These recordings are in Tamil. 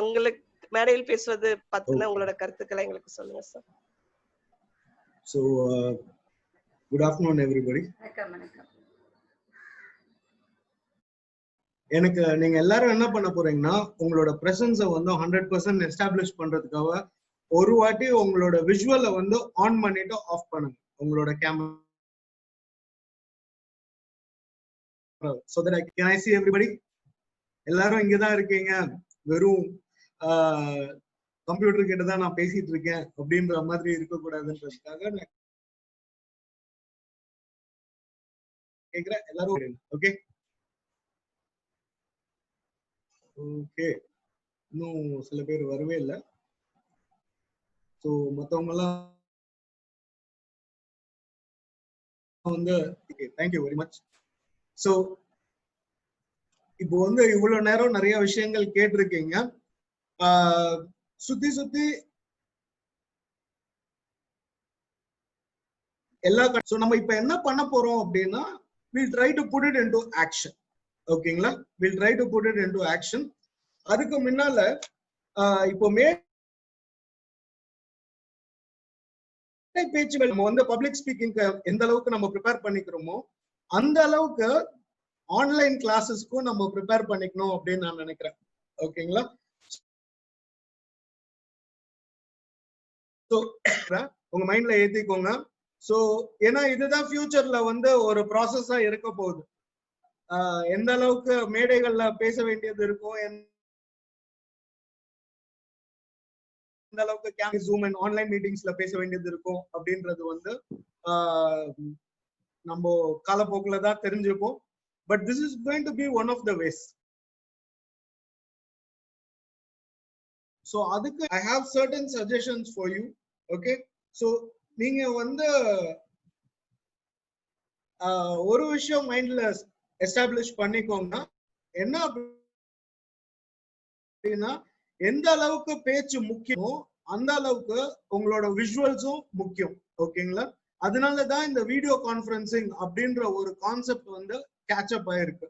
உங்களுக்கு மேடையில் பேசுவது பத்தின உங்களோட கருத்துக்களை எங்களுக்கு சொல்லுங்க sir. So good afternoon everybody. எனக்கு நீங்க எல்லாரும் என்ன பண்ண போறீங்கன்னா உங்களோட பிரசன்ஸை வந்து 100% எஸ்டாப்ளிஷ் பண்றதுக்காக ஒரு வாட்டி உங்களோட விஷுவலை வந்து ஆன் பண்ணிட்டு ஆஃப் பண்ணுங்க உங்களோட camera. So that can I see everybody? எல்லாரும் இங்கதான் இருக்கீங்க, வெறும் கம்ப்யூட்டர் கிட்ட தான் நான் பேசிட்டு இருக்கேன் அப்படின்ற மாதிரி இருக்கக்கூடாதுன்றதுக்காக நான் கேக்குறேன். எல்லாரும் ஓகே ஓகே. இன்னும் சில பேர் வரவே இல்லை. ஸோ மற்றவங்க எல்லாம் வந்து தேங்க்யூ வெரி மச். ஸோ இப்போ வந்து இவ்வளவு நேரம் நிறைய விஷயங்கள் கேட்டிருக்கீங்க. சுத்தி சுத்தி எல்லா நம்ம இப்ப என்ன பண்ண போறோம் அப்படின்னா we'll try to put it into action. ஓகேங்களா? we'll try to put it into action. அதுக்கு முன்னால இப்போ பேச்சுகள் நம்ம வந்து பப்ளிக் ஸ்பீக்கிங் எந்த அளவுக்கு நம்ம ப்ரிப்பேர் பண்ணிக்கிறோமோ அந்த அளவுக்கு ஆன்லைன் கிளாஸஸ்க்கும் நம்ம ப்ரிப்பேர் பண்ணிக்கணும் அப்படின்னு நான் நினைக்கிறேன். ஓகேங்களா? ஸோ உங்க மைண்ட்ல ஏத்திக்கோங்க. ஸோ ஏன்னா இதுதான் ஃபியூச்சர்ல வந்து ஒரு ப்ராசஸா இருக்க போகுது. எந்த அளவுக்கு மேடைகள்ல பேச வேண்டியது இருக்கும், எந்த அளவுக்கு ஜூம் அண்ட் ஆன்லைன் மீட்டிங்ஸ்ல பேச வேண்டியது இருக்கும் அப்படின்றது வந்து நம்ம காலப்போக்கில் தான் தெரிஞ்சுப்போம். But this is going to be one of the ways. So அதுக்கு I have certain suggestions for you. Okay, so நீங்க வந்து ஒரு விஷயம் மைண்ட்ல எஸ்டாப்ளிஷ் பண்ணிக்கோங்க. என்ன அப்படின்னா எந்த அளவுக்கு பேச்சு முக்கியமோ அந்த அளவுக்கு உங்களோட விஷுவல்ஸும் முக்கியம். ஓகேங்களா? அதனாலதான் இந்த வீடியோ கான்ஃபரன்சிங் அப்படின்ற ஒரு கான்செப்ட் வந்து கேட்சப் ஆயிருக்கு.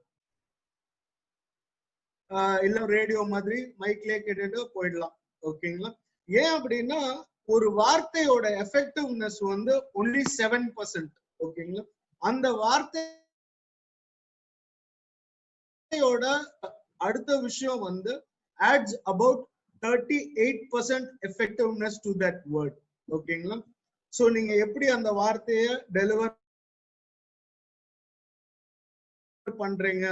இல்ல ரேடியோ மாதிரி மைக்லயே கேட்டுட்டு போயிடலாம். ஓகேங்களா? ஏன் அப்படின்னா ஒரு வார்த்தையோட எஃபெக்டிவ்னஸ் வந்து ஒன்லி 7%. ஓகேங்களா? அந்த வார்த்தையோட அடுத்த விஷயம் வந்து adds about 38% effectiveness to that word. ஓகேங்களா? சோ நீங்க எப்படி அந்த வார்த்தையை டெலிவர் பண்றீங்க,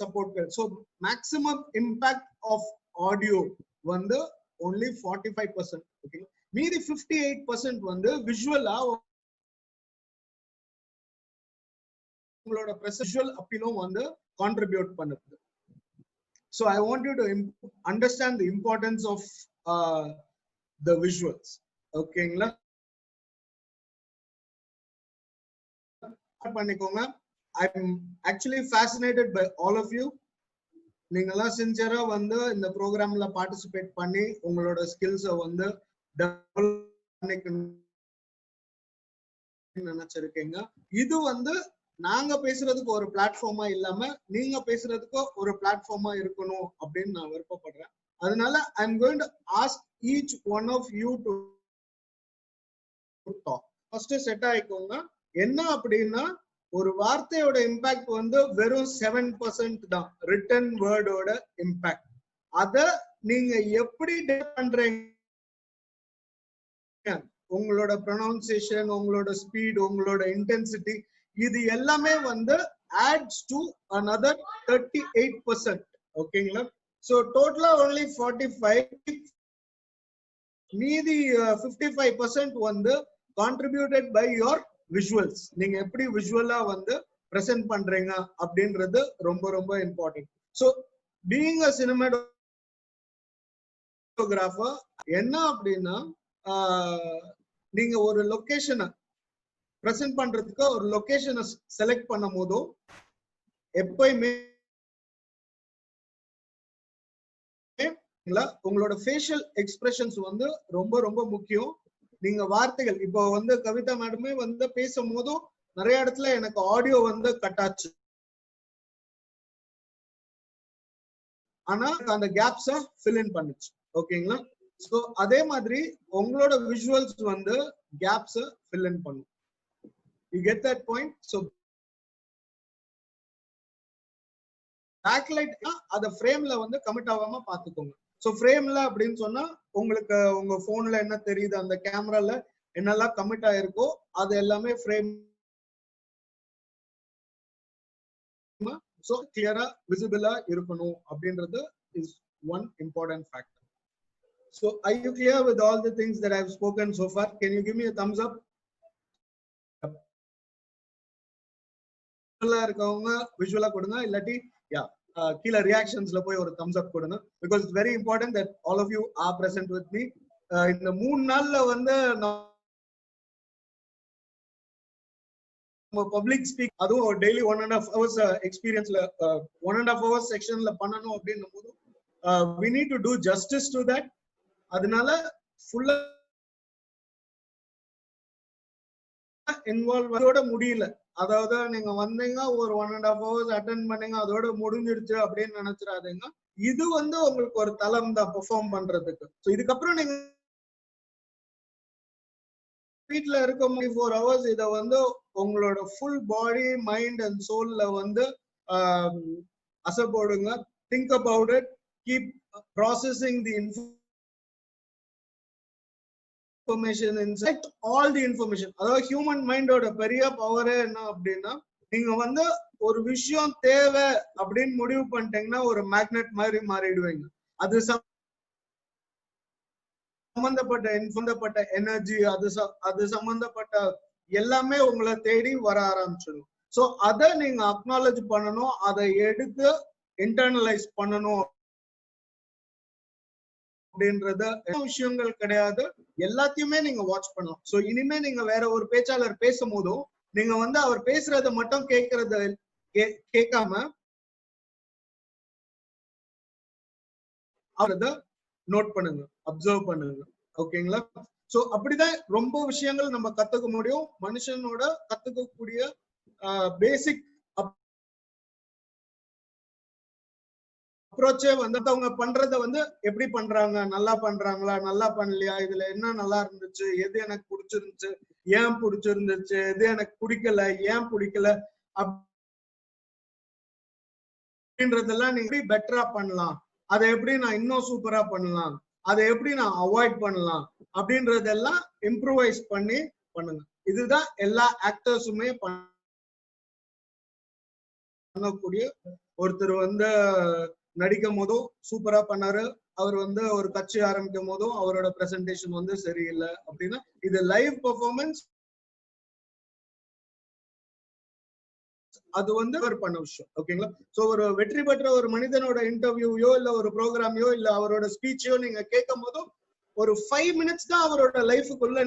support. So maximum impact of audio வந்து only 45%. ஓகே, மீதி 58% வந்து விஷுவலா உங்களோட விஷுவல் அப்பீலும் வந்து கான்ட்ரிபியூட் பண்ணுது. So I want you to understand the importance of the visuals. ஓகேங்களா? பண்ணிக்கோங்க. I'm actually fascinated by all of you. நீங்கெல்லாம் சின்சியரா வந்து இந்த ப்ரோக்ராம்ல பார்ட்டிசிபேட் பண்ணி உங்களோட ஸ்கில்ஸை வந்து டெவலப் பண்ணிக்கணும்னு நினைச்சிருக்கீங்க. இது வந்து நாங்க பேசுறதுக்கு ஒரு பிளாட்ஃபார்மா இல்லாம நீங்க பேசுறதுக்கு ஒரு பிளாட்ஃபார்மா இருக்கணும் அப்படின்னு நான் விருப்பப்படுறேன். அதனால I'm going to ask each one of you to talk. First set ஆயிக்கோங்க. என்ன அப்படின்னா ஒரு வார்த்தையோட இம்பாக்ட் வந்து வெறும் 7% தான், ரிட்டன் வேர்டோட இம்பாக்ட். அத நீங்க எப்படி பண்றீங்க, உங்களோட ப்ரொனவுன்சியேஷன், உங்களோட ஸ்பீட், உங்களோட இன்டென்சிட்டி, இது எல்லாமே வந்து adds to another 38%. ஓகேங்களா? சோ டோட்டலா only 45, மீதி 55% வந்து contributed by your visuals. நீங்க எப்படி விஷுவலா வந்து பிரசன்ட் பண்றீங்க அப்படின்றது ரொம்ப ரொம்ப important. So being a cinematographer என்ன அப்படின்னா நீங்க ஒரு லொகேஷனை பிரசன்ட் பண்றதுக்கு ஒரு லொகேஷனை செலக்ட் பண்ணும் போதும் எப்பயுமே உங்களோட ஃபேஷியல் எக்ஸ்பிரஷன்ஸ் வந்து ரொம்ப ரொம்ப முக்கியம். நீங்க வார்த்தைகள் இப்போ வந்து கவிதா மேடமே வந்து பேசும் போதும் நிறைய இடத்துல எனக்கு ஆடியோ வந்து கட் ஆச்சு. ஆனா அந்த கேப்ஸ ஃபில் இன் பண்ணுச்சு. ஓகேங்களா? சோ அதே மாதிரி உங்களோட விஷுவல்ஸ் வந்து கேப்ஸ ஃபில் இன் பண்ணும். You get that point? So backlight அத ஃப்ரேம்ல வந்து கமிட் ஆகாம பாத்துக்கோங்க. சோ ஃப்ரேம்ல அப்படின்னு சொன்னா உங்களுக்கு உங்க போன்ல என்ன தெரியுது, அந்த கேமரால என்னெல்லாம் கமிட் ஆயிருக்கோ அது எல்லாமே ஃப்ரேம் சோ கிளியரா விசிபிளா இருக்கணும் அப்படின்றது is one important factor. So are you clear with all the things that I have spoken so far? Can you give me a thumbs up? இருக்கவங்க விஷுவலா கொடுங்க, இல்லாட்டி கீழ ரியாக்ஷன்ஸ்ல போய் ஒரு thumbs up கொடுங்க, because it's very important that all of you are present with me. இந்த 3 நாள்ல வந்து நம்ம பப்ளிக் ஸ்பீக் அதுவும் டெய்லி 1.5 hours எக்ஸ்பீரியன்ஸ்ல 1.5 hours செக்ஷன்ல பண்ணணும் அப்படின்னும் போது we need to do justice to that. அதனால ஃபுல்லா இன்வால்வ் அதோட முடியல. அதாவது நீங்க வந்தீங்க ஒரு 1.5 hours அட்டென்ட் பண்ணீங்க அதோட முடிஞ்சிருச்சு அப்படின்னு நினைச்சிடாதீங்க. இது வந்து உங்களுக்கு ஒரு தளம் தான் பெர்ஃபார்ம் பண்றதுக்கு. சோ இதுக்கப்புறம் நீங்க வீட்ல இருக்க 24 hours இத வந்து உங்களோட ஃபுல் பாடி மைண்ட் அண்ட் சோல்ல வந்து அசை போடுங்க. Think about it, keep processing the information, insert all the information. அதாவது ஹியூமன் மைண்டோட பெரிய பவரே என்ன அப்படின்னா, நீங்க வந்து ஒரு விஷயம் தேவை அப்படின்னு முடிவு பண்ணிட்டீங்கன்னா ஒரு மேக்னெட் மாதிரி மாறிடுவீங்க. அது சம்பந்தப்பட்ட எனர்ஜி, அது சம்பந்தப்பட்ட எல்லாமே உங்களை தேடி வர ஆரம்பிச்சிடும். சோ அதை நீங்க அக்னாலேஜ் பண்ணணும், அதை எடுத்து இன்டர்னலைஸ் பண்ணணும் அப்படின்றது விஷயங்கள் கிடையாது. எல்லாத்தையுமே நீங்க வாட்ச் பண்ணலாம். சோ இனிமே நீங்க வேற ஒரு பேச்சாளர் பேசும்போதும் நீங்க வந்து அவர் பேசுறத மட்டும் கேட்காம அவரத நோட் பண்ணுங்க, அப்சர்வ் பண்ணுங்க. ஓகேங்களா? சோ அப்படிதான் ரொம்ப விஷயங்கள் நம்ம கத்துக்க முடியும். மனுஷனோட கத்துக்கக்கூடிய பேசிக் அப்ரோச்சே வந்து அவங்க பண்றத வந்து எப்படி பண்றாங்க, நல்லா பண்றாங்களா, நல்லா பண்ணலையா, இதுல என்ன நல்லா இருந்துச்சு, எது எனக்கு பிடிச்சிருந்துச்சு, ஏன் பிடிச்சிருந்துச்சு, எது எனக்கு பிடிக்கல, ஏன் பிடிக்கல அப்படின்றதெல்லாம் நீங்க எப்படி பெட்டரா பண்ணலாம், அதை எப்படி நான் இன்னும் சூப்பரா பண்ணலாம், அதை எப்படி நான் அவாய்ட் பண்ணலாம் அப்படின்றதெல்லாம் இம்ப்ரூவைஸ் பண்ணி பண்ணுங்க. இதுதான் எல்லா ஆக்டர்ஸுமே பண்ணக்கூடிய. ஒருத்தர் வந்து நடிக்கும் போதும் சூப்பரா பண்ணாரு, அவர் வந்து ஒரு கட்சி ஆரம்பிக்கும் போதும் அவரோட பிரசன்டேஷன் வந்து சரியில்லை அப்படின்னா இது லைவ் பெர்ஃபார்மன்ஸ், அது வந்து ஒரு பண்ண விஷயம். ஓகேங்களா? சோ ஒரு வெற்றி பெற்ற ஒரு மனிதனோட இன்டர்வியூயோ இல்ல ஒரு ப்ரோக்ராமையோ இல்ல அவரோட ஸ்பீச்சையோ நீங்க கேட்கும் போதும் ஒரு 5 minutes தான் அவரோட லைஃபுக்குள்ள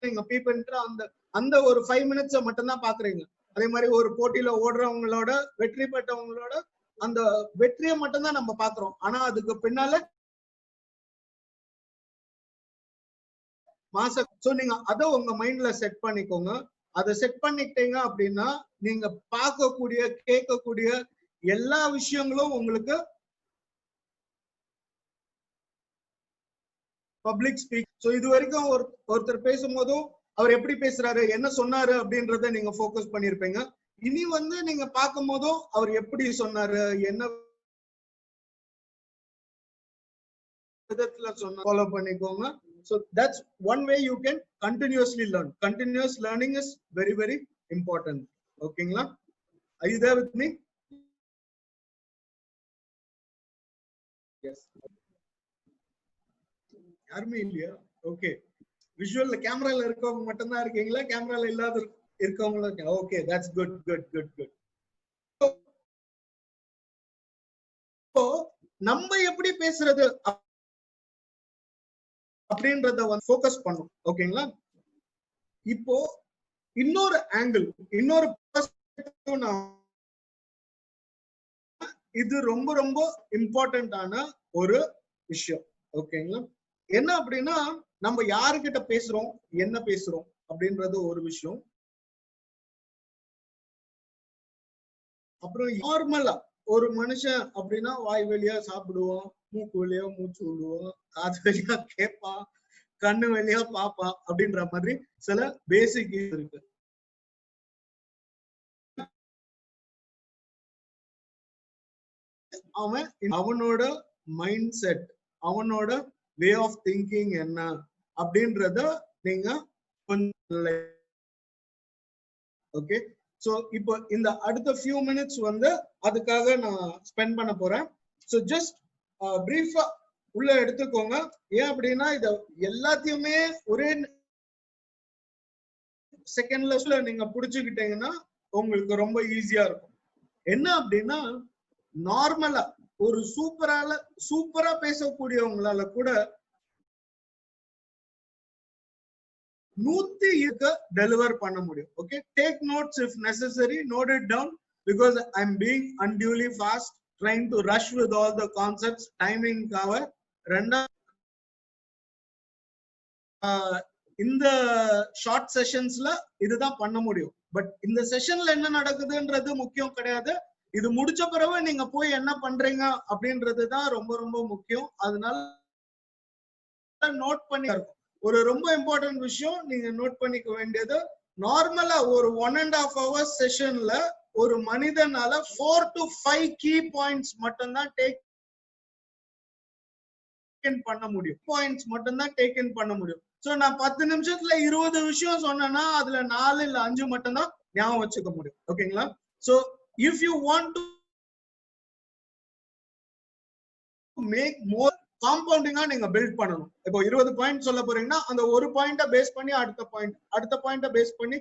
நீங்க பீப்பிள்ன்ற அந்த ஒரு 5 minutes மட்டும்தான் பாக்குறீங்க. அதே மாதிரி ஒரு போட்டியில ஓடுறவங்களோட வெற்றி பெற்றவங்களோட அந்த வெற்றியை மட்டும்தான் நம்ம பாக்குறோம். ஆனா அதுக்கு பின்னால சோ நீங்க அதை உங்க மைண்ட்ல செட் பண்ணிக்கோங்க. அதை செட் பண்ணிட்டீங்க அப்படின்னா நீங்க பார்க்கக்கூடிய கேட்கக்கூடிய எல்லா விஷயங்களும் உங்களுக்கு பப்ளிக் ஸ்பீக். சோ இது வரைக்கும் ஒருத்தர் பேசும்போதும் அவர் எப்படி பேசுறாரு, என்ன சொன்னாரு அப்படின்றத நீங்க போக்கஸ் பண்ணிருப்பீங்க. இனி வந்து நீங்க பார்க்கும் போதும் அவர் எப்படி சொன்னாரு, என்ன விதத்துல சொன்ன ஃபாலோ பண்ணிக்கோங்க. So that's one way you can continuously learn. Continuous learning is very, very important. Okay, are you there with me? Yes. யாருமே இல்லையா? ஓகே. விஷுவல்ல கேமரால இருக்கவங்க மட்டும் தான் இருக்கீங்களா? கேமரால இல்லாத இருக்கவங்க? Okay, that's good. இப்போ நம்ம எப்படி பேசுறது அப்படின்றத வந்து ஃபோக்கஸ் பண்ணும். ஓகேங்களா? இப்போ இன்னொரு ஆங்கிள், இன்னொரு இது ரொம்ப ரொம்ப இம்பார்ட்டன்டான ஒரு விஷயம். ஓகேங்களா? என்ன அப்படின்னா நம்ம யாருக்கிட்ட பேசுறோம், என்ன பேசுறோம் அப்படின்றது ஒரு விஷயம். அப்புறம் நார்மலா ஒரு மனுஷன் அப்படின்னா வாய் வழியா சாப்பிடுவோம், மூக்கு வழியா மூச்சு விடுவோம், காது வழியா கேட்பான், கண்ணு வழியா பாப்பான் அப்படின்ற மாதிரி சில பேசிக் இருக்கு. அவனோட மைண்ட் செட், அவனோட வே ஆஃப் திங்கிங் என்ன அப்படின்றத நீங்க ஓகே. சோ இப்போ இந்த அடுத்த ஃபியூ மினிட்ஸ் வந்து அதுக்காக நான் ஸ்பெண்ட் பண்ண போறேன். சோ ஜஸ்ட் பிரீஃபா உள்ள எடுத்துக்கோங்க. ஏன் அப்படின்னா இத எல்லாத்தையுமே ஒரே செகண்ட்ல நீங்க புடிச்சுக்கிட்டீங்கன்னா உங்களுக்கு ரொம்ப ஈஸியா இருக்கும். என்ன அப்படின்னா நார்மலா ஒரு சூப்பரா பேசக்கூடியவங்களால கூட 100 டெலிவர் பண்ண முடியும். Okay, take notes if necessary, note it down because I am being unduly fast, trying to rush with all the concepts. Timing cover ரெண்டா இந்த ஷார்ட் செஷன்ஸ்ல இதுதான் பண்ண முடியும். பட் இந்த செஷன்ல என்ன நடக்குதுன்றது முக்கியம் கிடையாது. இது முடிச்ச பிறகு நீங்க போய் என்ன பண்றீங்க அப்படின்றது தான் ரொம்ப ரொம்ப முக்கியம். அதனால நோட் பண்ணி இருக்கும். ஒரு ரொம்ப இம்பார்ட்டன்ட் விஷயம் நீங்க நோட் பண்ணிக்க வேண்டியது, நார்மலா ஒரு 1.5 hours செஷன்ல ஒரு மனிதனால 4 to 5 key points மட்டும்தான் டேக் பண்ண முடியும். பாயிண்ட்ஸ் மட்டும்தான் டேக் இன் பண்ண முடியும். சோ நான் 10 நிமிஷத்துல 20 விஷயம் சொன்னேன்னா அதுல 4 இல்ல 5 மட்டும்தான் ஞாபகம் வச்சுக்க முடியும். ஓகேங்களா? So if you want to make more காம்பவுண்டிங்கா நீங்க பில்ட் பண்ணணும். இப்போ 20 பாயிண்ட் சொல்ல போறீங்கன்னா அந்த ஒரு பாயிண்ட பேஸ் பண்ணி அடுத்த பாயிண்ட், அடுத்த பாயிண்ட பேஸ் பண்ணி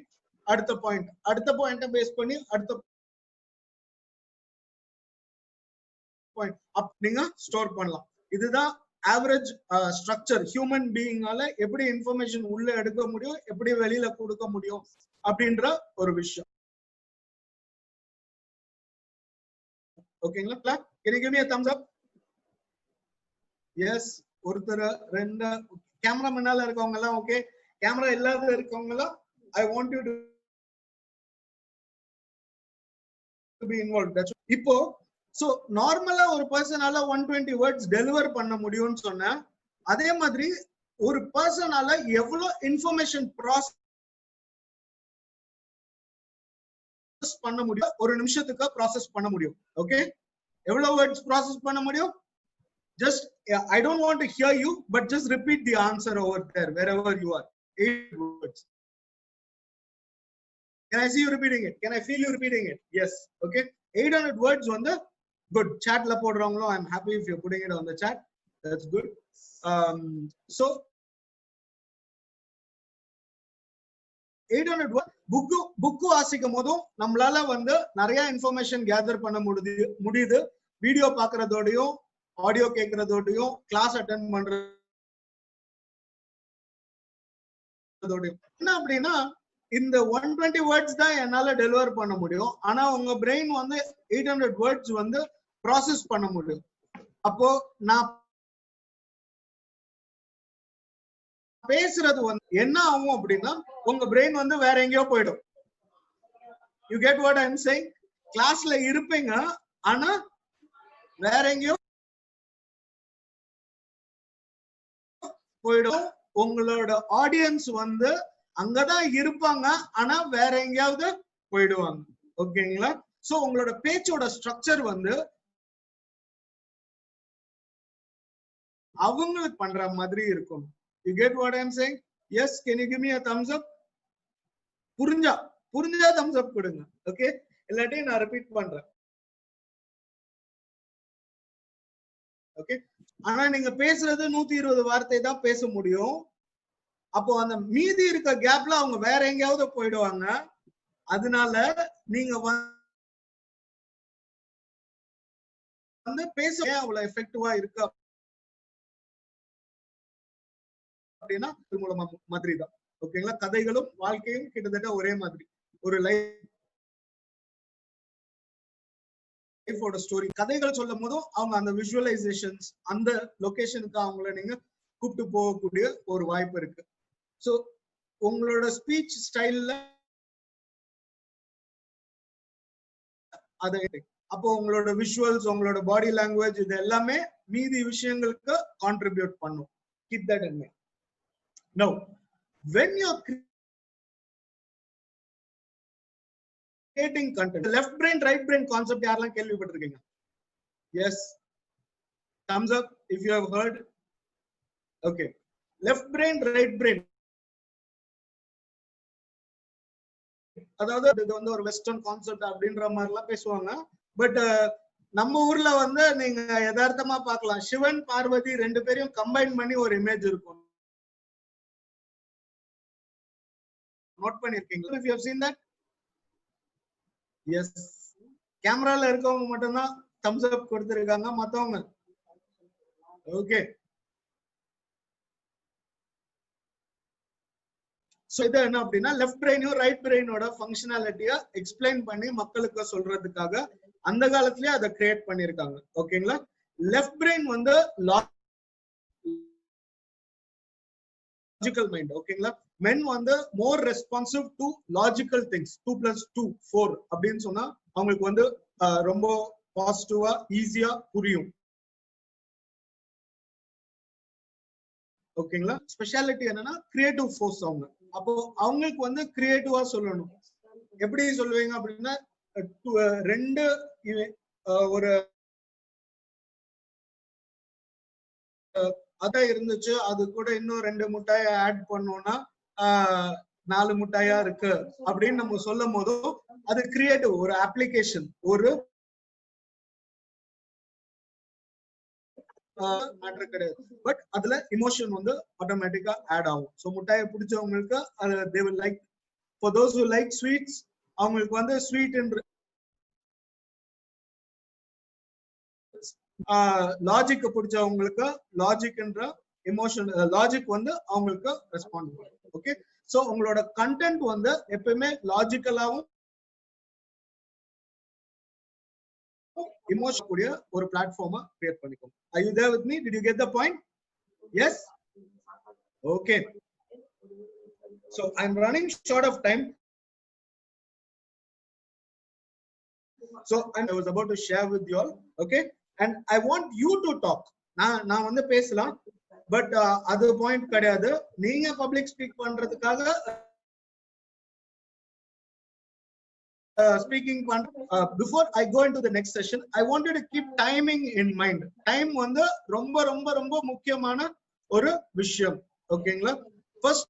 அடுத்த பாயிண்ட், அடுத்த பாயிண்ட பேஸ் பண்ணி அடுத்த பாயிண்ட் நீங்க ஸ்டோர் பண்ணலாம். இதுதான் ஆவரேஜ் ஸ்ட்ரக்சர். ஹியூமன் பீயிங்கால எப்படி இன்ஃபர்மேஷன் உள்ள எடுக்க முடியும், எப்படி வெளியில கொடுக்க முடியும் அப்படின்ற ஒரு விஷயம். ஓகேங்களா? Can you give me a thumbs up? Yes. ஒருத்தர் ரெண்டு கேமரா முன்னால இருக்கவங்க எல்லாம் ஓகே. கேமரா இல்லாத இருக்கவங்க எல்லாம் I want you to be involved. இப்போ சோ நார்மலா ஒரு பர்சனால 120 வேர்ட்ஸ் டெலிவர் பண்ண முடியும்னு சொன்னேன். அதே மாதிரி ஒரு பர்சனால எவ்வளவு இன்ஃபர்மேஷன் ப்ராசஸ் பண்ண முடியும், ஒரு நிமிஷத்துக்கு ப்ராசஸ் பண்ண முடியும். ஓகே, எவ்வளவு வேர்ட்ஸ் ப்ராசஸ் பண்ண முடியும்? Just I don't want to hear you, but just repeat the answer over there wherever you are. 8 words. Can I see you repeating it? Can I feel you repeating it? Yes. Okay, 800 words on the good chat la podravangalo. I'm happy if you're putting it on the chat. That's good. So 800 words book வாசிக்கும்போது நம்மளால வந்து நிறைய இன்ஃபர்மேஷன் கேதர் பண்ண முடியுது. வீடியோ பார்க்கறதோடையும் ஆடியோ கேட்கறதோடையும் கிளாஸ் அட்டெண்ட் பண்றதோடையும் என்ன அப்படின்னா இந்த 120 வேர்ட்ஸ் தான் என்னால டெலிவர் பண்ண முடியும். ஆனா உங்க பிரெயின் வந்து 800 வேர்ட்ஸ் வந்து ப்ராசஸ் பண்ண முடியும். அப்போ நான் பேசுறது வந்து என்ன ஆகும் அப்படின்னா உங்க பிரெயின் வந்து வேற எங்கேயோ போயிடும். You get what I am saying? கிளாஸ்ல இருப்பீங்க ஆனா வேற எங்கேயோ போயிடும். உங்களோட ஆடியன்ஸ் வந்து அங்கதான் இருப்பாங்க ஆனா வேற எங்கேயாவது போயிடுவாங்க. ஓகேங்களா? சோ உங்களோட பேச்சோட ஸ்ட்ரக்சர் வந்து அவங்களுக்கு பண்ற மாதிரி இருக்கும். You get what I am saying? Yes, can you give me a thumbs up? புரிஞ்சா thumbs up கொடுங்க. ஓகே, இல்லாட்டி நான் ரிப்பீட் பண்றேன். ஓகே, ஆனா நீங்க பேசுறது 120 வார்த்தை தான் பேச முடியும். அப்போ அந்த மீதி இருக்க கேப்ல அவங்க வேற எங்கேயாவது போயிடுவாங்க. அதனால நீங்க வந்து பேச அவ்வளவு எஃபெக்டிவா இருக்கு அப்படின்னா திருமூலமா மாதிரி தான். ஓகேங்களா? கதைகளும் வாழ்க்கையும் கிட்டத்தட்ட ஒரே மாதிரி. ஒரு லைஃபோட ஸ்டோரி கதைகள் சொல்லும் போதும் அவங்க அந்த விஷுவலைசேஷன்ஸ் அந்த லொகேஷனுக்கு அவங்கள நீங்க கூப்பிட்டு போகக்கூடிய ஒரு வாய்ப்பு இருக்கு. சோ உங்களோட ஸ்பீச் ஸ்டைல்ல அதை அப்போ உங்களோட விஷுவல்ஸ், உங்களோட பாடி லாங்குவேஜ், இது எல்லாமே மீதி விஷயங்களுக்கு கான்ட்ரிபியூட் பண்ணும். Keep that in mind. Now when you're creating content, left brain right brain concept யாரெல்லாம் கேள்விப்பட்டிருக்கீங்க? Yes, thumbs up if you have heard. Okay, left brain right brain, அதாவது இது வந்து ஒரு வெஸ்டர்ன் கான்செப்ட் அப்படின்ற மாதிரி எல்லாம் பேசுவாங்க. பட் நம்ம ஊர்ல வந்து நீங்க யதார்த்தமா பார்க்கலாம், சிவன் பார்வதி ரெண்டு பேரையும் கம்பைன் பண்ணி ஒரு இமேஜ் இருக்கும். நோட் பண்ணிருக்கீங்களா? if you have seen that? Yes, கேமரால இருக்கவங்க மட்டும் தான் thumbs up கொடுத்திருக்காங்க, மத்தவங்க ஓகே. சோ இது என்ன அப்படின்னா, லெஃப்ட் பிரெயினும் ரைட் பிரெயினோட ஃபங்க்ஷனாலிட்டியா எக்ஸ்பிளைன் பண்ணி மக்களுக்கு சொல்றதுக்காக அந்த காலத்திலேயே அதை கிரியேட் பண்ணிருக்காங்க. ஓகேங்களா? லெஃப்ட் பிரெயின் வந்து லாஜிக்கல் மைண்ட். ஓகேங்களா? மென் வந்து மோர் ரெஸ்பான்சிவ் டு லாஜிக்கல் திங்ஸ். 2+2 4 அப்படின்னு சொன்னா அவங்களுக்கு வந்து ரொம்ப பாசிட்டிவா ஈஸியா புரியும். ஓகேங்களா? ஸ்பெஷாலிட்டி என்னன்னா கிரியேட்டிவ் ஃபோர்ஸ் அவங்க. அப்போ அவங்களுக்கு வந்து கிரியேட்டிவா சொல்லணும். எப்படி சொல்லுவீங்க அப்படின்னா, ரெண்டு ஒரு அதான் இருந்துச்சு, அது கூட இன்னும் 2 முட்டாயை ஆட் பண்ணோம்னா 4 முட்டாயா இருக்கு அப்படின்னு நம்ம சொல்லும் போதும் அது கிரியேட்டிவ், ஒரு அப்ளிகேஷன், ஒரு மேட்டர் கிடையாது. பட் அதுல இமோஷன் வந்து ஆட்டோமேட்டிக்கா ஆட் ஆகும். சோ முட்டாயை பிடிச்சவங்களுக்கு they will like, for those who like sweets, அவங்களுக்கு வந்து ஸ்வீட் என்ற லாஜிக் பிடிச்சவங்களுக்கு லாஜிக் என்ற எமோஷன், லாஜிக் வந்து அவங்களுக்கு ரெஸ்பாண்ட் பண்ணும். ஓகே, சோ உங்களோட கண்டென்ட் வந்து எப்பவுமே லாஜிக்கலாவும் emotion கூடிய ஒரு பிளாட்ஃபார்மா கிரியேட் பண்ணிக்கோங்க. Are you there with me? Did you get the point? Yes? Okay. So I'm running short of time. So I was about to share with you all. Okay? And I want you to talk. நான் வந்து பேசலாம், பட் அது பாயிண்ட் கிடையாது. நீங்க பப்ளிக் ஸ்பீக் பண்றதுக்காக speaking before I go into the next session, I want you to keep timing in mind. Time வந்து ரொம்ப ரொம்ப ரொம்ப முக்கியமான ஒரு விஷயம். ஓகேங்களா? ஃபர்ஸ்ட்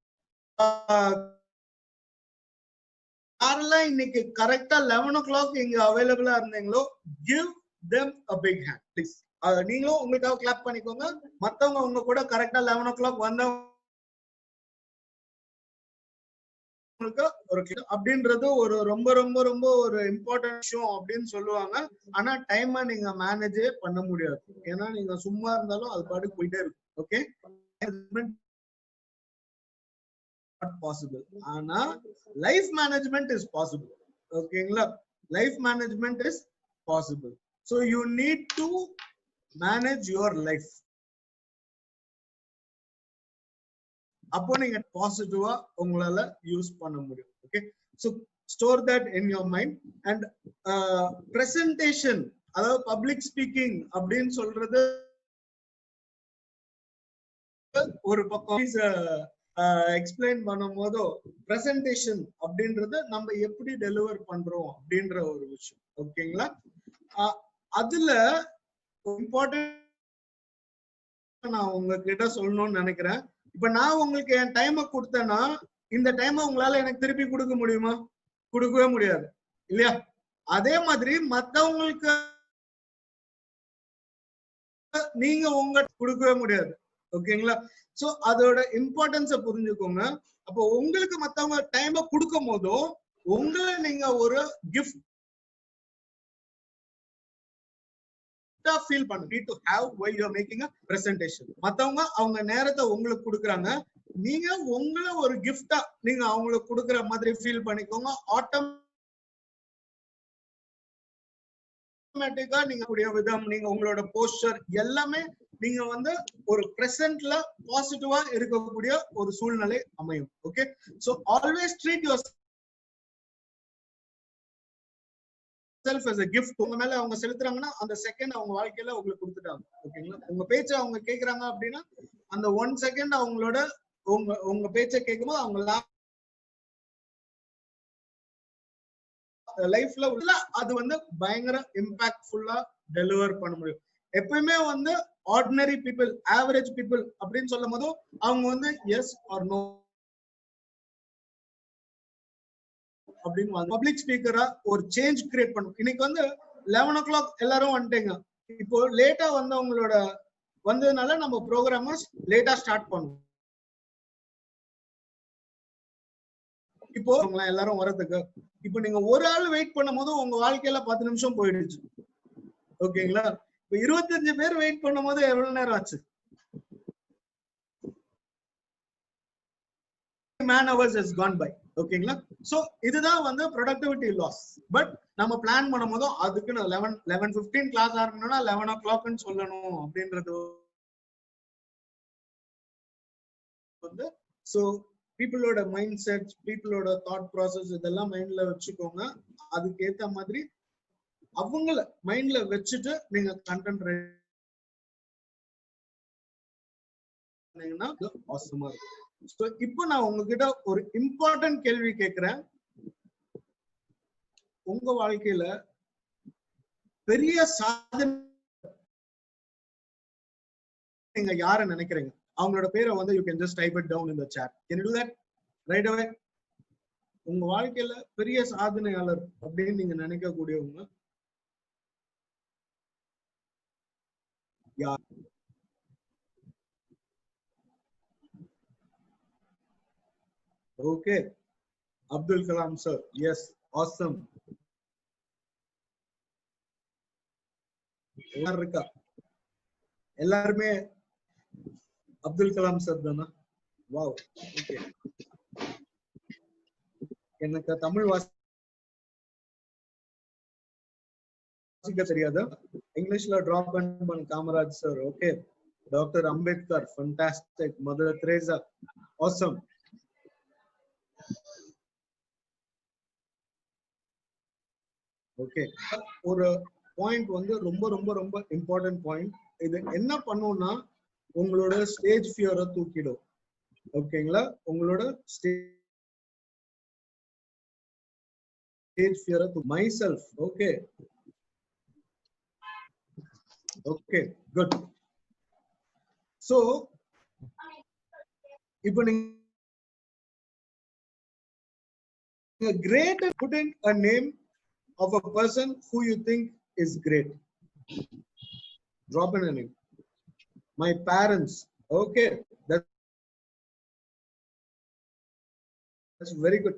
யாரெல்லாம் இன்னைக்கு கரெக்டா 11 o'clock இங்க அவைலபிளா இருந்தீங்களோ, give them a big hand please. நீங்களும் உங்களுக்காக கிளாப் பண்ணிக்கோங்க. மத்தவங்க உங்க கூட கரெக்டா 11 o'clock வந்தவங்க அப்படின்றது ஒரு ரொம்ப ரொம்ப ரொம்ப ஒரு இம்பார்ட்டன்ட் விஷயம் அப்படின்னு சொல்லுவாங்க. ஆனா டைமை நீங்க மேனேஜே பண்ண முடியாது. ஏன்னா நீங்க சும்மா இருந்தாலும் அது பாட்டுக்கு போயிட்டே இருக்கும். Okay, possible. ஆனா லைஃப் மேனேஜ்மெண்ட் இஸ் பாசிபிள். ஓகேங்களா? Life management is possible. So you need to manage your life. அப்போ நீங்க பாசிட்டிவா உங்களால யூஸ் பண்ண முடியும். Okay, so store that in your mind. And presentation, அதாவது பப்ளிக் ஸ்பீக்கிங் அப்படின்னு சொல்றது ஒரு பக்கம் எக்ஸ்பிளைன் பண்ணும் போதோ, பிரசன்டேஷன் அப்படின்றது நம்ம எப்படி டெலிவர் பண்றோம் அப்படின்ற ஒரு விஷயம். ஓகேங்களா? அதுல இம்பார்ட்டன்ட் நான் உங்ககிட்ட சொல்லணும்னு நினைக்கிறேன். இப்ப நான் உங்களுக்கு என் டைமை கொடுத்தேன்னா, இந்த டைமை உங்களால எனக்கு திருப்பி கொடுக்க முடியுமா? கொடுக்கவே முடியாது இல்லையா? அதே மாதிரி மத்தவங்களுக்கு நீங்க உங்க கொடுக்கவே முடியாது. ஓகேங்களா? சோ அதோட இம்பார்ட்டன்ஸ புரிஞ்சுக்கோங்க. அப்போ உங்களுக்கு மத்தவங்க டைமை கொடுக்கும் போதும் உங்களை நீங்க ஒரு கிஃப்ட் feel பண்ணு. Need to have while you are making a presentation. மத்தவங்க அவங்க நேரத்தை உங்களுக்கு கொடுக்கறாங்க, நீங்க உங்களை ஒரு கிஃப்டா நீங்க அவங்களுக்கு கொடுக்கற மாதிரி ஃபீல் பண்ணிக்கோங்க. ஆட்டோமேட்டிக்கா நீங்க கூடிய விதம், நீங்க உங்களோட போஸ்டர் எல்லாமே நீங்க வந்து ஒரு பிரசன்ட்ல பாசிட்டிவா இருக்கக்கூடிய ஒரு சூழ்நிலை அமையும். Okay, so always treat your self as a gift உங்க மேல அவங்க செலுத்துறாங்கன்னா அந்த செகண்ட் அவங்க வாழ்க்கையில உங்களுக்கு கொடுத்துட்டாங்க. ஓகேங்களா? உங்க பேச்சை அவங்க கேக்குறாங்க அப்படின்னா அந்த 1 செகண்ட் அவங்களோட உங்க பேச்சை கேட்கும்போது அவங்க லைஃப்ல உள்ள அது வந்து பயங்கர இம்பாக்ட்ஃபுல்லா டெலிவர் பண்ண முடியும். எப்பயுமே வந்து ஆர்டினரி பீப்புள், ஆவரேஜ் பீப்புள் அப்படின்னு சொல்லும் போதும் அவங்க வந்து எஸ் ஆர் நோ அப்படின்னு பப்ளிக் ஸ்பீக்கரா ஒரு சேஞ்ச் கிரியேட் பண்ணும். இன்னைக்கு வந்து 11 o'clock எல்லாரும் வந்துட்டீங்க. இப்போ லேட்டா வந்தவங்களோட வந்ததுனால நம்ம ப்ரோக்ராமர்ஸ் லேட்டா ஸ்டார்ட் பண்ணுவோம். இப்போ எல்லாரும் வரதுக்கு இப்போ நீங்க ஒரு ஆள் வெயிட் பண்ணும் போது உங்க வாழ்க்கையில 10 நிமிஷம் போயிடுச்சு. ஓகேங்களா? இப்போ 25 பேர் வெயிட் பண்ணும் போது எவ்வளவு நேரம் ஆச்சு? man hours has gone by. ஓகேங்களா? சோ இதுதான் வந்து ப்ரொடக்டிவிட்டி லாஸ். பட் நம்ம பிளான் பண்ணும் போது அதுக்கு 11:15 கிளாஸ் ஆரம்பிக்கணும்னா 11 o'clock ன்னு சொல்லணும் அப்படின்றது வந்து சோ பீப்புளோட மைண்ட் செட், பீப்புளோட தாட் ப்ராசஸ் இதெல்லாம் மைண்ட்ல வச்சுக்கோங்க. அதுக்கு ஏத்த மாதிரி அவங்கள மைண்ட்ல வச்சுட்டு நீங்க கண்டென்ட் ஆசமா இருக்கும். சோ இப்போ நான் உங்ககிட்ட ஒரு இம்பார்ட்டன்ட் கேள்வி கேட்கிறேன். உங்க வாழ்க்கையில பெரிய சாதனை நீங்க யார நினைக்கிறீங்க? அவங்களோட பேரை வந்து you can just type it down in the chat. Can you do that right away? உங்க வாழ்க்கையில பெரிய சாதனையாளர் அப்படின்னு நீங்க நினைக்கக்கூடியவங்க யார்? Okay, Abdul Kalam sir. Yes, awesome. யார் இருக்கா? எல்லாருமே அப்துல் கலாம் சார் தானா? வாவ். ஓகே, எனக்கு தமிழ் வாசிக்க தெரியாது. இங்கிலீஷ்ல டிராப் பண்ண Kamaraj sir. Okay, doctor Ambedkar, fantastic. Mother Teresa, awesome. Okay, ஒரு பாயிண்ட் வந்து ரொம்ப ரொம்ப ரொம்ப இம்பார்ட்டன்ட் பாயிண்ட். இது என்ன பண்ணும்னா உங்களோட ஸ்டேஜ் ஃபியரை தூக்கிடும். ஓகேங்களா? உங்களோட ஸ்டேஜ் ஃபியரை myself. Okay okay, good. So இப்போ நீங்க great put in a name of a person who you think is great. Drop in a name. My parents. Okay, that's very good.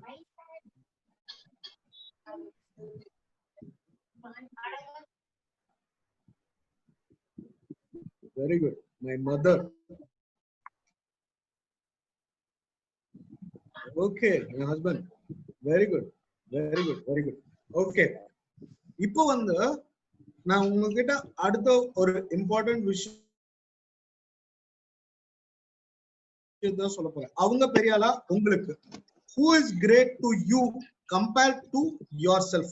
Very good. My mother. Okay, my husband. Very good. Very good. Very good. Okay. இப்போ வந்து நான் உங்ககிட்ட அடுத்த ஒரு இம்பார்ட்டன்ட் விஷயம் தான் சொல்ல போறேன். அவங்க பெரிய ஆளா உங்களுக்கு? Who is great to you compared to yourself?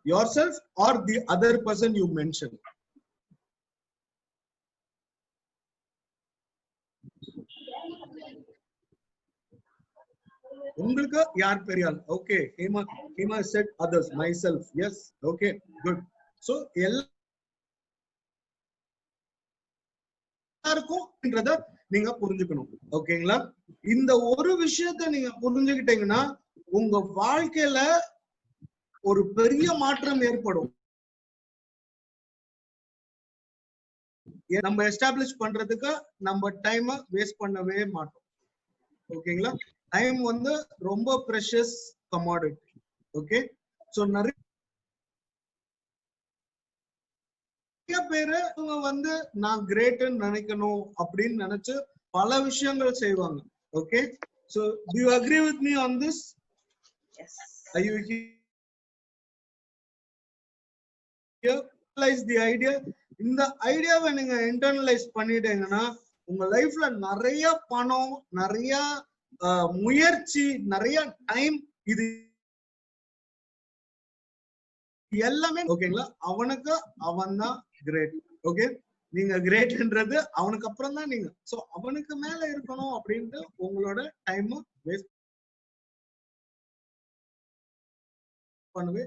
Yourself or the other person you mentioned? உங்களுக்கு யார் பெரிய ஆள்? Okay, Hema said others, myself. Yes, okay, good. So எல்லாருக்கும்ன்றத நீங்க புரிஞ்சுக்கணும். ஓகேங்களா? இந்த ஒரு விஷயத்தை நீங்க புரிஞ்சுக்கிட்டீங்கன்னா உங்க வாழ்க்கையில ஒரு பெரிய மாற்றம் ஏற்படும். நம்ம எஸ்டாப்ளிஷ் பண்றதுக்கு நம்ம டைம் வேஸ்ட் பண்ணவே மாட்டோம். ஓகேங்களா? டைம் வந்து ரொம்ப ப்ரெஷியஸ் கமாடிட்டி. ஓகே, சோ நிறைய பேரு வந்து நான் கிரேட்னு நினைக்கணும் அப்படின்னு நினைச்சு பல விஷயங்கள் செய்வாங்க. Okay, so do you agree with me on this? Yes. Are you here? Internalize the idea. இந்த ஐடியாவை நீங்க இன்டர்னலைஸ் பண்ணிட்டீங்கன்னா உங்க லைஃப்ல நிறைய பணம், நிறைய முயற்சி, நிறைய டைம் இது எல்லாமே ஓகேங்களா, அவனுக்கு அவன் தான் கிரேட். ஓகே, நீங்க கிரேட்ன்றது அவனுக்கு அப்புறம் தான் நீங்க. சோ அவனுக்கு மேல இருக்கணும் அப்படின்ட்டு உங்களோட டைம் வேஸ்ட் பண்ணவே.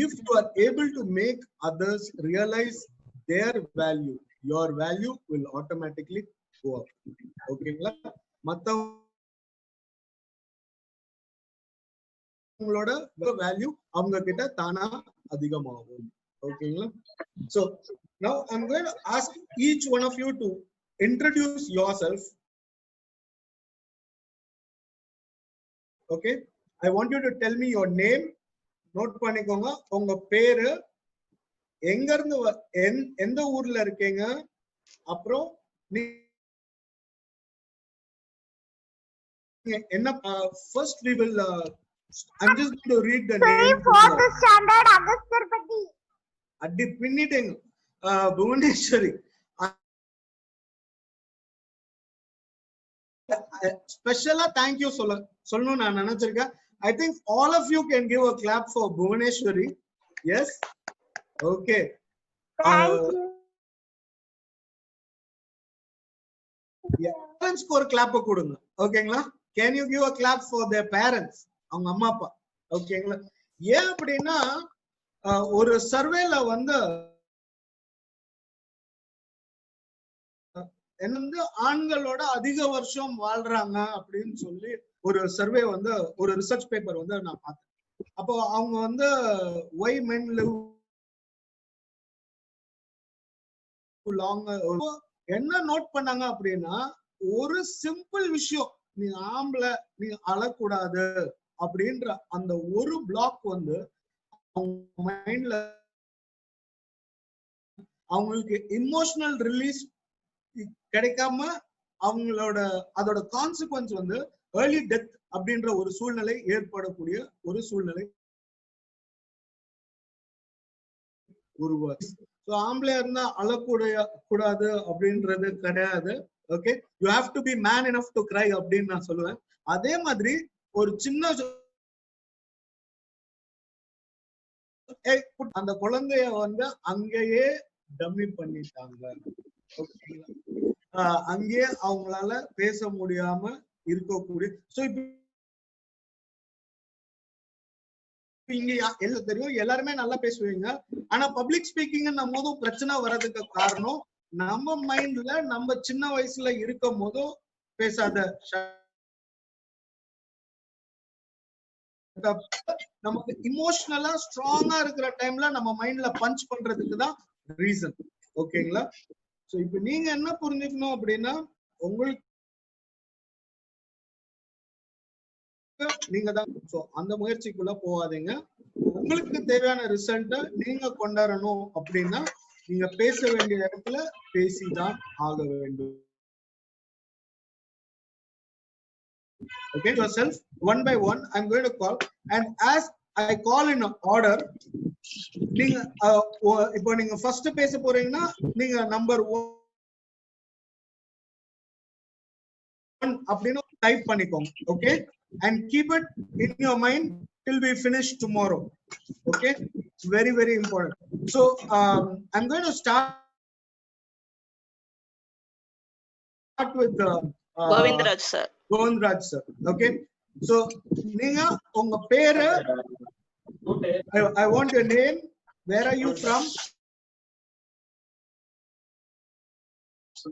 If you are able to make others realize their value, your value will automatically go up. ஓகேங்களா, மத்தவங்களோட வேல்யூ அவங்க கிட்ட தானா அதிகமாகும். ஓகேங்களா. So now I'm going to ask each one of you to introduce yourself. Okay, I want you to tell me your name. Note பண்ணிக்கோங்க, உங்க பேரு, எங்க இருந்து எந்த ஊர்ல இருக்கீங்க, அப்புறம் என்ன. First we will I'm just going to read the name. 4th standard Agastharpati. அடி பின்னிட்டேங்க. புவனேஸ்வரி. ஸ்பெஷலா தேங்க்யூ சொல்லணும் நான் நினைச்சிருக்கேன். I think all of you can give a clap for Bhuvaneshwari. Yes. Okay. Parents க்கு ஒரு clap கொடுங்க. ஓகேங்களா. Can you give a clap for their parents? அவங்க அம்மா அப்பா. ஓகேங்களா. ஏன் அப்படின்னா ஒரு சர்வேல வந்து என்ன ஆண்களோட அதிக வருஷம் வாழ்றாங்க அப்படின்னு சொல்லி ஒரு சர்வே வந்து ஒரு ரிசர்ச் பேப்பர் வந்து நான் பார்த்தேன். அப்போ அவங்க வந்து why men live long என்ன நோட் பண்ணாங்க அப்படின்னா, ஒரு சிம்பிள் விஷயம், நீ ஆம்பளை நீ அழக்கூடாது அப்படின்ற அந்த ஒரு பிளாக் வந்து அவங்க மைண்ட்ல அவங்களுக்கு இமோஷனல் ரிலீஸ் கிடைக்காம அவங்களோட அதோட கான்சிக்வன்ஸ் வந்து ஏர்லி டெத் அப்படின்ற ஒரு சூழ்நிலை ஏற்படக்கூடிய ஒரு சூழ்நிலை உருவாச்சு. ஆம்பளையா இருந்தா அழக்கூடாது அப்படின்றது கிடையாது. Okay, you have to be man enough to கிரை அப்படின்னு நான் சொல்லுவேன். அதே மாதிரி ஒரு சின்ன அந்த குழந்தைய வந்து அங்கேயே டம்மி பண்ணிட்டாங்க. அங்கேயே அவங்களால பேச முடியாம இருக்கக்கூடிய. சோ இப்ப இங்க எல்லாம் தெரியும், எல்லாருமே நல்லா பேசுவீங்க. ஆனா பப்ளிக் ஸ்பீக்கிங் நம்ம போதும் பிரச்சனை வர்றதுக்கு காரணம் நம்ம மைண்ட்ல நம்ம சின்ன வயசுல இருக்கும் போதும் பேசாத, நமக்கு இமோஷனலா ஸ்ட்ராங்கா இருக்கிற டைம்ல நம்ம மைண்ட்ல பஞ்ச் பண்றதுக்கு தான் ரீசன். ஓகேங்களா. சோ இப்ப நீங்க என்ன புரிஞ்சுக்கணும் அப்படின்னா, உங்களுக்கு நீங்க தான் அந்த முயற்சிக்குள்ள போகாதீங்க. உங்களுக்கு தேவையான ரிசல்ட்டை நீங்க கொண்டாடணும் அப்படின்னா நீங்க பேச வேண்டிய இடத்துல பேசிதான் ஆக வேண்டும். Okay, yourself one by one I'm going to call, and as I call in order, நீங்க இப்போ நீங்க ஃபர்ஸ்ட் பேச போறீங்கன்னா நீங்க நம்பர் 1 அப்படின்னு டைப் பண்ணிக்கோங்க. Okay, and keep it in your mind till we finish tomorrow. Okay, it's very very important. So I'm going to start with Govindaraj sir. Govindaraj sir. Okay, so நீங்க உங்க பேரு, I want your name, where are you from,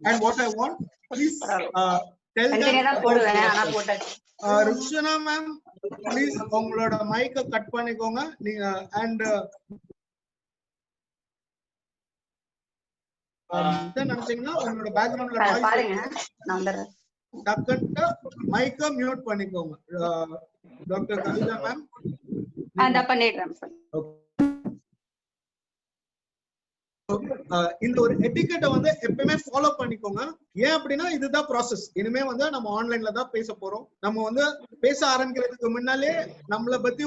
and what I want, please tell them. Rukshana ma'am, please உங்களோட மைக்க கட் பண்ணிக்கோங்க நீங்க. அண்ட் நினைச்சீங்கன்னா உங்களோட பேக்ரவுண்ட்ல டக்குன்னு மைக்க மியூட் பண்ணிக்கோங்க. டாக்டர் கவிதா மேம் பண்ணிடுறேன். இந்த ஒரு எட்டிகெட்டை வந்து எப்பவுமே ஃபாலோ பண்ணிக்கோங்க. ஏன் அப்படின்னா இதுதான் ப்ராசஸ். இனிமே வந்து நம்ம ஆன்லைன்ல தான் பேச போறோம். நம்ம வந்து பேச ஆரம்பிக்கிறதுக்கு முன்னாலே நம்மளை பத்தி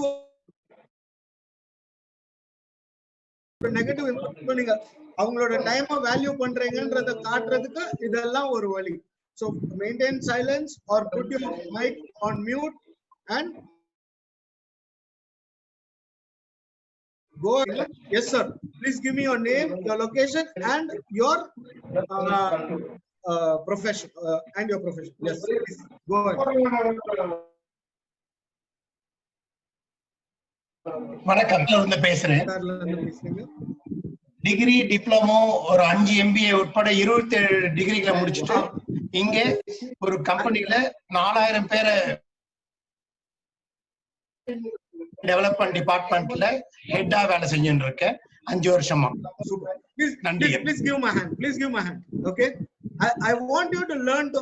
ஒரு நெகட்டிவ் நீங்க அவங்களோட டைமை வேல்யூ பண்றீங்கன்றத காட்டுறதுக்கு இதெல்லாம் ஒரு வழி. So maintain silence or put your mic on mute and Go ahead. Yes, sir. Please give me your name, your location, and your profession. And your profession. Yes. Please. Go ahead. வணக்கம், இருந்து பேசுறேன். டிகிரி டிப்ளமோ ஒரு 5 MBA உட்பட 27 டிகிரிகளை முடிச்சுட்டு இங்க ஒரு கம்பெனில 4000 பேரை டெவலப்மெண்ட் டிபார்ட்மெண்ட்ல ஹெட்டா வேலை செஞ்சுட்டு இருக்கேன் 5 வருஷமா. Please give my hand. Please give my hand. Okay. I want you to learn to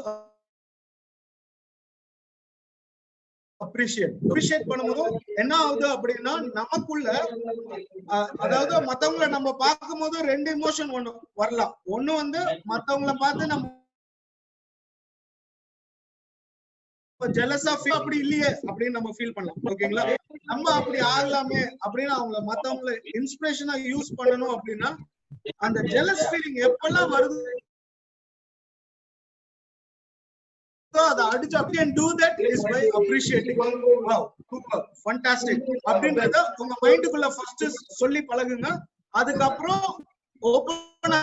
appreciate பண்ணும்போது என்ன ஆகுது அப்படின்னா நமக்குள்ள அதாவது மத்தவங்களை நம்ம பார்க்கும்போது 2 எமோஷன் ஒண்ணு வரலாம். ஒண்ணு வந்து மத்தவங்களை பார்த்து நம்ம ஜெலஸா ஃபீல் அப்படி இல்லையே அப்படின்னு நம்ம ஃபீல் பண்ணலாம். ஓகேங்களா? நம்ம அப்படி ஆகலாமே அப்படின்னு அவங்கள மத்தவங்களை இன்ஸ்பிரேஷனா யூஸ் பண்ணணும் அப்படின்னா அந்த ஜெலஸ் ஃபீலிங் எப்பெல்லாம் வருது அதை அடிச்சு can do that is by appreciating. Wow, super, fantastic அப்படின்றத உங்க மைண்டுக்குள்ள ஃபர்ஸ்ட் சொல்லி பழகுங்க. அதுக்கப்புறம் ஓபனா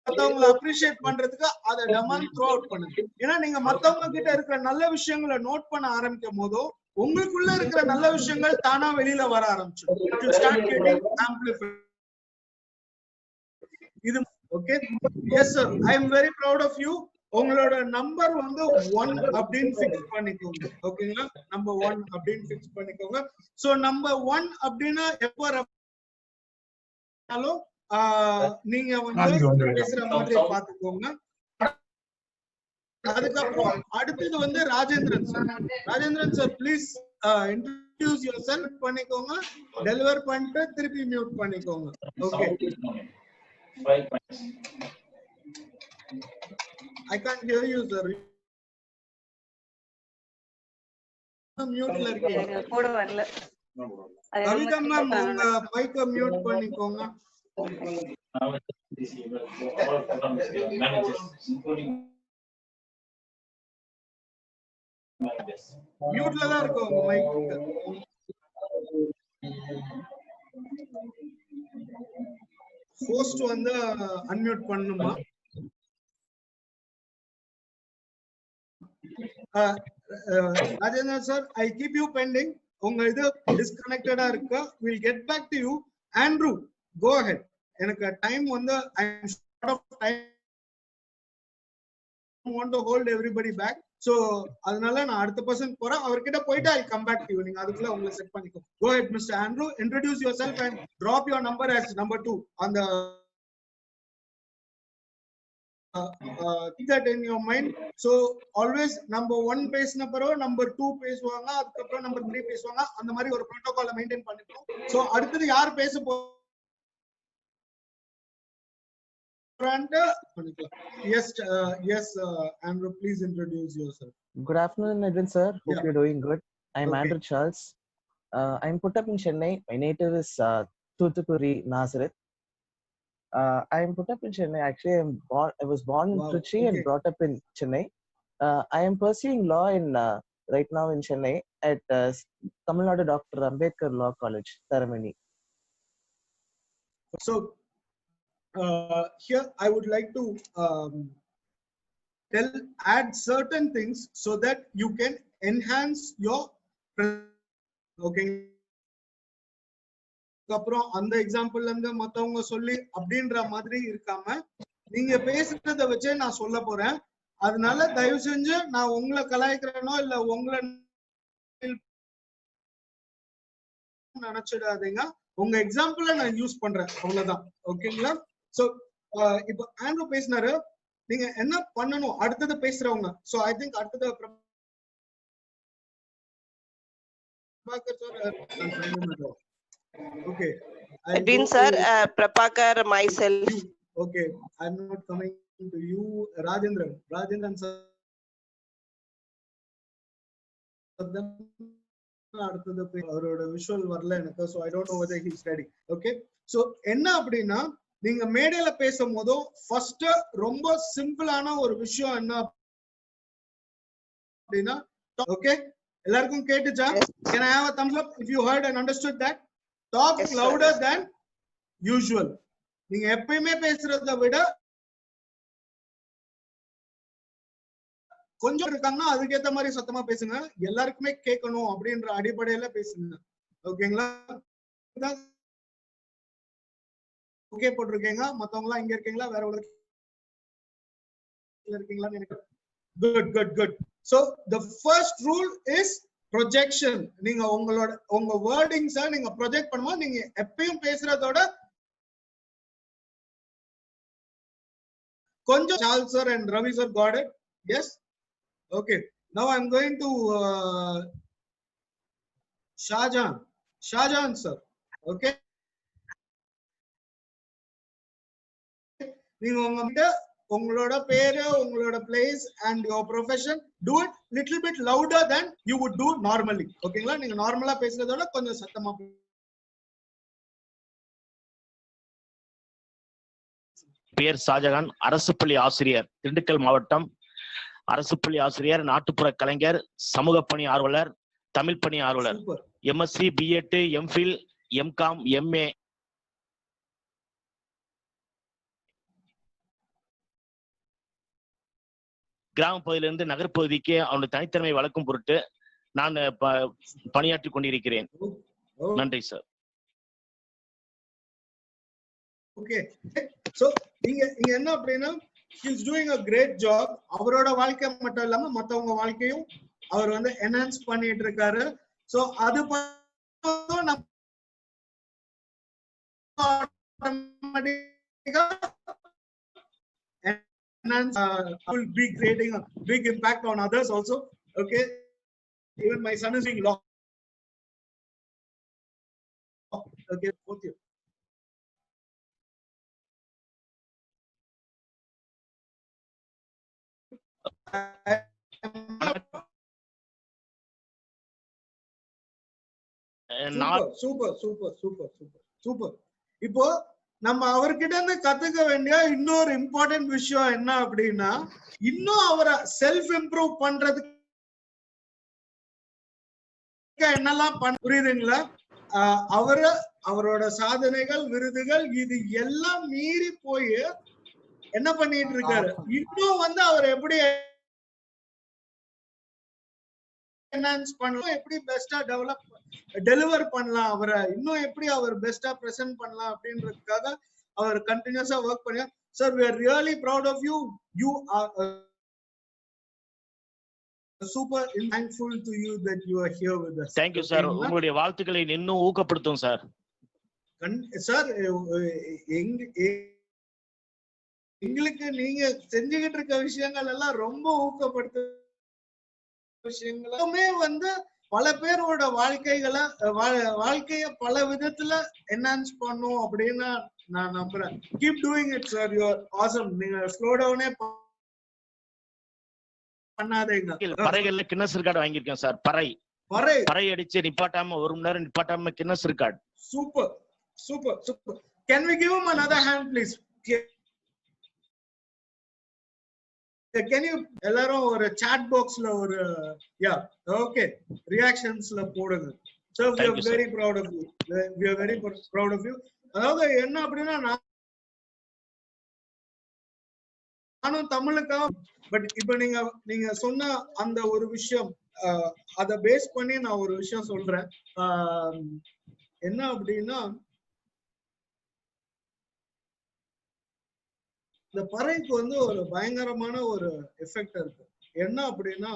மத்தவங்களை அப்ரிஷியேட் பண்றதுக்கு அதை டெமாண்ட் த்ரோ அவுட் பண்ணுங்க. ஏன்னா நீங்க மத்தவங்க கிட்ட இருக்கிற நல்ல விஷயங்களை நோட் பண்ண ஆரம்பிக்கும் போதோ உங்களுக்குள்ள இருக்கிற நல்ல விஷயங்கள் தானா வெளியில வர ஆரம்பிச்சிடும். இது okay. Yes sir, I am very proud of you. உங்களோட நம்பர் வந்து 1 அப்படின்னு ஃபிக்ஸ் பண்ணிக்கோங்க. ஓகேங்களா? நம்பர் 1 அப்படின்னு ஃபிக்ஸ் பண்ணிக்கோங்க. சோ நம்பர் 1 அப்படின்னா எப்போ நீங்க வந்து பேசுற மாதிரி பாத்துக்கோங்க. அதுக்கப்புறம் அடுத்தது வந்து Rajendran sir. Rajendran sir please introduce your self பண்ணிக்கோங்க. டெலிவர் பண்ணிட்டு திருப்பி மியூட் பண்ணிக்கோங்க. Okay. I can't hear you sir. மியூட்ல இருக்கீங்க. போட வரல. கவிதா மேம் உங்க மைக்க மியூட் பண்ணிக்கோங்க. மியூட்ல தான் இருக்கு உங்க மைக். ஹோஸ்ட் வந்து அன்மியூட் பண்ணனுமா? Rajendra sir, I keep you pending. உங்க இது டிஸ்கனெக்டடா இருக்கு. We'll get back to you. Andrew, go ahead. எனக்கு டைம் வந்து I am short of time. I want to hold everybody back. So அதனால நான் அடுத்த பர்சன் போறேன். அவர்கிட்ட போயிட்டு I'll come back to you. நீங்க அதுக்குள்ள உங்களை செட் பண்ணிக்கோ. Go ahead Mr. Andrew, introduce yourself and drop your number as number 2 on the keep that in your mind. So always number 1 பேசின பிறகு number 2 பேசுவாங்க, அதுக்கப்புறம் number 3 பேசுவாங்க. அந்த மாதிரி ஒரு புரோட்டோகாலை மெயின்டைன் பண்ணிக்கணும். So அடுத்து யார் பேச Yes, Andrew, please introduce yourself. Good afternoon, Edwin sir. Hope you're doing good. I'm Andrew Charles. I'm put up in Chennai. My native is Thoothukudi, Nazareth. I'm put up in Chennai. Actually, I was born in Trichy and brought up in Chennai. I am pursuing law in right now in Chennai at Tamil Nadu Dr. Ambedkar Law College, Tharamani. So here I would like to add certain things so that you can enhance your okay. அப்புறம் அந்த எக்ஸாம்பிள்ல இருந்து மத்தவங்க சொல்லி அப்படின்ற மாதிரி இருக்காம நீங்க பேசுறத வச்சே நான் சொல்ல போறேன். அதனால தயவு செஞ்சு நான் உங்களை கலாய்க்கிறேனோ இல்ல உங்களை நினைச்சிடாதீங்க. உங்க எக்ஸாம்பிள நான் யூஸ் பண்றேன், அவ்வளவுதான். ஓகேங்களா? சோ இப்போ ஆண்ட்ரூ பேசினாரு, நீங்க என்ன பண்ணணும் அடுத்தது பேசுறவங்க. சோ ஐ திங்க் அடுத்தது Prabhakar sir. Okay. Edwin sir, Prabhakar, myself. Okay, I'm not coming to you. Rajendran sir. அடுத்தது அவரோட விஷுவல் வரல எனக்கு. So I don't know whether he's ready. Okay. So என்ன அப்படின்னா நீங்க மேடையில பேசும் போதும் ஃபர்ஸ்ட் ரொம்ப சிம்பிளான ஒரு விஷயம் என்ன அப்படின்னா, ஓகே, எல்லாருக்கும் கேட்டுச்சா? Can I have a thumbs up if you heard and understood that? Talk Yes, sir. louder than usual. நீங்க எப்பயுமே பேசுறதை விட கொஞ்சம் இருக்காங்கன்னா அதுக்கேத்த மாதிரி சத்தமா பேசுங்க. எல்லாருக்குமே கேட்கணும் அப்படின்ற அடிப்படையில பேசுங்க. ஓகேங்களா? ஓகே போட்டிருக்கீங்க. மத்தவங்க எல்லாம் இங்க இருக்கீங்களா? வேற உலகத்துல இருக்கீங்களா? Good. So the first rule is projection. நீங்க உங்க வேர்டிங்ஸ் நீங்க ப்ரொஜெக்ட் பண்ணும்போது நீங்க எப்பயும் பேசுறதோட கொஞ்சம் Charles sir and Ravi sir got it. Yes. Okay. Now I'm going to Shahjahan sir. Okay. நீங்க உங்களோட பேரு, உங்களோட place and your profession, do it little bit louder than you would do normally. ஓகேங்களா? நீங்க நார்மலா பேசுறதோட கொஞ்சம் சத்தமா. பேர் ஷாஜகான், அரசு பள்ளி ஆசிரியர், திண்டுக்கல் மாவட்டம். அரசு பள்ளி ஆசிரியர், நாட்டுப்புற கலைஞர், சமூக பணி ஆர்வலர், தமிழ் பணி ஆர்வலர், MSc, BEd, MPhil, MCom, MA. கிராம பகுதியிலிருந்து நகர்பகுதிக்கு அவனுடைய தனித்திறமை வளர்க்கும் பொருட்டு நான் பணியாற்றி கொண்டிருக்கிறேன். நன்றி சார். ஓகே. சோ நீங்க என்ன அப்படின்னா he is doing a great job. அவரோட வாழ்க்கை மட்டும் இல்லாம மத்தவங்க வாழ்க்கையும் அவர் வந்து என்ஹான்ஸ் பண்ணிட்டு இருக்காரு. சோ அது ஆட்டோமேட்டிக்கா will be creating a big impact on others also. Okay. Even my son is being locked. Okay, both you. Super. இப்போ நம்ம அவர்கிட்ட இருந்து கத்துக்க வேண்டிய இன்னொரு இம்பார்ட்டன்ட் விஷயம் என்ன அப்படின்னா, இன்னும் அவரை செல்ஃப் இம்ப்ரூவ் பண்றதுக்கு என்னெல்லாம் புரியுதுங்களா? அவரோட சாதனைகள், விருதுகள் இது எல்லாம் மீறி போய் என்ன பண்ணிட்டு இருக்காரு, இன்னும் வந்து அவர் எப்படி என்ஹான்ஸ் பண்ணலாம், எப்படி பெஸ்டா டெலிவர் பண்ணலாம், அவரை இன்னும் எப்படி அவர் பெஸ்டா பிரசன்ட் பண்ணலாம் அப்படின்றதுக்காக அவர் கண்டினியூஸா ஒர்க் பண்ணி. Sir, we are really proud of you. You are super thankful to you that you are here with us. Thank you sir. உங்களுடைய வாழ்த்துக்களை இன்னும் ஊக்கப்படுத்தும் சார். சார், எங்களுக்கு நீங்க செஞ்சுக்கிட்டு இருக்க விஷயங்கள் எல்லாம் ரொம்ப ஊக்கப்படுத்து விஷயங்களுமே வந்து பல பேரோட வாழ்க்கைய பல விதத்துல என்ஹான்ஸ் பண்ணும் அப்படின்னு நான் நம்புறேன். Keep doing it sir, you are awesome. நீங்க ஸ்லோ டவுனே பண்ணாதீங்க. பறைகள்ல கின்னஸ் ரெக்கார்ட் வாங்கியிருக்கேன் சார். பறை அடிச்சு நிப்பாட்டாம 1 மணி நேரம் நிப்பாட்டாம Guinness record. Super. Can we give him another hand please? Can you எல்லாரும் ஒரு chat boxல ஒரு okay reactionsல போடுங்க. So we are very proud of you. We are very proud of you. அதாவது என்ன அப்படின்னா, நானும் தமிழுக்கா, பட் இப்ப நீங்க சொன்ன அந்த ஒரு விஷயம், அத பேஸ் பண்ணி நான் ஒரு விஷயம் சொல்றேன். என்ன அப்படின்னா, இந்த பறைக்கு வந்து ஒரு பயங்கரமான ஒரு எஃபெக்ட் இருக்கு. என்ன அப்படின்னா,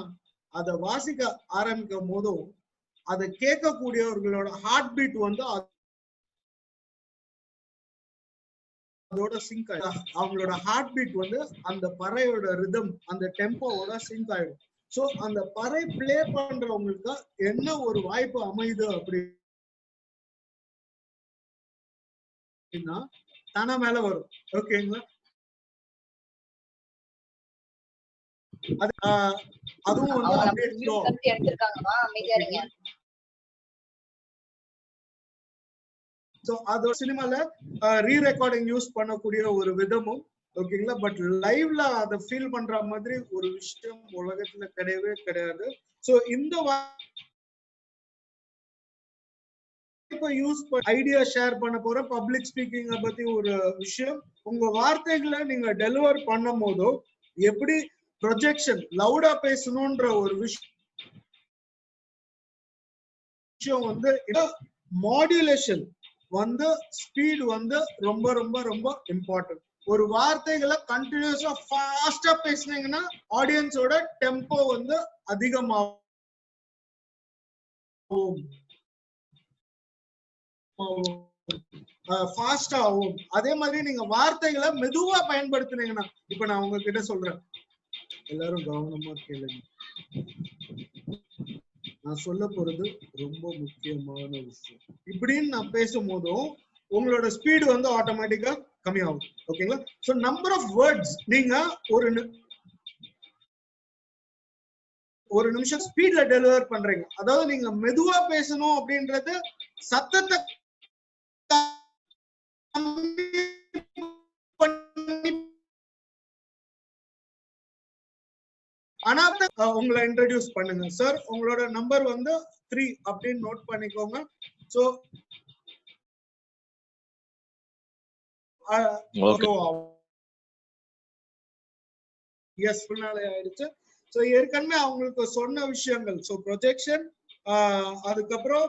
அதை வாசிக்க ஆரம்பிக்கும் போதும் அதை கேட்கக்கூடியவர்களோட ஹார்ட் பீட் வந்து அதோட சிங்க் ஆயிடும். அவங்களோட ஹார்ட் பீட் வந்து அந்த பறையோட ரிதம், அந்த டெம்போவோட சிங்க் ஆயிடும். சோ அந்த பறை பிளே பண்றவங்களுக்கு என்ன ஒரு வாய்ப்பு அமையுது அப்படின்னா, தானா மேல வரும். ஓகேங்களா? அதுவும் அதோட சினிமால ரீ ரெக்கார்டிங் யூஸ் பண்ணக்கூடிய ஒரு விதமும் ஓகேங்களா. பட் லைவ்ல அதை ஃபீல் பண்ற மாதிரி ஒரு விஷயம் உலகத்துல கிடையவே கிடையாது. சோ இந்த யூஸ் ஐடியா ஷேர் பண்ண போற பப்ளிக் ஸ்பீக்கிங்க பத்தி ஒரு விஷயம். உங்க வார்த்தைகளை நீங்க டெலிவர் பண்ணும் போதோ எப்படி ப்ரொஜெக்ஷன் லவுடா பேசணும்ன்ற ஒரு விஷயம் வந்து மாடுலேஷன் வந்து ஸ்பீட் வந்து ரொம்ப ரொம்ப ரொம்ப இம்பார்ட்டன்ட். ஒரு வார்த்தைகளை கண்டினியூஸா ஃபாஸ்டா பேசுனீங்கன்னா ஆடியன்ஸோட டெம்போ வந்து அதிகமாகும், ஃபாஸ்டா ஆகும். அதே மாதிரி நீங்க வார்த்தைகளை மெதுவா பயன்படுத்தினீங்கன்னா, இப்ப நான் உங்ககிட்ட சொல்றேன், எல்லாரும் கவனமா கேளுங்க. நான் சொல்ல போறது ரொம்ப முக்கியமான விஷயம். இப்படின்னு நான் பேசும்போதும் உங்களோட ஸ்பீடு வந்து ஆட்டோமேட்டிக்கா கம்மியாகும். ஓகேங்களா. சோ நம்பர் ஆஃப் வேர்ட்ஸ் நீங்க ஒரு நிமிஷம் ஸ்பீட்ல டெலிவர் பண்றீங்க. அதாவது நீங்க மெதுவா பேசணும் அப்படின்றது சத்தத்தை ஆனா உங்களை இன்ட்ரோடியூஸ் பண்ணுங்க. சார் உங்களோட நம்பர் வந்து 3 அப்படின்னு நோட் பண்ணிக்கோங்க. சோ எஸ் ஃபுல்லாலே ஆயிடுச்சு. சோ ஏற்கனவே அவங்களுக்கு சொன்ன விஷயங்கள், சோ ப்ரொஜெக்ஷன், அதுக்கப்புறம்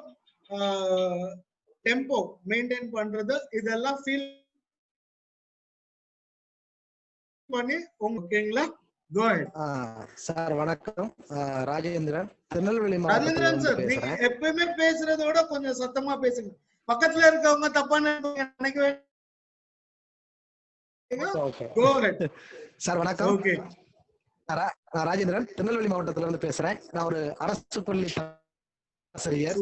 டெம்போ மெயின்டைன் பண்றது, இதெல்லாம் ஃபீல் பண்ணி ஓகேங்களா. சார் வணக்கம், ராஜேந்திரன், திருநெல்வேலி ராஜேந்திரன் சார், நீங்க எப்பவுமே பேசுறதோட கொஞ்சம் சத்தமா பேசுங்க. பக்கத்துல இருக்கவங்க தப்பான நினைக்கவே. சார் வணக்கம். ஓகே, நான் ராஜேந்திரன் திருநெல்வேலி மாவட்டத்துல இருந்து பேசுறேன். நான் ஒரு அரசு பள்ளி ஆசிரியர்.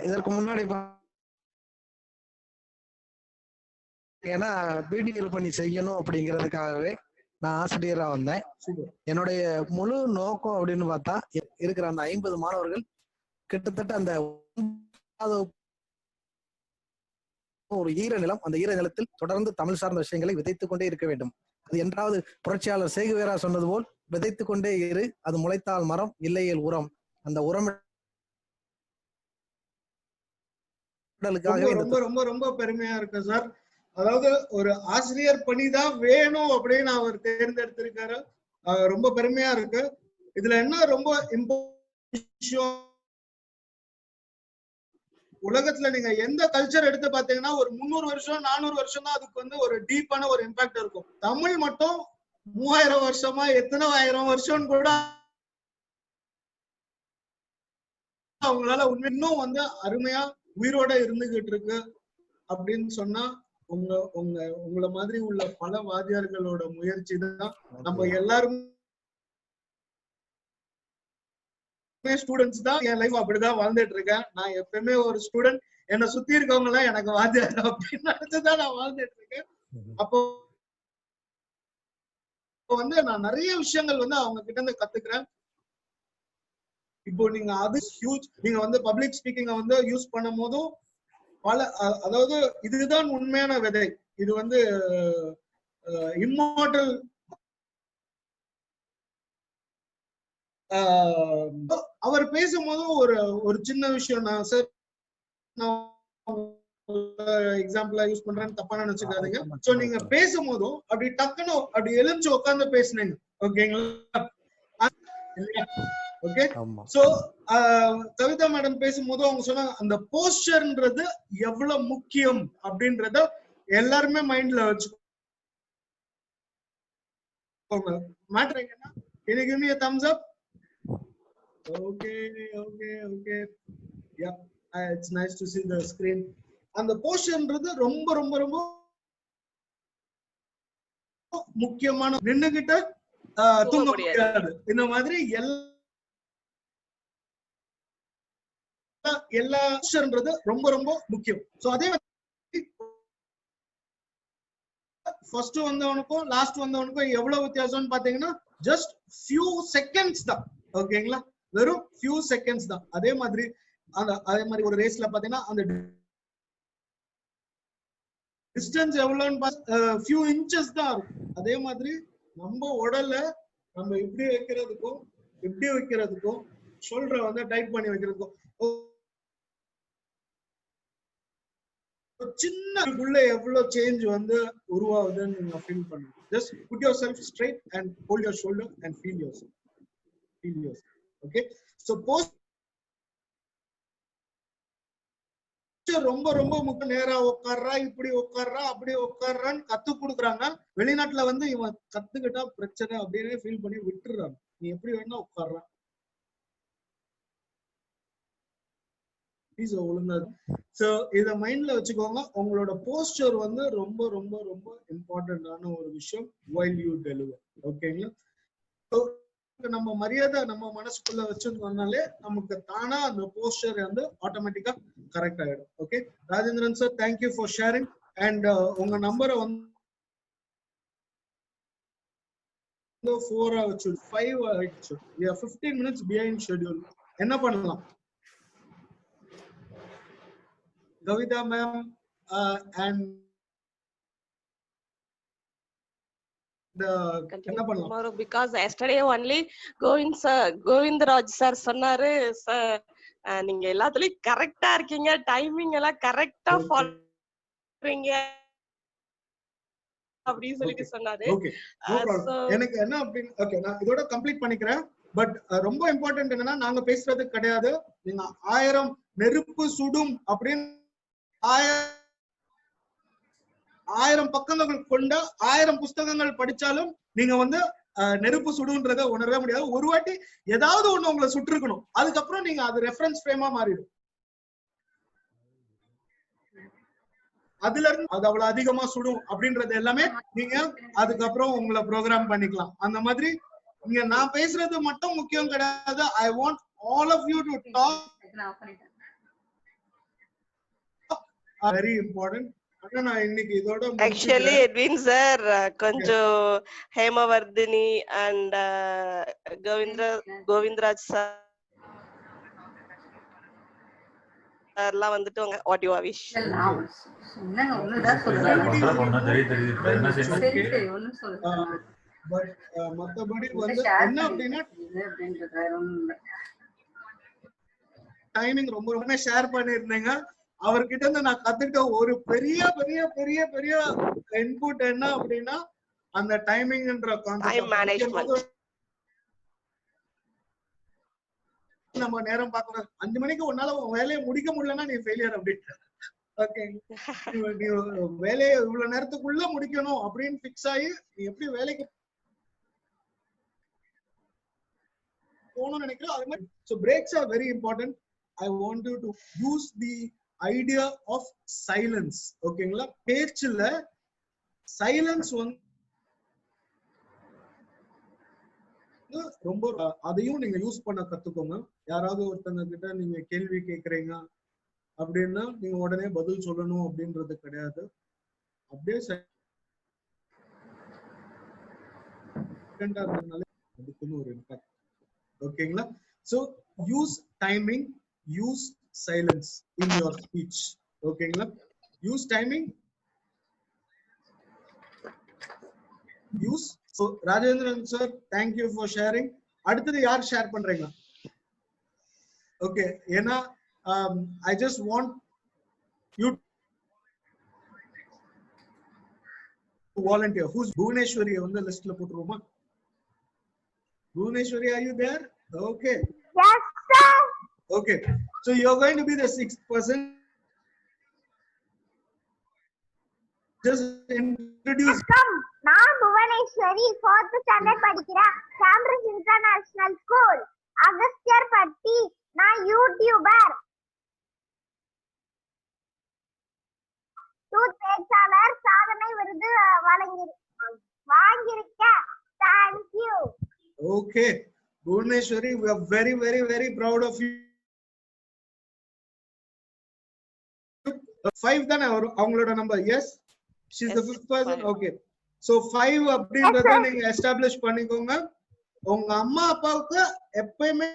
இதற்கு முன்னாடி ஏன்னா பிடிஎல் பண்ணி செய்யணும் அப்படிங்கிறதுக்காகவே நான் ஆசிரியரா வந்தேன். என்னுடைய முழு நோக்கம் அப்படின்னு பார்த்தா, இருக்கிற அந்த 50 மாணவர்கள் கிட்டத்தட்ட அந்த ஒரு ஈர நிலம், அந்த ஈர நிலத்தில் தொடர்ந்து தமிழ் சார்ந்த விஷயங்களை விதைத்துக் கொண்டே இருக்க வேண்டும். அது என்றாவது புரட்சியாளர் சேகுவேரா சொன்னது போல், விதைத்துக் கொண்டே இரு, அது முளைத்தால் மரம், இல்லையேல் உரம். அந்த உரம் ரொம்ப ரொம்ப ரொம்ப பெருமையா இருக்கு சார். அதாவது ஒரு ஆசிரியர் பணிதான் வேணும் அப்படின்னு அவர் தேர்ந்தெடுத்திருக்காரு. ரொம்ப பெருமையா இருக்கு. இதுல என்ன ரொம்ப இம்பார்ட்டன்ட், உலகத்துல நீங்க எந்த கல்ச்சர் எடுத்து பாத்தீங்கன்னா ஒரு 300 வருஷம் 400 வருஷம் தான் அதுக்கு வந்து ஒரு டீப்பான ஒரு இம்பாக்ட் இருக்கும். தமிழ் மட்டும் 3000 வருஷமா எத்தனை 1000 வருஷம் கூட அவங்களால இன்னும் வந்து அருமையா உயிரோட இருந்துகிட்டு இருக்கு அப்படின்னு சொன்னா உங்களை மாதிரி உள்ள பல வாத்தியார்களோட முயற்சி தான். நம்ம எல்லாருமே ஸ்டூடெண்ட்ஸ் தான். என் லைஃப் அப்படிதான் வாழ்ந்துட்டு இருக்கேன். நான் எப்பவுமே ஒரு ஸ்டூடெண்ட், என்னை சுத்தி இருக்கவங்க எல்லாம் எனக்கு வாத்தியார் அப்படின்னு நினைச்சுதான் நான் வாழ்ந்துட்டு இருக்கேன். அப்போ வந்து நான் நிறைய விஷயங்கள் வந்து அவங்க கிட்ட இருந்து கத்துக்கிறேன். இப்போ நீங்க அது ஹியூஜ், நீங்க வந்து பப்ளிக் ஸ்பீக்கிங்க வந்து யூஸ் பண்ணும் போதும் பல, அதாவது இதுதான் உண்மையான விதை. இது வந்து இம்மார்டல். அவர் பேசும்போதும் ஒரு சின்ன விஷயம் நான் சார் எக்ஸாம்பிளா யூஸ் பண்றேன்னு தப்பா நினைச்சுக்காதீங்க. சோ நீங்க பேசும்போதும் அப்படி டக்குன்னு அப்படி எழுந்து உட்கார்ந்து பேசுனீங்க. ஓகேங்களா. ஓகே. சோ கவிதா மேடம் பேசும்போது அவங்க சொன்னாங்க அந்த போஸ்டர்ன்றது எவ்வளவு முக்கியம் அப்படின்றத எல்லாருமே மைண்ட்ல வச்சுக்கோங்க. மேட்டர் என்னன்னா, can you give me a thumbs up? Okay. Yeah, it's nice to see the screen. அந்த போஸ்டர்ன்றது ரொம்ப ரொம்ப ரொம்ப முக்கியமான. நின்னுகிட்ட தூங்க முடியாது. இந்த மாதிரி எல்லா ரொம்ப ரொம்ப முக்கியம். சோ அதே ஃபர்ஸ்ட் வந்தவனுக்கும் லாஸ்ட் வந்தவனுக்கும் எவ்வளவு வித்தியாசம்னு பாத்தீங்கன்னா ஜஸ்ட் ஃபியூ செகண்ட்ஸ் தான். ஓகேங்களா, வெறும் ஃபியூ செகண்ட்ஸ் தான். அதே மாதிரி ஒரு ரேஸ்ல பாத்தீங்கன்னா அந்த டிஸ்டன்ஸ் எவ்வளவுன்னு few inches தான் இருக்கும். அதே மாதிரி நம்ம உடல்ல நம்ம இப்படி வைக்கிறதுக்கும் இப்படி வைக்கிறதுக்கும் ஷோல்டரை வந்து டைட் பண்ணி வைக்கிறதுக்கும் சின்னக்குள்ள எவ்வளவு சேஞ்ச் வந்து உருவாகுதுன்னு நீங்க ஃபீல் பண்ணுங்க. Just put yourself straight and hold your shoulder and feel yourself. Okay, so posture ரொம்ப ரொம்ப முக்கியம். நேரா உட்கார்றா, இப்படி உட்கார்றா, அப்படி உட்கார்றான்னு கத்து கொடுக்குறாங்க. வெளிநாட்டுல வந்து இவன் கத்துக்கிட்டா பிரச்சனை அப்படின்னு ஃபீல் பண்ணி விட்டுறாங்க. நீ எப்படி வேணா உட்கார்றா, ஒழுங்கா. சோ இத மைண்ட்ல வச்சுக்கோங்க. உங்களோட போஸ்டர் வந்து ரொம்ப ரொம்ப ரொம்ப இம்பார்ட்டன்டான ஒரு விஷயம் while you deliver. ஓகேங்களா? நம்ம மரியாதை நம்ம மனசுக்குள்ள வச்சிருந்தோம்னாலே நமக்கு தானா அந்த போஸ்டர் வந்து ஆட்டோமேட்டிக்கா கரெக்ட் ஆயிடும். Okay Rajendran sir, thank you for sharing. And உங்க நம்பரை வந்து 4 ஆச்சு, 5 ஆயிடுச்சு. we are 15 minutes behind schedule. என்ன பண்ணலாம்? Kavita ma'am and என்ன பண்ணலாம்? tomorrow because yesterday only Govindraj sir சொன்னாரு, சார் நீங்க எல்லாத்துலயும் கரெக்டா இருக்கீங்க, டைமிங் எல்லாம் கரெக்டா ஃபாலோ பண்றீங்க அப்படி சொல்லி சொன்னாரு. எனக்கு என்ன அப்படின்னு ஓகே நான் இதோட கம்ப்ளீட் பண்ணிக்கிறேன். பட் ரொம்ப இம்பார்ட்டன்ட் என்னன்னா, நாங்க பேசுறது கிடையாது. நீங்க 1000 நெருப்பு சுடும் அப்படின்னு 1000 பக்கங்கள் கொண்ட 1000 புஸ்தகங்கள் படிச்சாலும் நீங்க வந்து நெருப்பு சுடுன்றத உணரவே முடியாது. ஒரு வாட்டி ஏதாவது ஒண்ணு உங்களை சுட்டிருக்கணும், அதுக்கப்புறம் நீங்க அது ரெஃபரன்ஸ் ஃப்ரேமா மாறிடும். அதுல இருந்து அது அவ்வளவு அதிகமா சுடும் அப்படின்றது எல்லாமே நீங்க அதுக்கப்புறம் உங்களை ப்ரோக்ராம் பண்ணிக்கலாம். அந்த மாதிரி இங்க நான் பேசுறது மட்டும் முக்கியம் கிடையாது. I want all of you to talk very important. நான் இன்னைக்கு இதோட ஆக்சுவலி எட்வின் சார் கொஞ்சம் ஹேமவர்தினி அண்ட் கோவிந்தராஜ் சார் எல்லாம் வந்துட்டு வாட் யூ விஷ். பட் மத்தபடி வந்து என்ன அப்படின்னா டைமிங் ரொம்ப ரொம்ப ஷேர் பண்ணிருந்தீங்க. அவர்கிட்ட இருந்து நான் கத்துக்கிட்ட ஒரு பெரிய பெரிய பெரிய பெரிய இன்புட் என்ன அப்படின்னா, அந்த டைமிங்ன்ற கான்செப்ட். நம்ம நேரம் பார்க்கணும். 5 மணிக்கு உன்னால வேலையை முடிக்க முடியலன்னா நீ ஃபெயிலியர் அப்படின்னு. ஓகே, நீ வேலையை இவ்வளவு நேரத்துக்குள்ள முடிக்கணும் அப்படின்னு பிக்ஸ் ஆகி நீ எப்படி வேலைக்கு போகணும்னு நினைக்கிறோம் அது மாதிரி. So breaks are very important. I want you to use the idea of silence. ஓகேங்களா? பேச்சுல சைலன்ஸ் வந்து ரொம்ப அதையும் நீங்க யூஸ் பண்ண கத்துக்கோங்க. யாராவது ஒருத்தங்க கிட்ட நீங்க கேள்வி கேக்குறீங்க அப்படின்னா நீங்க உடனே பதில் சொல்லணும் அப்படின்றது கிடையாது. அப்படியே அதுக்குன்னு ஒரு இம்பாக்ட். ஓகேங்களா? So use timing, use silence in your speech. ஓகேங்களா? use timing, use. So Rajendran sir, thank you for sharing. அடுத்து யார் ஷேர் பண்றீங்க? ஓகே, ஏன்னா I just want you to volunteer. Who's Bhuvaneshwari வந்து லிஸ்ட்ல போட்டுருவோமா? Bhuvaneshwari, are you there? Okay. Yes sir. Okay, so you're going to be the 6th person. Just introduce. நான் புவனேஸ்வரி 4th ஸ்டாண்டர்ட் படிக்கிறேன். கேம்பிரிட்ஜ் இன்டர்நேஷனல் ஸ்கூல், அகஸ்தியர் பட்டி. நான் யூடியூபர், பேச்சாளர், சாதனை விருது வாங்கியிருக்கேன். Thank you. Okay, Bhuvaneshwari, we are very very very proud of you. 5 தான அவங்களோட number? Yes, she is the 5th person. Okay, so 5 அப்படின்றத நீங்க எஸ்டாப்லிஷ் பண்ணிக்கோங்க. உங்க அம்மா அப்பாவுக்கு எப்பவுமே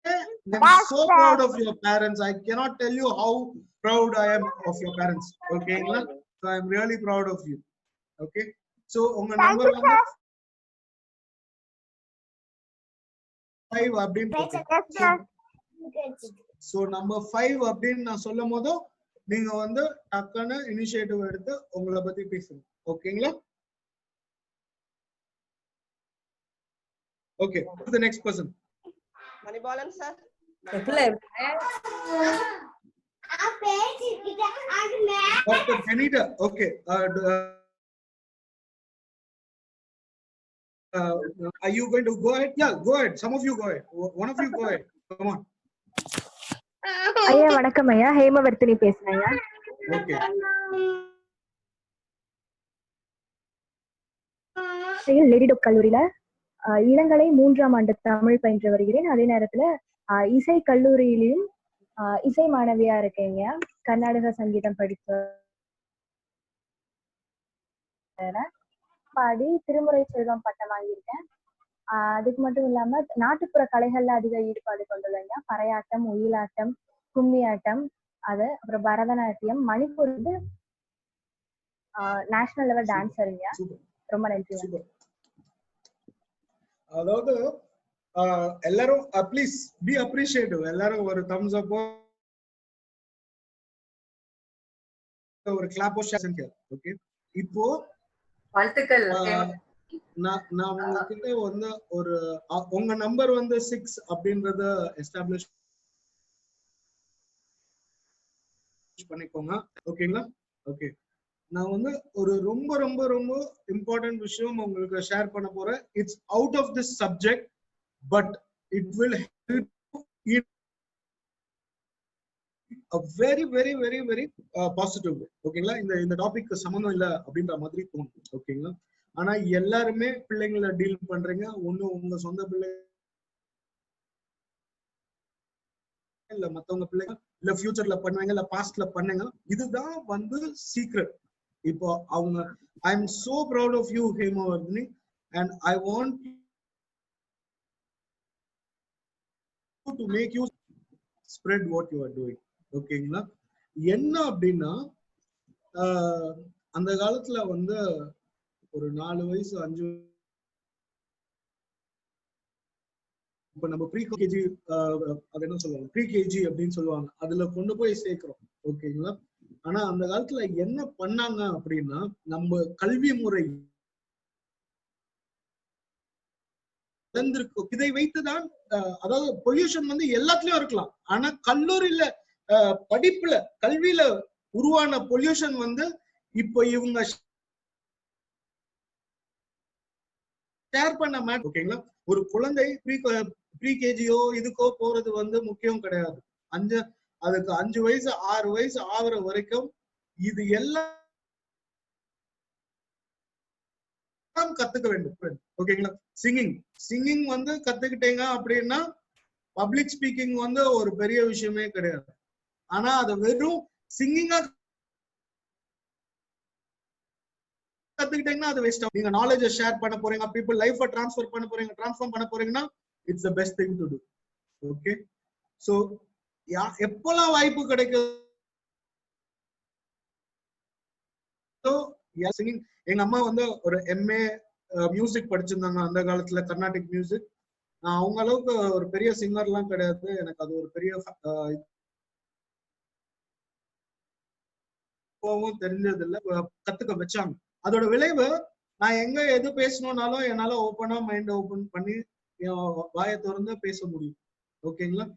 I'm so proud of your parents. I cannot tell you how proud I am of your parents. Okay, so I'm really proud of you. Okay, so unga Thank number you, sir. 5 அப்படினு Yes, sir. so number 5 அப்படினு நான் சொல்லும்போது நீங்க வந்து டக்கன இனிஷியேட்டிவ் எடுத்து உங்களை பத்தி பேசுங்க. ஓகேங்களா? Okay, who's the next person? Manibalan sir. Dr. Benita. Okay. Are you going to go ahead? Yeah, go ahead. Some of you go ahead. One of you go ahead. Come on. ஐயா வணக்கம் ஐயா, ஹேமவர்த்தினி பேசுறேன் ஐயா. Okay. லேடிடாக் கல்லூரியில இளங்கலை 3ஆம் ஆண்டு தமிழ் பயின்று வருகிறேன். அதே நேரத்துல இசை கல்லூரியிலும் இசை மாணவியா இருக்கேங்க. கர்நாடக சங்கீதம் படித்த பாடி திருமுறை செல்வம் பட்டம் வாங்கியிருக்கேன். அதுக்கு மட்டும் இல்லாம நாட்டுப்புற கலைகள்ல அதிக ஈடுபாடு கொண்டுள்ளேங்க. பறையாட்டம், ஒயிலாட்டம், கும்மியாட்டம், அது அப்புறம் பரதநாட்டியம், மணிப்பூர் வந்து நேஷனல் லெவல் டான்ஸருங்க. ரொம்ப நன்றி. அதாவது எல்லாரும் ப்ளீஸ் பி அப்ரிஷியேட்டிவ். எல்லாரும் ஒரு தம்ஸ் அப் ஒரு கிளாப் ஓகே. இப்போ வாழ்த்துக்கள். நான் உங்ககிட்ட வந்து ஒரு உங்க நம்பர் வந்து 6 அப்படின்றத எஸ்டாப்ளிஷ் பண்ணிக்கோங்க. ஓகேங்களா? ஓகே. நான் வந்து ஒரு ரொம்ப ரொம்ப ரொம்ப இம்பார்ட்டன்ட் விஷயம் உங்களுக்கு ஷேர் பண்ண போறேன். It's out of this subject but it will help a very very very very positive way. ஓகேங்களா? இந்த டாபிக் சம்பந்தம் இல்ல அப்படின்ற மாதிரி தோணும். ஓகேங்களா? ஆனா எல்லாருமே பிள்ளைங்களை டீல் பண்றீங்க. ஒண்ணு உங்க சொந்த பிள்ளை இல்ல மத்தவங்க பிள்ளைங்க இல்ல ஃபியூச்சர்ல பண்ணுவாங்க இல்ல பாஸ்ட்ல பண்ணுங்க. இதுதான் வந்து சீக்ரெட். இப்போ அவங்க I'm so proud of you Hemavardhini and I want to make you spread what you are doing. ஓகேங்களா? என்ன அப்படின்னா அந்த காலத்துல வந்து ஒரு 4 வயசு 5 இப்ப நம்ம ப்ரீ கேஜி அது என்ன சொல்லுவாங்க ப்ரீ கேஜி அப்படின்னு சொல்லுவாங்க. அதுல கொண்டு போய் சேர்க்கிறோம். ஓகேங்களா? ஆனா அந்த காலத்துல என்ன பண்ணாங்க அப்படின்னா நம்ம கல்வி முறை இதை வைத்துதான் அதாவது பொல்யூஷன் வந்து எல்லாத்துலயும் இருக்கலாம். ஆனா கல்லூரியில படிப்புல கல்வியில உருவான பொல்யூஷன் வந்து இப்போ இவங்க ஷேர் பண்ண மாட்டோம். ஓகேங்களா? ஒரு குழந்தை ப்ரீ கேஜியோ இதுக்கோ போறது வந்து முக்கியம் கிடையாது. அதுக்கு 5 வயசு 6 வயசு ஆகுற வரைக்கும் இது எல்லாம் கத்துக்க வேண்டும். ஓகேங்களா? சிங்கிங் வந்து கத்துக்கிட்டீங்க அப்படின்னா பப்ளிக் ஸ்பீக்கிங் வந்து ஒரு பெரிய விஷயமே கிடையாது. ஆனா அது வெறும் சிங்கிங்கா கத்துக்கிட்டீங்கன்னா அது வேஸ்ட். நீங்க நாலேஜ் ஷேர் பண்ண போறீங்க, பீப்புள் லைஃப் ட்ரான்ஸ்ஃபார்ம் பண்ண போறீங்கன்னா it's the best thing to to. Okay. So எப்பெல்லாம் வாய்ப்பு கிடைக்கும் சிங்கிங். எங்க அம்மா வந்து ஒரு MA மியூசிக் படிச்சிருந்தாங்க அந்த காலத்துல, கர்நாடிக் மியூசிக். அவங்க அளவுக்கு ஒரு பெரிய சிங்கர் எல்லாம் கிடையாது. எனக்கு அது ஒரு பெரிய தெரிஞ்சது இல்ல. கத்துக்க வச்சாங்க. அதோட விளைவு நான் எங்க எது பேசணும்னாலும் என்னால ஓப்பனா மைண்ட் ஓபன் பண்ணி வாயை திறந்து பேச முடியும். ஓகேங்களா?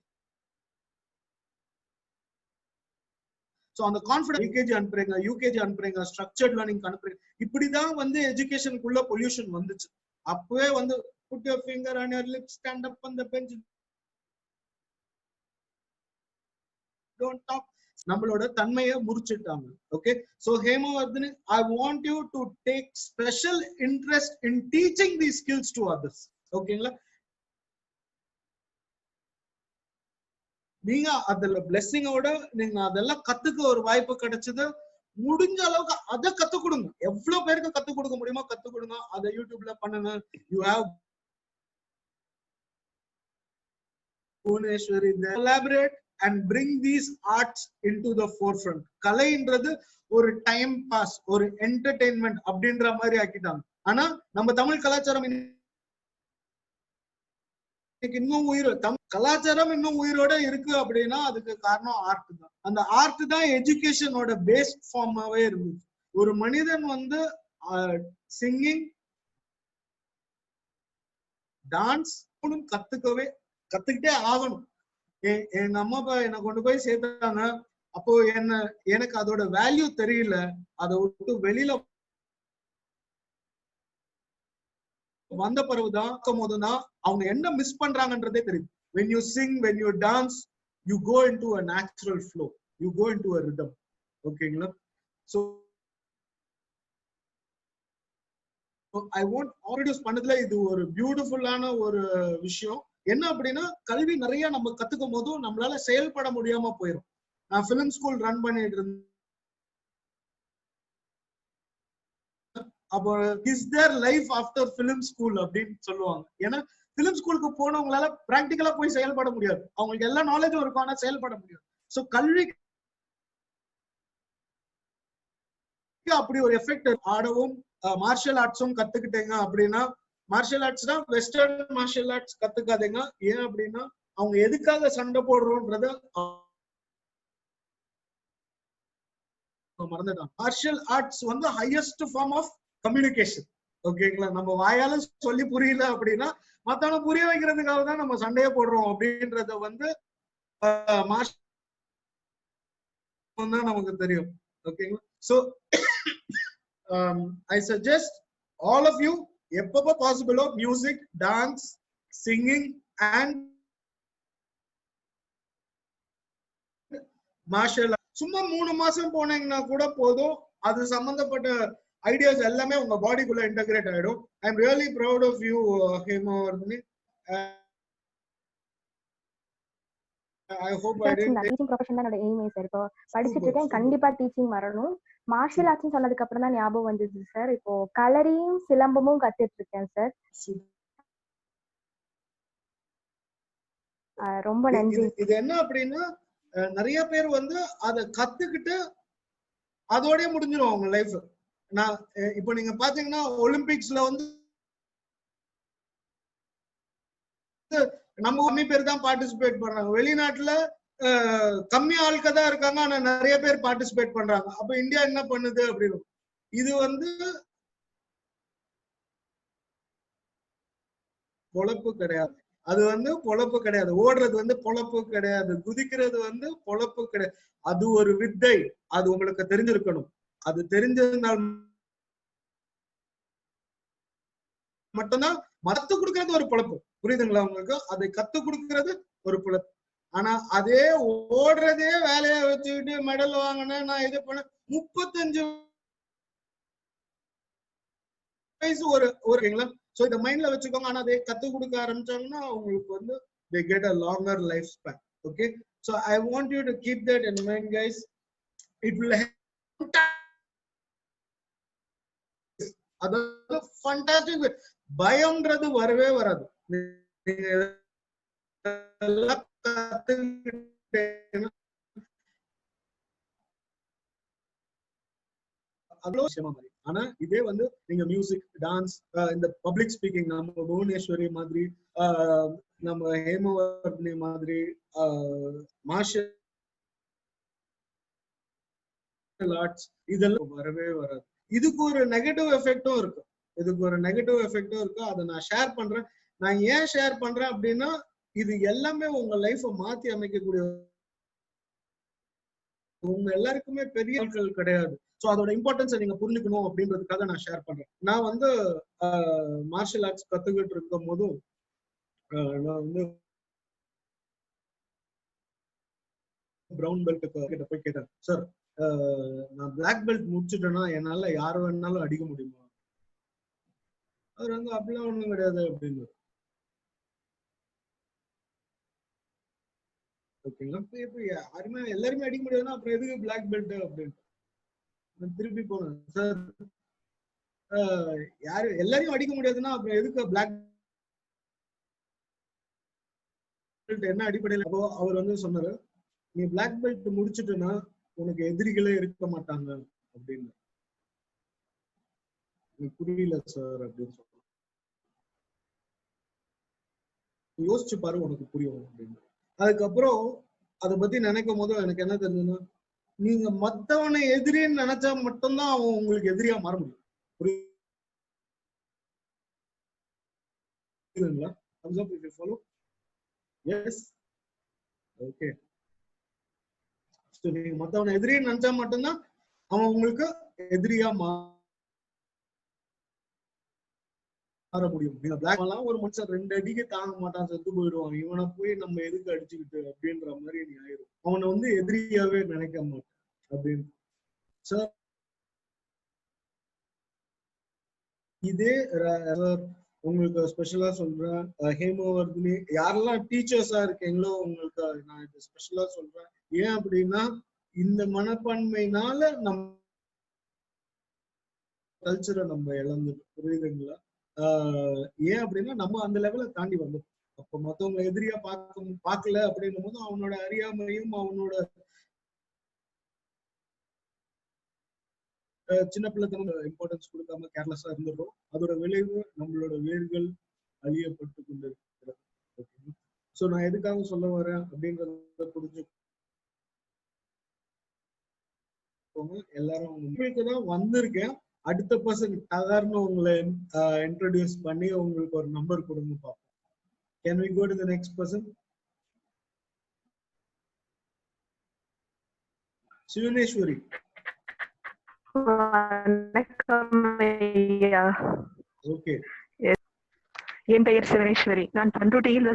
சோ அந்த கான்ஃபிடன்ஸ் எல்கேஜி அனுப்புறீங்க, யூகேஜி அனுப்புறீங்க, ஸ்ட்ரக்சர்ட் லேர்னிங் அனுப்புறீங்க. இப்படிதான் வந்து எஜுகேஷனுக்குள்ள பொல்யூஷன் வந்துச்சு. அப்பவே வந்து put your finger on your lips, stand up on the bench, don't talk. நம்மளோட தன்மையை முறிச்சிட்டாங்க. Okay. So Hemavardhini, I want you to take special interest in teaching these skills to others. ஓகேங்களா? நீங்க அதுல பிளெஸிங்கோட நீங்க அதெல்லாம் கத்துக்க ஒரு வாய்ப்பு கிடைச்சது. முடிஞ்ச அளவுக்கு அதை கத்து கொடுங்க. எவ்வளவு பேருக்கு கத்து கொடுக்க முடியுமோ கத்து கொடுங்க. அதை யூடியூப்ல பண்ணுங்க. You have Bhuvaneshwari, they collaborate and bring these arts into the forefront. கலைன்றது ஒரு டைம் பாஸ், ஒரு என்டர்டெயின்மெண்ட் அப்படின்ற மாதிரி ஆக்கிட்டாங்க. ஆனா நம்ம தமிழ் கலாச்சாரம் இன்னும் கலாச்சாரம் இன்னும் உயிரோட இருக்கு அப்படின்னா அதுக்கு காரணம் ஆர்ட் தான். அந்த ஆர்ட் தான் எஜுகேஷனோட பேஸ் ஃபார்மாவே இருந்துச்சு. ஒரு மனிதன் வந்து சிங்கிங், டான்ஸ் கத்துக்கிட்டே ஆகணும். எங்க அம்மா அப்பா என்னை கொண்டு போய் சேர்த்தாங்க. அப்போ எனக்கு அதோட வேல்யூ தெரியல. அதை விட்டு வெளியில வந்த பிறகுதான் போதுதான் அவங்க என்ன மிஸ் பண்றாங்கன்றதே தெரியும். when you sing, when you dance, you go into a natural flow, you go into a rhythm. ஓகேங்களா? so I want introduce பண்ணதுல இது ஒரு பியூட்டிஃபுல்லான ஒரு விஷயம். என்ன அப்படின்னா கல்வி நிறைய நம்ம கத்துக்கும் போதும் நம்மளால செயல்பட முடியாம போயிடும். நான் பிலிம் ஸ்கூல் ரன் பண்ணிட்டு இருந்தேன். அப்போ is their life after film school அப்படின்னு சொல்லுவாங்க. ஏன்னா பிலிம் ஸ்கூலுக்கு போனவங்களால பிராக்டிகலா போய் செயல்பட முடியாது. அவங்களுக்கு எல்லா நாலேஜும் இருக்கும், ஆனா செயல்பட முடியாது. சோ கல்வி அப்படி ஒரு எஃபெக்ட். ஆடவும் மார்ஷியல் ஆர்ட்ஸும் கத்துக்கிட்டீங்க அப்படின்னா, மார்ஷியல் ஆர்ட்ஸ்னா வெஸ்டர்ன் மார்ஷியல் ஆர்ட்ஸ் கத்துக்காதீங்க. ஏன் அப்படின்னா அவங்க எதுக்காக சண்டை போடுறோன்றத மறந்துட்டாங்க. மார்ஷியல் ஆர்ட்ஸ் வந்து ஹையஸ்ட் ஃபார்ம் ஆஃப் கம்யூனிகேஷன். ஓகேங்களா? நம்ம வாயால சொல்லி புரியல அப்படின்னா மத்தவங்க புரிய வைக்கிறதுக்காக தான் நம்ம சண்டையே போடுறோம் அப்படின்றத வந்து நமக்கு தெரியும். ஓகேங்களா? So I suggest all of you எப்பப்ப பாசிபிளோ music, dance, singing and martial சும்மா 3 மாசம் போனீங்கன்னா கூட போதும். அது சம்பந்தப்பட்ட ஐடியாஸ் எல்லாமே உங்க பாடிக்குள்ள இன்டகிரேட் ஆயிடும். I am really proud of you Hemavardhini. I hope I didn't. Teaching profession தான் என்னோட எய்மே சார். இப்போ படிச்சிட்டு இருக்கேன், கண்டிப்பா டீச்சிங் வரணும். மார்ஷியல் ஆர்ட்ஸ் சொன்னதுக்கு அப்புறம் தான் ஞாபகம் வந்தது சார். இப்போ கலரியும் சிலம்பமும் கத்துட்டு இருக்கேன் சார். ரொம்ப நன்றி. இது என்ன அப்படின்னா நிறைய பேர் வந்து அதை கத்துக்கிட்டு அதோடய முடிஞ்சிடும் அவங்க லைஃப். நான் இப்போ நீங்க பாத்தீங்கன்னா ஒலிம்பிக்ஸ்ல வந்து நம்ம கம்மி பேர் தான் பார்ட்டிசிபேட் பண்றாங்க. வெளிநாட்டுல கம்மி ஆட்கள் தான் இருக்காங்க, ஆனா நிறைய பேர் பார்ட்டிசிபேட் பண்றாங்க. அப்ப இந்தியா என்ன பண்ணுது அப்படின்னு. இது வந்து பொழப்பு கிடையாது. அது வந்து பொழப்பு கிடையாது. ஓடுறது வந்து பொழப்பு கிடையாது. குதிக்கிறது வந்து பொழப்பு கிடையாது. அது ஒரு வித்தை. அது உங்களுக்கு தெரிஞ்சிருக்கணும். அது தெரிஞ்சிருந்தால் மட்டும்தான் கத்து கொடுக்கறது ஒரு பொழப்பு. புரியுதுங்களா உங்களுக்கு? அதை கத்து கொடுக்கறது ஒரு பொழப்பு. ஆனா அதே ஓடுறதே வேலையை வச்சுக்கிட்டு மெடல் வாங்கினேன் நான் இது பண்ண 35 வயசு ஒரு சோ இத மைண்ட்ல வச்சுக்கோங்க. ஆனா அதை கத்து கொடுக்க ஆரம்பிச்சாங்கன்னா உங்களுக்கு வந்து they get a longer lifespan. Okay, so I want you to keep that in mind, guys. It will help. அதாவது ஃபண்டாஸ்டிக். பயம்ன்றது வரவே வராது. ஆனா இதே வந்து நீங்க மியூசிக், டான்ஸ், இந்த பப்ளிக் ஸ்பீக்கிங், நம்ம புவனேஸ்வரி மாதிரி, நம்ம ஹேமவர்தினி மாதிரி மார்ஷியல் ஆர்ட்ஸ் இதெல்லாம் வரவே வராது. இதுக்கு ஒரு நெகட்டிவ் எஃபெக்டும் இருக்கு. அதை நான் ஷேர் பண்றேன். நான் ஏன் ஷேர் பண்றேன் அப்படின்னா இது எல்லாமே உங்க லைஃப மாத்தி அமைக்கக்கூடிய, உங்க எல்லாருக்குமே பெரிய ஆட்கள் கிடையாது. சோ அதோட இம்பார்ட்டன்ஸை நீங்க புரிஞ்சுக்கணும் அப்படின்றதுக்காக நான் ஷேர் பண்றேன். நான் வந்து மார்ஷியல் ஆர்ட்ஸ் கத்துக்கிட்டு இருக்கும் போதும் நான் வந்து பிரவுன் பெல்ட் கிட்ட போய் கேட்டேன், சார் நான் பிளாக் பெல்ட் முடிச்சுட்டேன்னா என்னால யார வேணாலும் அடிக்க முடியுமா? அவர் வந்து அப்படிலாம் ஒண்ணும் கிடையாது அப்படின்னு. ஓகேங்களா? இப்ப யாருமே எல்லாருமே அடிக்க முடியாதுன்னா அப்புறம் எதுக்கு பிளாக் பெல்ட் அப்படின்ட்டு திருப்பி போனேன். சார் யாரு எல்லாரையும் அடிக்க முடியாதுன்னா அப்புறம் எதுக்கு பிளாக் என்ன அடிப்படையில் அப்போ அவர் வந்து சொன்னாரு, நீ பிளாக் பெல்ட் முடிச்சுட்டுனா உனக்கு எதிரிகளே இருக்க மாட்டாங்க அப்படின்னு. எனக்கு புரியல சார் அப்படின்னு சொல்றேன். யோசிச்சு பாரு உனக்கு புரியும் அப்படின்னு. அதுக்கப்புறம் அதை பத்தி நினைக்கும் போது எனக்கு என்ன தெரிஞ்சதுன்னா, நீங்க மத்தவனை எதிரின்னு நினைச்சா மட்டும்தான் அவன் உங்களுக்கு எதிரியா மாற முடியும். புரியுதுங்களா? ஃபாலோ? எஸ். ஓகே. நீங்க மத்தவனை எதிரின்னு நினைச்சா மட்டும்தான் அவன் உங்களுக்கு எதிரியா மாற முடியும். பிளாக் எல்லாம் ஒரு மனுஷன் 2 அடிக்கு தாங்க மாட்டான், செத்து போயிடுவான். இவனை போய் நம்ம எதுக்கு அடிச்சுக்கிட்டு அப்படின்ற மாதிரி நீ ஆயிரும். அவனை வந்து எதிரியாவே நினைக்க மாட்டான் அப்படின்னு. சார் இதே உங்களுக்கு ஸ்பெஷலா சொல்றேன், ஹேமவர்தினி யாரெல்லாம் டீச்சர்ஸா இருக்கீங்களோ உங்களுக்கு நான் இது ஸ்பெஷலா சொல்றேன். ஏன் அப்படின்னா இந்த மனப்பான்மையினால நம்ம கல்ச்சரை நம்ம இழந்துட்டோம். புரியுதுங்களா? ஏன் அப்படின்னா நம்ம அந்த லெவலை தாண்டி வந்தோம். அப்ப மத்தவங்க எதிரியா பார்க்கல அப்படின்னும் போது அவனோட அறியாமையும் அவனோட சின்ன பிள்ளைத்தனம் இம்பார்ட்டன்ஸ் கொடுக்காம கேர்லெஸ்ஸா இருந்துடுறோம். அதோட விளைவு நம்மளோட வேர்கள் அழியப்பட்டு கொண்டு இருக்கிறது. சோ நான் எதுக்காக சொல்ல வரேன் அப்படின்றத புரிஞ்சுக்கோங்க. எல்லாரும் உங்களுக்கு தான் வந்திருக்கேன். அடுத்த பர்சன் சாதாரண உங்களை இன்ட்ரோடியூஸ் பண்ணி உங்களுக்கு ஒரு நம்பர் கொடுங்க பார்ப்போம். Can we go to the next person? Sivaneswari. Okay. என் பெயர் சிவனேஸ்வரி. நான் பண்ருட்டியில்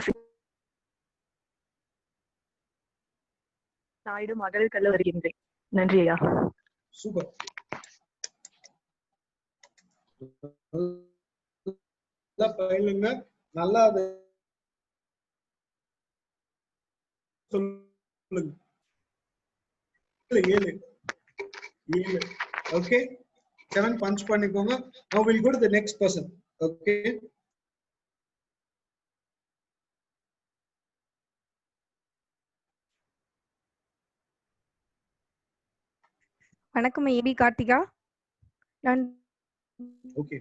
நாயுடு மகளிர் கல்ல வருகின்றேன். நன்றி ஐயா. சூப்பர். பயிலுங்க, நல்லா அதை சொல்லுங்க. 7 ஓகே. 7 பஞ்ச் பண்ணிக்கோங்க. Now we'll go to the next person. Okay. வணக்கம், ஏபி கார்த்திகா. நான் ஓகே.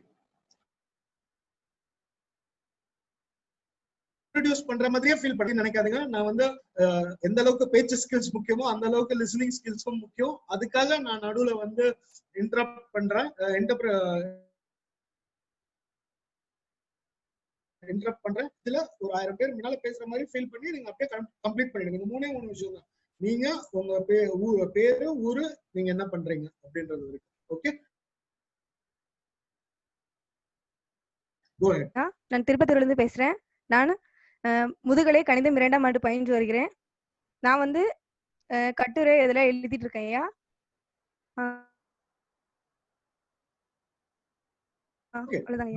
இன்ட்ரோடியூஸ் பண்ற மாதிரியே ஃபீல் பண்ணி நினைக்காதீங்க. நான் வந்து எந்த அளவுக்கு பேச்சு ஸ்கில்ஸ் முக்கியமோ அந்த அளவுக்கு லிசனிங் ஸ்கில்ஸும் முக்கியம். அதுக்காக நான் நடுவுல வந்து இன்டரப்ட் பண்றேன். இதுல ஒரு 1000 பேர் முன்னால பேசுற மாதிரி ஃபீல் பண்ணி நீங்க அப்படியே கம்ப்ளீட் பண்ணிடுங்க. இந்த 3 விஷயம் தான். நீங்க உங்க பேரு, ஊரு, நீங்க என்ன பண்றீங்க அப்படின்றது இருக்கு. ஓகே. நான் திருப்பத்தூர்ல இருந்து பேசுறேன். நான் முதுகலை கணிதம் 2ஆம் ஆண்டு பயின்று வருகிறேன். நான் வந்து கட்டுரை இதெல்லாம் எழுதிட்டு இருக்கேன் ஐயா.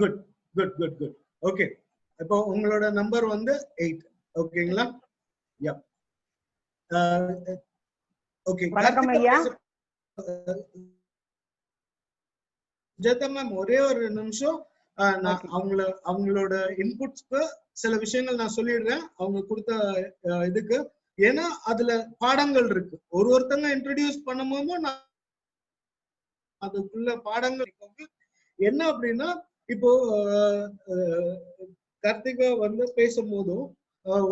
Good good good good. Okay. இப்போ உங்களோட நம்பர் வந்து 8. ஓகேங்களா? யா. ஓகே. வணக்கம் ஐயா. ஜெதா மேம், ஒரே ஒரு நிமிஷம். நான் அவங்களோட இன்புட்ஸ்க்கு சில விஷயங்கள் நான் சொல்லிடுறேன் அவங்க கொடுத்த இதுக்கு. ஏன்னா அதுல பாடங்கள் இருக்கு. ஒருத்தங்க இன்ட்ரோடியூஸ் பண்ணும்போது நான் அதுக்குள்ள பாடங்கள் என்ன அப்படின்னா, இப்போ கார்த்திகா வந்து பேசும்போதும்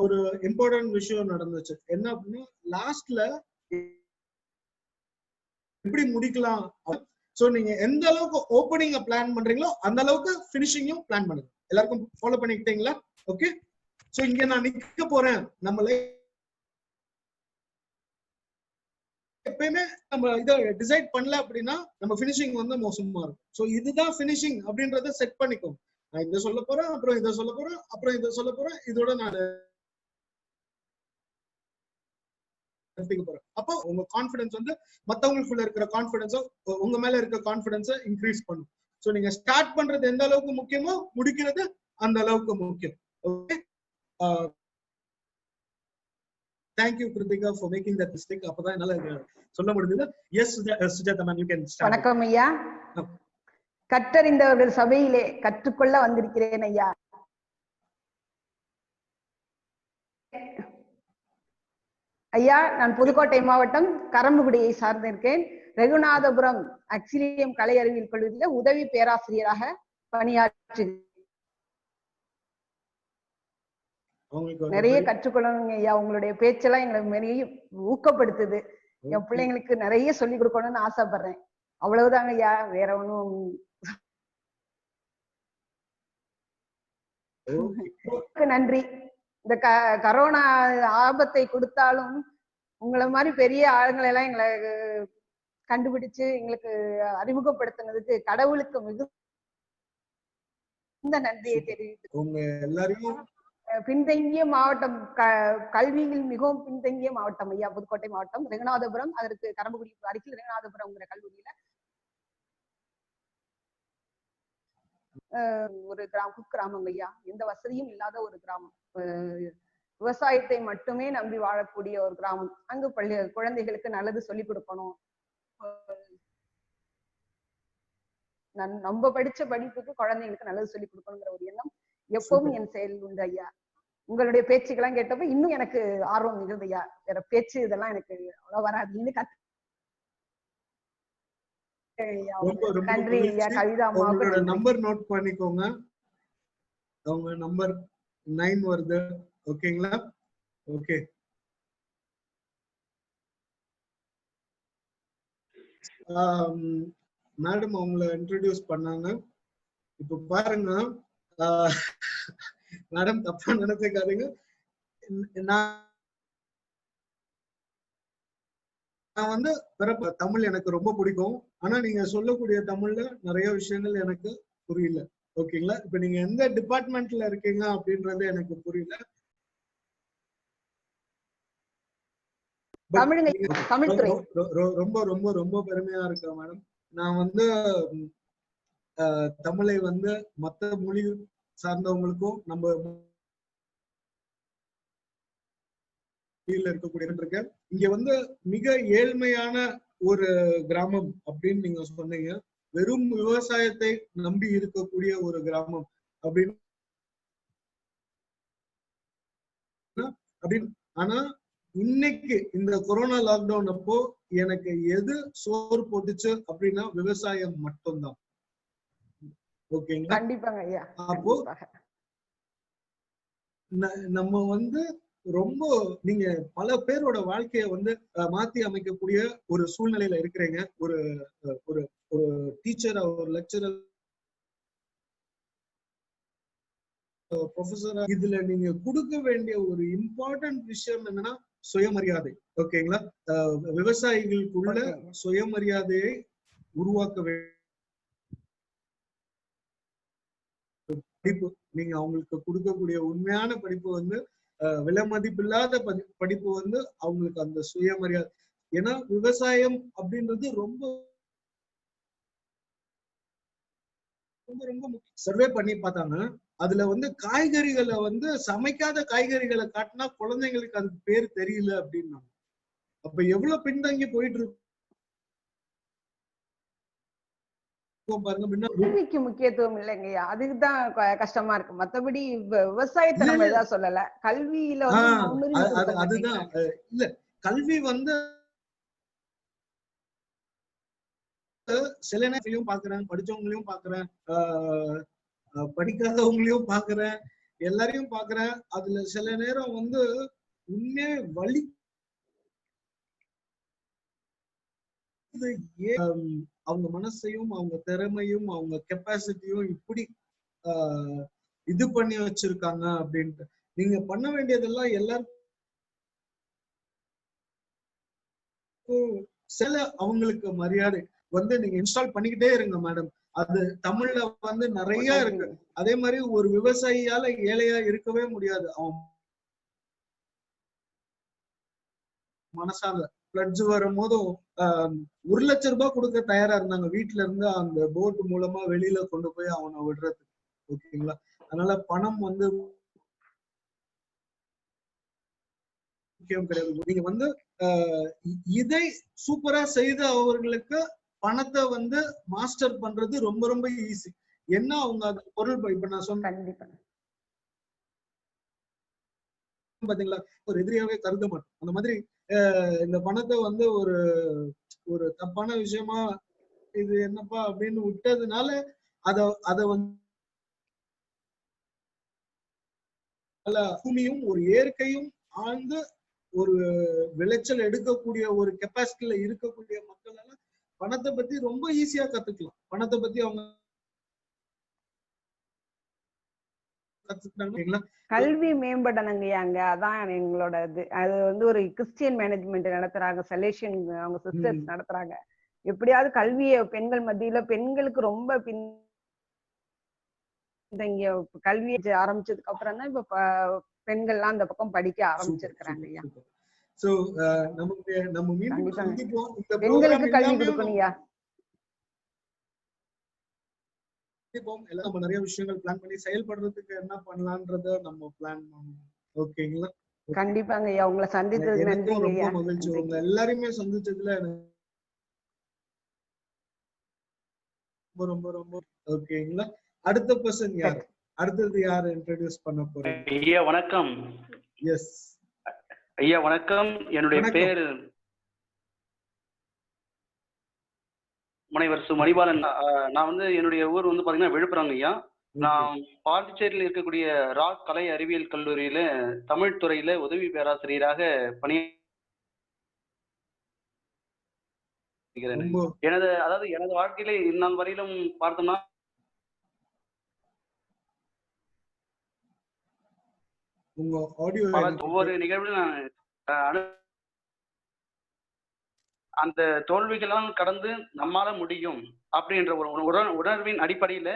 ஒரு இம்பார்ட்டன்ட் விஷயம் நடந்துச்சு. என்ன அப்படின்னா, லாஸ்ட்ல எப்படி முடிக்கலாம். சோ நீங்க எந்த அளவுக்கு ஓப்பனிங்க பிளான் பண்றீங்களோ அந்த அளவுக்கு ஃபினிஷிங்கும் பிளான் பண்ணுங்க. எல்லாருக்கும் ஃபாலோ பண்ணிக்கிட்டீங்களா? ஓகே. சோ இங்க நான் நிக்க போறேன். நம்மள எப்பயுமே நம்ம இதை டிசைட் பண்ணல அப்படின்னா நம்ம ஃபினிஷிங் வந்து மோசமா இருக்கும். சோ இதுதான் ஃபினிஷிங் அப்படின்றத செட் பண்ணிக்கோங்க. நான் இதை சொல்ல போறேன், அப்புறம் இதை சொல்ல போறேன், அப்புறம் இதை சொல்ல போறேன், இதோட நான் போறேன். அப்போ உங்க கான்ஃபிடன்ஸ் வந்து மத்தவங்களுக்குள்ள இருக்கிற கான்ஃபிடன்ஸோ உங்க மேல இருக்க கான்ஃபிடன்ஸை இன்க்ரீஸ் பண்ணும். சோ நீங்க ஸ்டார்ட் பண்றது எந்த அளவுக்கு முக்கியமோ முடிக்கிறது அந்த அளவுக்கு முக்கியம். Okay. Thank you Kritika for making that mistake. அப்பதான் என்னால சொல்ல முடிஞ்சது. Yes Sujata ma'am, you can start. வணக்கம் ஐயா. கற்றறிந்தவர்கள் சபையிலே கற்றுக்கொள்ள வந்திருக்கிறேன் ஐயா. ஐயா, நான் புதுக்கோட்டை மாவட்டம் கரம்புகுடியை சார்ந்திருக்கேன். ரகுநாதபுரம் அக்சிலியம் கலை அறிவியல் கல்லூரியில உதவி பேராசிரியராக பணியாற்று நிறைய கற்றுக்கொள்ளணுங்க ஐயா. உங்களுடைய பேச்செல்லாம் எங்களுக்கு நிறைய ஊக்கப்படுத்துது. என் பிள்ளைங்களுக்கு நிறைய சொல்லிக் கொடுக்கணும்னு ஆசைப்படுறேன். அவ்வளவுதாங்க ஐயா, வேற ஒண்ணும். நன்றி. இந்த கரோனா ஆபத்தை கொடுத்தாலும் உங்களை மாதிரி பெரிய ஆளுங்களை எல்லாம் எங்களை கண்டுபிடிச்சு எங்களுக்கு அறிமுகப்படுத்தினதுக்கு கடவுளுக்கு மிகுந்த நன்றியை தெரிவித்து, பின்தங்கிய மாவட்டம், கல்வியில் மிகவும் பின்தங்கிய மாவட்டம் ஐயா புதுக்கோட்டை மாவட்டம், ரகுநாதபுரம். அதற்கு கரம்புக்குடி அருகில் ரகுநாதபுரம்ங்கிற கல்லூரியில ஒரு குக்கிராமம் ஐயா. எந்த வசதியும் இல்லாத ஒரு கிராமம், விவசாயத்தை மட்டுமே நம்பி வாழக்கூடிய ஒரு கிராமம். அங்கு குழந்தைகளுக்கு நல்லது சொல்லிக் கொடுக்கணும். நம்ம படிச்ச படிப்புக்கு குழந்தைங்களுக்கு நல்லது சொல்லிக் கொடுக்கணுங்கிற ஒரு எண்ணம் எப்பவும் என் செயல் உண்டு ஐயா. உங்களுடைய பேச்சுக்கெல்லாம் கேட்டப்ப இன்னும் எனக்கு ஆர்வம் மிகுது ஐயா. வேற பேச்சு இதெல்லாம் எனக்கு அவ்வளவு வராது. இன்னும் நன்றி ஐயா. கவிதா உங்களோட நம்பர் நோட் பண்ணிக்கோங்க. அவங்க நம்பர் 9 வருது. ஓகேங்களா? ஓகே. மேடம் அவங்கள இன்ட்ரோடியூஸ் பண்ணாங்க. இப்ப பாருங்க மேடம், தப்பா நினைச்சுக்காதீங்க. நான் வந்து தமிழ் எனக்கு ரொம்ப பிடிக்கும். ஆனா நீங்க சொல்லக்கூடிய தமிழ்ல நிறைய விஷயங்கள் எனக்கு புரியல. ஓகேங்களா? இப்ப நீங்க எந்த டிபார்ட்மெண்ட்ல இருக்கீங்க அப்படின்றது எனக்கு புரியல. ரொம்ப ரொம்ப ரொம்ப பெருமையா இருக்கு மேடம். நான் வந்து தமிழை வந்து மத்த மொழி சார்ந்தவங்களுக்கும் நம்ம இருக்கக்கூடிய இருக்கேன். இங்க வந்து மிக ஏழ்மையான ஒரு கிராமம் அப்படின்னு நீங்க சொன்னீங்க. வெறும் விவசாயத்தை நம்பி இருக்கக்கூடிய ஒரு கிராமம் அப்படின்னு. ஆனா இன்னைக்கு இந்த கொரோனா லாக்டவுன் அப்போ எனக்கு எது சோறு போட்டுச்சு அப்படின்னா விவசாயம் மட்டும்தான். ஓகேங்களா? அப்போ நம்ம வந்து ரொம்ப நீங்க பல பேரோட வாழ்க்கைய வந்து மாத்தி அமைக்கக்கூடிய ஒரு சூழ்நிலையில இருக்கிறீங்க. ஒரு ஒரு ஒரு டீச்சரா, ஒரு லெக்சரர், ப்ரொஃபஸரா, இதுல நீங்க கொடுக்க வேண்டிய ஒரு இம்பார்ட்டன்ட் விஷயம் என்னன்னா சுயமரியாதை. ஓகேங்களா? விவசாயிகளுக்குள்ள சுயமரியாதையை உருவாக்க வேண்டும். படிப்பு, நீங்க அவங்களுக்கு கொடுக்கக்கூடிய உண்மையான படிப்பு வந்து விலை மதிப்பில்லாத படிப்பு வந்து அவங்களுக்கு அந்த சுயமரியாதை. ஏன்னா விவசாயம் அப்படின்றது ரொம்ப ரொம்ப ரொம்ப சர்வே பண்ணி பார்த்தாங்க. அதுல வந்து காய்கறிகளை வந்து சமைக்காத காய்கறிகளை காட்டினா குழந்தைங்களுக்கு அதுக்கு பேர் தெரியல அப்படின்னா அப்ப எவ்வளவு பின்தங்கி போயிட்டு இருக்கு கல்விக்கு முக்கியத்துவம் இல்லைங்கய்யா. அதுக்குதான் கஷ்டமா இருக்கு. மத்தபடி விவசாயத்தை நம்ம எதாவது சொல்லல. கல்வியில அதுதான் இல்ல, கல்வி வந்து சில நேரத்தையும் பாக்குறேன், படிச்சவங்களையும் பாக்குறேன், படிக்காதவங்களையும் பாக்குறேன், எல்லாரையும் பாக்குறேன். அதுல சில நேரம் வந்து உண்மையே வலி அவங்க மனசையும் அவங்க திறமையும் அவங்க கெப்பாசிட்டியும் இப்படி இது பண்ணி வச்சிருக்காங்க அப்படின்ட்டு. நீங்க பண்ண வேண்டியதெல்லாம் எல்லாருக்கும் சில அவங்களுக்கு மரியாதை வந்து நீங்க இன்ஸ்டால் பண்ணிக்கிட்டே இருங்க மேடம். அது தமிழ்ல வந்து நிறைய இருக்கு. அதே மாதிரி ஒரு விவசாயியால ஏழையா இருக்கவே முடியாது. அவன் மனசால பிளட்ஸ் வரும்போதும் 1 லட்சம் ரூபாய் கொடுக்க தயாரா இருந்தாங்க வீட்டுல இருந்து அந்த போட் மூலமா வெளியில கொண்டு போய் அவனை விடுறதுக்கு. ஓகேங்களா? அதனால பணம் வந்து முக்கியம் கிடையாது. நீங்க வந்து இதை சூப்பரா செய்த அவர்களுக்கு பணத்தை வந்து மாஸ்டர் பண்றது ரொம்ப ரொம்ப ஈஸி. என்ன அவங்க அந்த பொருள் இப்ப நான் சொன்னேன் பாத்தீங்களா, ஒரு எதிரியாவே கருத மாட்டோம். அந்த மாதிரி இந்த பணத்தை வந்து ஒரு ஒரு தப்பான விஷயமா இது என்னப்பா அப்படின்னு விட்டதுனால அத வந்து பூமியும் ஒரு இயற்கையும் ஆழ்ந்து ஒரு விளைச்சல் எடுக்கக்கூடிய ஒரு கெப்பாசிட்டில இருக்கக்கூடிய மக்களால பணத்தை பத்தி ரொம்ப ஈஸியா கத்துக்கலாம். பணத்தை பத்தி அவங்க கல்வி மேம்படணுங்கய்யாங்க. அதான் எங்களோட இது. அது வந்து ஒரு கிறிஸ்டியன் மேனேஜ்மெண்ட் நடத்துறாங்க, சலேஷியன் அவங்க சிஸ்டர்ஸ் நடத்துறாங்க. எப்படியாவது கல்வியை பெண்கள் மத்தியில பெண்களுக்கு ரொம்ப பின்தங்கிய கல்வியை ஆரம்பிச்சதுக்கு அப்புறம் தான் இப்ப பெண்கள்லாம் அந்த பக்கம் படிக்க ஆரம்பிச்சிருக்கிறாங்க ஐயா. சோ நமக்கு நம்ம மீண்டும் சந்திப்போம். இந்த பெண்களுக்கு கல்வி கொடுக்கணும்யா. எல்லாம் நம்ம நிறைய விஷயங்கள் பிளான் பண்ணி செயல்படுறதுக்கு என்ன பண்ணலாம்ன்றத நம்ம பிளான் பண்ணணும். ஓகேங்களா? கண்டிப்பாங்க ஐயா. உங்களை சந்தித்தது நன்றிங்க ஐயா. ரொம்ப மகிழ்ச்சி. உங்க எல்லாரையுமே சந்திச்சதுல ரொம்ப ரொம்ப ஓகேங்களா? அடுத்த பர்சன் யார்? அடுத்தது யார் இன்ட்ரோடியூஸ் பண்ண போறீங்க? ஐயா வணக்கம். எஸ் ஐயா வணக்கம். என்னுடைய பேர் முனைவர் சு மணிபாலன். நான் வந்து என்னுடைய ஊர் வந்து பாத்தீங்கன்னா விழுப்புரம் ஐயா. நான் பாண்டிச்சேரியில் இருக்கக்கூடிய ராக் கலை அறிவியல் கல்லூரியில தமிழ் துறையில உதவி பேராசிரியராக பணியாற்றுகிறேன். எனது வாழ்க்கையில இந்நாள் வரையிலும் பார்த்தோம்னா ஒவ்வொரு நிகழ்விலும் நான் அந்த தோல்விகளாம் கடந்து நம்மால முடியும் அப்படின்ற ஒரு உணர்வின் அடிப்படையில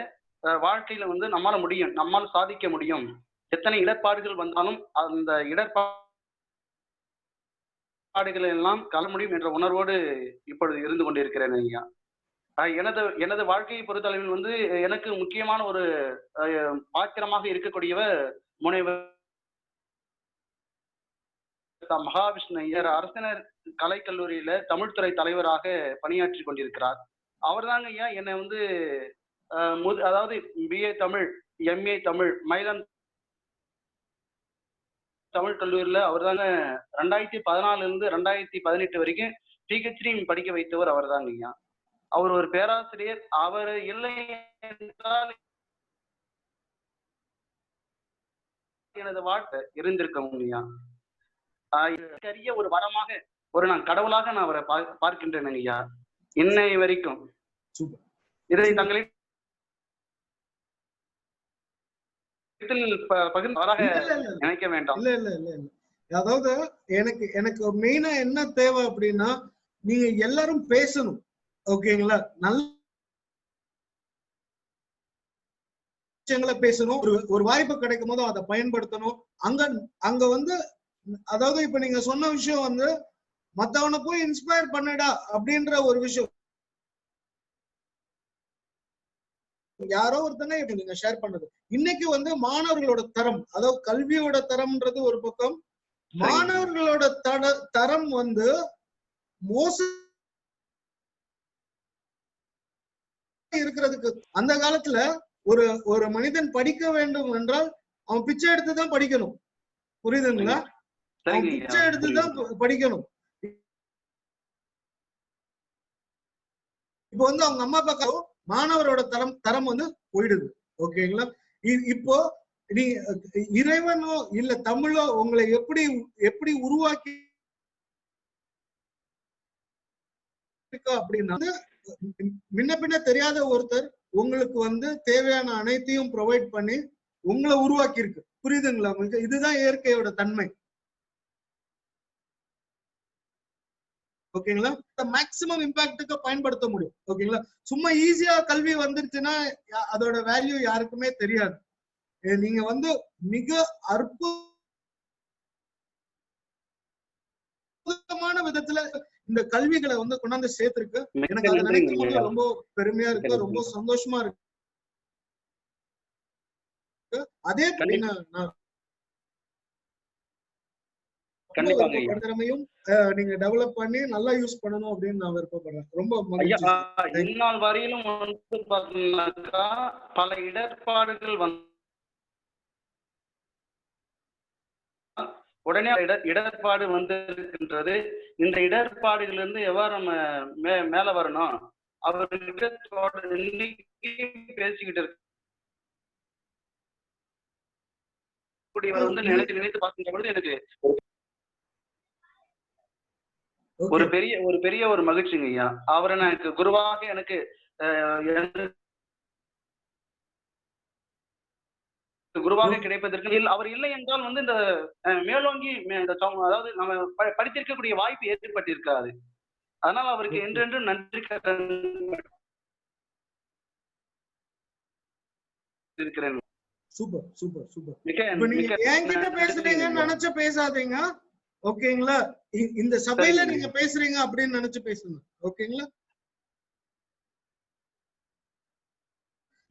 வாழ்க்கையில வந்து நம்மால முடியும், நம்மால் சாதிக்க முடியும், எத்தனை இடர்பாடுகள் வந்தாலும் அந்த இடர்பாடுகள் எல்லாம் கல முடியும் என்ற உணர்வோடு இப்பொழுது இருந்து கொண்டிருக்கிறேன் ஐயா. எனது வாழ்க்கையை பொறுத்தளவில் வந்து எனக்கு முக்கியமான ஒரு பாத்திரமாக இருக்கக்கூடியவர் முனைவர் மகாவிஷ்ணு ஐயர் அரசினர் கலைக்கல்லூரியில தமிழ்துறை தலைவராக பணியாற்றி கொண்டிருக்கிறார். அவர் தாங்க ஐயா என்னை வந்து அதாவது பிஏ தமிழ், எம்ஏ தமிழ் மயிலம் தமிழ் கல்லூரியில அவர் தாங்க 2014 இருந்து 2018 வரைக்கும் பிஹெச்டி படிக்க வைத்தவர் அவர் தாங்க ஐயா. அவர் ஒரு பேராசிரியர். அவர் இல்லை என்றால் எனது வாழ்க்கை இருந்திருக்கோம் ஐயா. பெரிய ஒரு வரமாக நான் கடவுளாக நான் அவரை பார்க்கின்றேன் ஐயா இன்னை வரைக்கும். இதை தங்களை நினைக்க வேண்டாம். இல்ல இல்ல இல்ல இல்ல அதாவது எனக்கு மெயினா என்ன தேவை அப்படின்னா நீங்க எல்லாரும் பேசணும். ஓகேங்களா? நல்ல விஷயங்களை பேசணும். ஒரு வாய்ப்பு கிடைக்கும் போது அதை பயன்படுத்தணும். அங்க வந்து அதாவது இப்ப நீங்க சொன்ன விஷயம் வந்து மத்தவனை போய் இன்ஸ்பயர் பண்ணடா அப்படின்ற ஒரு விஷயம் யாரோ ஒருத்தனே நீங்க ஷேர் பண்ணது. இன்னைக்கு வந்து மாணவர்களோட தரம், அதாவது கல்வியோட தரம்ன்றது ஒரு பக்கம், மாணவர்களோட தரம் வந்து மோசம் இருக்கிறதுக்கு அந்த காலத்துல ஒரு மனிதன் படிக்க வேண்டும் என்றால் அவன் பிச்சை எடுத்துதான் படிக்கணும். புரியுதுங்களா? பிச்சை எடுத்துதான் படிக்கணும். இப்போ வந்து அவங்க அம்மா அப்பா மாணவரோட தரம் வந்து போயிடுது. ஓகேங்களா? இப்போ நீ இறைவனோ இல்ல தமிழோ உங்களை எப்படி உருவாக்கி அப்படின்னா முன்ன பின்ன தெரியாத ஒருத்தர் உங்களுக்கு வந்து தேவையான அனைத்தையும் ப்ரொவைட் பண்ணி உங்களை உருவாக்கி இருக்கு. புரியுதுங்களா உங்களுக்கு? இதுதான் இயற்கையோட தன்மை. ஓகேங்களா? மேக்சிமம் இம்பாக்டுக்கு பயன்படுத்த முடியும். ஓகேங்களா? சும்மா ஈஸியா கல்வி வந்துருச்சுன்னா அதோட வேல்யூ யாருக்குமே தெரியாது. நீங்க வந்து மிக அற்புதமான விதத்துல இந்த கல்விகளை வந்து கொண்டாந்து சேர்த்திருக்கு. எனக்கு அதை நினைக்கும் போது ரொம்ப பெருமையா இருக்கு, ரொம்ப சந்தோஷமா இருக்கு. அதே திறமையும் நீங்க டெவலப் பண்ணி நல்லா யூஸ் பண்ணணும் அப்படின்னு நான் விருப்பப்படுறேன். ரொம்ப இந்நாள் வரையிலும் வந்து பாத்தீங்கன்னாக்கா பல இடர்பாடுகள் உடனே இடர்பாடு வந்திருக்கின்றது. இந்த இடர்பாடுகளிலிருந்து எவ்வாறு நம்ம மேல வரணும் அவர்கிட்ட இன்னைக்கு பேசிக்கிட்டு இருக்கு வந்து நினைத்து பார்க்கின்ற பொழுது எனக்கு ஒரு பெரிய ஒரு மகிழ்ச்சிங்க ஐயா. அவரை எனக்கு குருவாக எனக்கு குருவாக கிடைப்பதற்கு அவர் இல்லை என்றால் வந்து இந்த மேலோங்கி அதாவது நம்ம படித்திருக்கக்கூடிய வாய்ப்பு ஏற்பட்டிருக்காது. அதனால அவருக்கு என்றென்றும் நன்றி இருக்கிறேன். Super super super. நீங்க என்கிட்ட பேசுறீங்கன்னு நினைச்சு பேசாதீங்க, ஓகேங்களா? இந்த சபையில நீங்க பேசுறீங்க அப்படின்னு நினைச்சு பேசுங்க, ஓகேங்களா?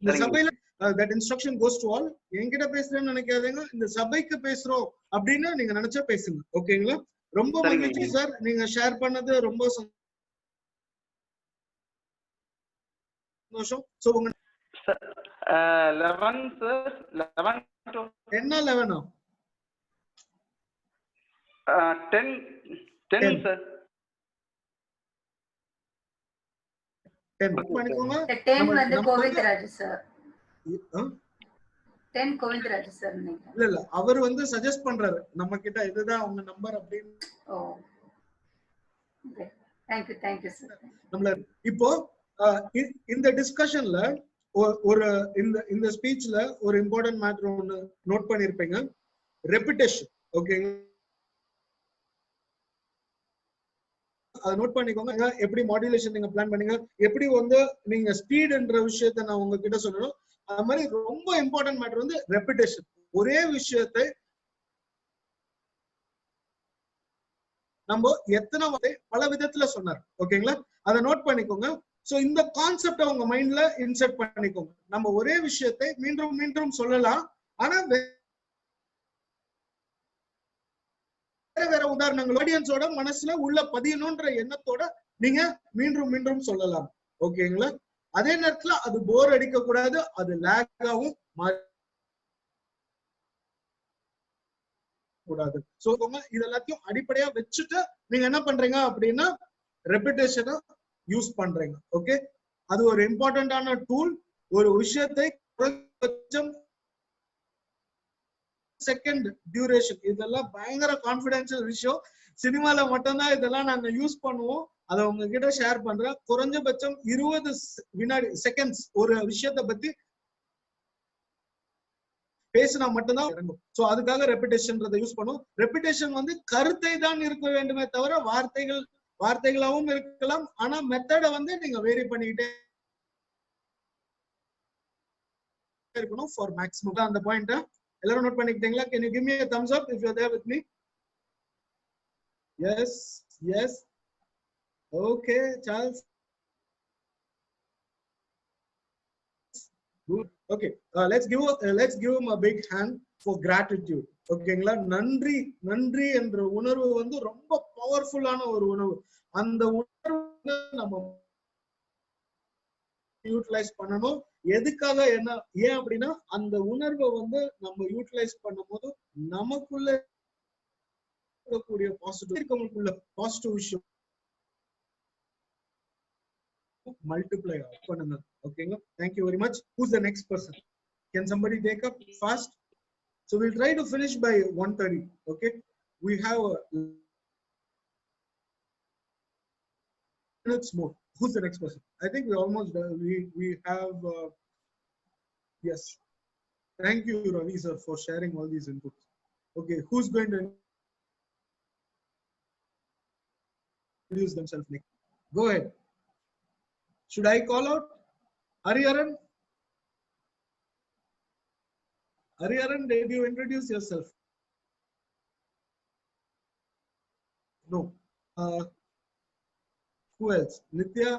இந்த சபையில that instruction goes to all. என்கிட்ட பேசுறேன்னு நினைக்காதீங்க, இந்த சபைக்கு பேசுறோம் அப்படின்னு நீங்க நினைச்சா பேசுங்க, ஓகேங்களா? ரொம்ப மகிழ்ச்சி சார், நீங்க ஷேர் பண்ணது ரொம்ப சந்தோஷம். சோ உங்க 11 சார் 11 என்ன 11 10 சார் 10 பண்ணிக்கோங்க. 10 வந்து கோவிந்தராஜ் சார். 10 கோவிந்தராஜ் சார் நினைக்கிறேன். இல்ல அவர் வந்து சஜஸ்ட் பண்றாரு நம்ம கிட்ட இதுதான் உங்க நம்பர் அப்படின்னு. ஓ थैंक यू சார். நம்மள இப்போ இந்த டிஸ்கஷன்ல ஒரு இந்த ஸ்பீச்ல ஒரு இம்பார்ட்டன்ட் மேட்டர் ஒன்னு நோட் பண்ணிருப்பீங்க, ரெபிடேஷன். ஓகேங்க, அதை நோட் பண்ணிக்கோங்க. எப்படி மாடுலேஷன் நீங்க பிளான் பண்ணீங்க, எப்படி வந்து நீங்க ஸ்பீட்ன்ற விஷயத்தை நான் உங்ககிட்ட சொல்லணும். அது மாதிரி ரொம்ப இம்பார்ட்டன்ட் மேட்டர் வந்து ரெபிடேஷன். ஒரே விஷயத்தை நம்ம எத்தனை பல விதத்துல சொன்னார், ஓகேங்களா? அதை நோட் பண்ணிக்கோங்க. சோ இந்த கான்செப்ட உங்க மைண்ட்ல இன்செர்ட் பண்ணிக்கோங்க. நம்ம ஒரே விஷயத்தை மீண்டும் மீண்டும் சொல்லலாம், ஆனா வேற உதாரணங்கள் ஆடியன்ஸோட மனசுல உள்ள பதியணும்ன்ற எண்ணத்தோட நீங்க மீண்டும் மீண்டும் சொல்லலாம், ஓகேங்களா? அதே நேரத்துல அது போர் அடிக்க கூடாது, அது லேகாவும் கூடாது. சோ இது எல்லாத்தையும் அடிப்படையா வச்சுட்டு நீங்க என்ன பண்றீங்க அப்படின்னா ரெபிடேஷனை யூஸ் பண்றீங்க. ஓகே, அது ஒரு இம்பார்ட்டன்டான டூல். ஒரு விஷயத்தை குறைந்தபட்சம் செகண்ட் டியூரேஷன், இதெல்லாம் பயங்கர கான்பிடென்ஷியல் விஷயம். சினிமால மட்டும்தான் இதெல்லாம் நாங்க யூஸ் பண்ணுவோம். அதை உங்ககிட்ட ஷேர் பண்றேன். குறைஞ்சபட்சம் 20 வினாடி செகண்ட்ஸ் ஒரு விஷயத்தை பத்தி பேசினா மட்டும்தான் இறங்கும். சோ அதுக்காக ரெபிடேஷன்றதை யூஸ் பண்ணுவோம். ரெபிடேஷன் வந்து கருத்தை தான் இருக்க வேண்டுமே தவிர வார்த்தைகளாகவும் இருக்கலாம். ஆனா மெத்தடை வந்து நீங்க வேரி பண்ணிக்கிட்டே இருக்கணும் ஃபார் மேக்ஸிமம். அந்த பாயிண்ட் எல்லாரும் note பண்ணிக்கிட்டீங்களா? Can you give me a thumbs up if you're there with me? Yes. Okay, Charles. Good. Okay, let's give him a big hand for gratitude. ஓகேங்களா? நன்றி என்ற உணர்வு வந்து ரொம்ப பவர்ஃபுல்லான ஒரு உணர்வு. அந்த உணர்வு நம்ம யூட்டிலைஸ் பண்ணணும். எதுக்காக, என்ன ஏன் அப்படின்னா அந்த உணர்வை வந்து நம்ம யூட்டிலைஸ் பண்ணும் போது நமக்குள்ள இருக்கக்கூடிய பாசிட்டிவ் பாசிட்டிவ் விஷயம் multiply பண்ணுங்க. ஓகேங்களா? Thank you very much. Who's the next person? Can somebody take up fast? So we'll try to finish by 1:30. Okay, we have minutes more. Who's the next person? I think we almost we have yes. Thank you, Ravi sir, for sharing all these inputs. Okay, who's going to introduce themselves next? Go ahead. Should I call out Hariharan? Hariharan, did you introduce yourself? No. Who else? Nitya?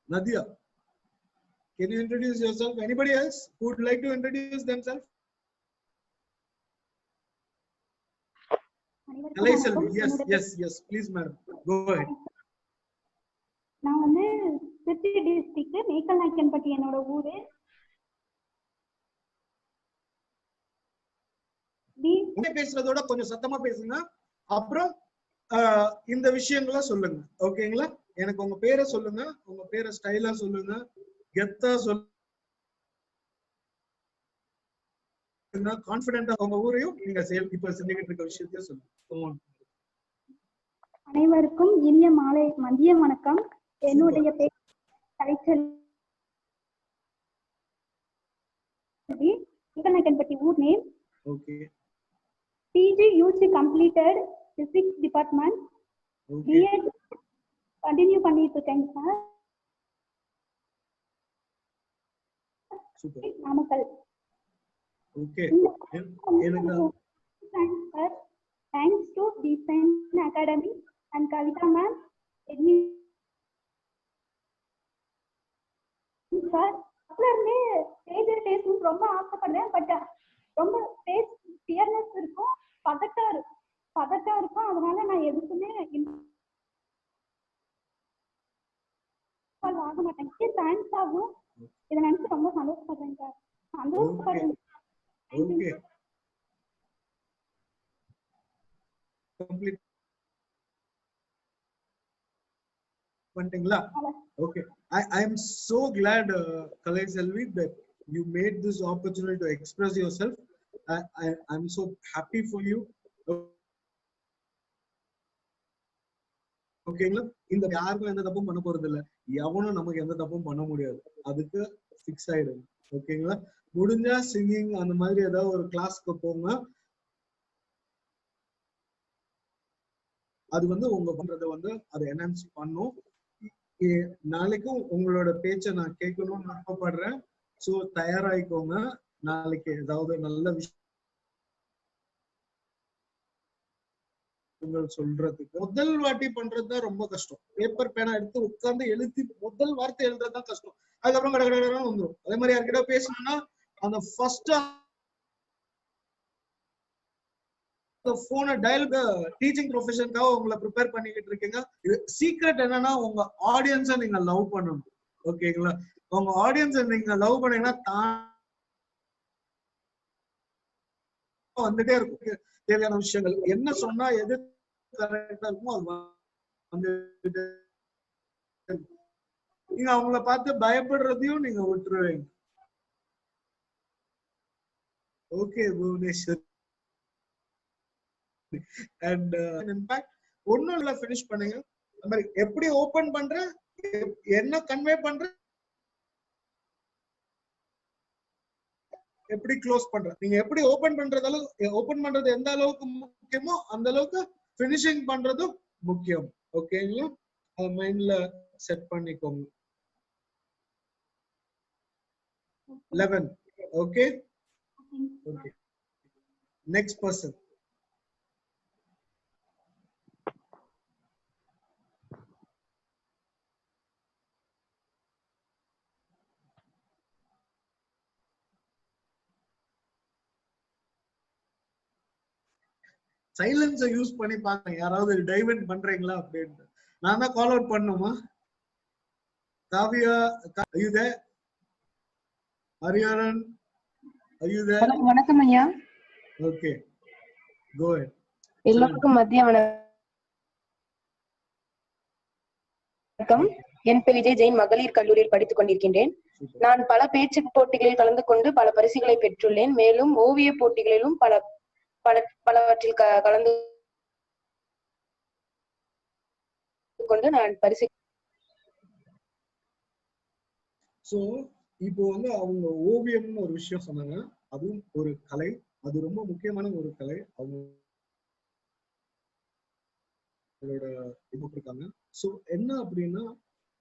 Nadia? Can you introduce yourself? Anybody else who would like to introduce themselves? Kalai Selvi. Yes. Please, madam. Go ahead. நான் வந்து திருச்சி டிஸ்ட்ரிக்ட் மேக்கல் நாயக்கன்பட்டி என்னோட ஊரு. பேசுறதோட கொஞ்சம் சத்தமா பேசுங்க. அப்புறம் இந்த விஷயங்களை சொல்லுங்க. ஓகேங்களா? எனக்கு உங்க பேரை சொல்லுங்க, உங்க பேரை ஸ்டைலா சொல்லுங்க, கெத்தா சொல்லுங்க, கான்பிடென்டா உங்க ஊரையும் நீங்க இப்ப செஞ்சுக்கிட்டு இருக்க விஷயத்தையும் சொல்லுங்க. அனைவருக்கும் இனிய மாலை மதிய வணக்கம். என்னுடைய பேர் கலைச்செல்வி, ஊர் name. Okay. PG UG completed physics department. Okay. BEd continue பண்ணிட்டு இருக்கேன் sir. Super. Namakkal. Okay. Thanks to Design Academy and Kavita ma'am. Sir அப்பலருந்தே ஸ்டேஜ் பேசணும் ரொம்ப ஆசைப்படுறேன். பட் ரொம்ப ஃபேஸ் ஃபியர்னஸ் இருக்கும், பதட்டம் இருக்கும். அதனால நான் எதுக்குமே ஆக மாட்டேன். தேங்க்ஸ் ஆகும். இதை நினைச்சு ரொம்ப சந்தோஷப்படுறேன் சார். சந்தோஷப்படுறேன். Okay. Complete பண்ணிட்டீங்களா? Okay. I am so glad, Kalaiselvi, that you made this opportunity to express yourself. I'm so happy for you. ஓகேங்களா? இந்த யாருக்கும் எந்த தப்பும் பண்ண போறது இல்ல, எவனும் நமக்கு எந்த தப்பும் பண்ண முடியாது. அதுக்கு ஃபிக்ஸ் ஆயிடுங்க. ஓகேங்களா? முடிஞ்சா சிங்கிங் அந்த மாதிரி ஏதாவது ஒரு கிளாஸ்க்கு போங்க. அது வந்து உங்க பண்றதை வந்து அதை என்ஹான்ஸ் பண்ணும். நாளைக்கும் உங்களோட பேச்சை நான் கேட்கணும்னு விருப்பப்படுறேன். சோ தயாராயிக்கோங்க. நாளைக்கு ஏதாவது நல்ல விஷயம் சொல்றதுக்கு. முதல் வாட்டி பண்றதுதான் ரொம்ப கஷ்டம். பேப்பர் பேனா எடுத்து உட்கார்ந்து எழுதி முதல் வார்த்தை எழுதுறதுதான் கஷ்டம். அதுக்கப்புறம் கடகடன்னு வந்துடும். அதே மாதிரி யார்கிட்ட பேசணும்னா அந்த ஃபர்ஸ்ட் போனை டயல் டீச்சிங் ப்ரொஃபஷனுக்காக உங்களை ப்ரிப்பேர் பண்ணிக்கிட்டு இருக்கீங்க. இது சீக்ரெட் என்னன்னா உங்க ஆடியன்ஸை நீங்க லவ் பண்ணணும். ஓகேங்களா? உங்க ஆடியன்ஸை நீங்க லவ் பண்ணீங்கன்னா வந்துட்டே இருக்கும். தேவையான விஷயங்கள் என்ன சொன்னா எது கரெக்டா இருக்குமோ அது வந்துட்டு நீங்க அவங்கள பார்த்து பயப்படுறதையும் நீங்க விட்டுருவீங்க. ஓகே புவனேஸ்வர். அண்ட் இன்ஃபேக்ட் ஒன்னும் இல்ல, ஃபினிஷ் பண்ணுங்க. அந்த மாதிரி எப்படி ஓபன் பண்ற, என்ன கன்வே பண்ற, எப்படி க்ளோஸ் பண்ற, நீங்க எப்படி ஓபன் பண்றது எந்த அளவுக்கு முக்கியமோ அந்த அளவுக்கு ஃபினிஷிங் பண்றதும் முக்கியம். ஓகேங்களா? அது மைண்ட்ல செட் பண்ணிக்கோங்க. 11. ஓகே. ஓகே. Next person. சைலன்ஸை யூஸ் பண்ணி பாருங்க, யாராவது டைவர்ட் பண்றீங்களா அப்படின்ட்டு. நான் தான் கால் அவுட் பண்ணுமா? Kavya, are you there? Hariharan, are you there? வணக்கம் ஐயா. Okay, go ahead. எல்லோருக்கும் மதிய வணக்கம். என் பெயர் விஜய் ஜெயின், மகளிர் கல்லூரியில் படித்துக் கொண்டிருக்கின்றேன். நான் பல பேச்சு போட்டிகளில் கலந்து கொண்டு பல பரிசுகளை பெற்றுள்ளேன். மேலும் ஓவிய போட்டிகளிலும் பலவற்றில் கலந்து கொண்டு நான் பரிசு. சோ இப்போ வந்து அவங்க ஓவியம்னு ஒரு விஷயம் சொன்னாங்க. அதுவும் ஒரு கலை, அது ரொம்ப முக்கியமான ஒரு கலை. அவங்களோட இது இருக்காங்க. சோ என்ன அப்படின்னா,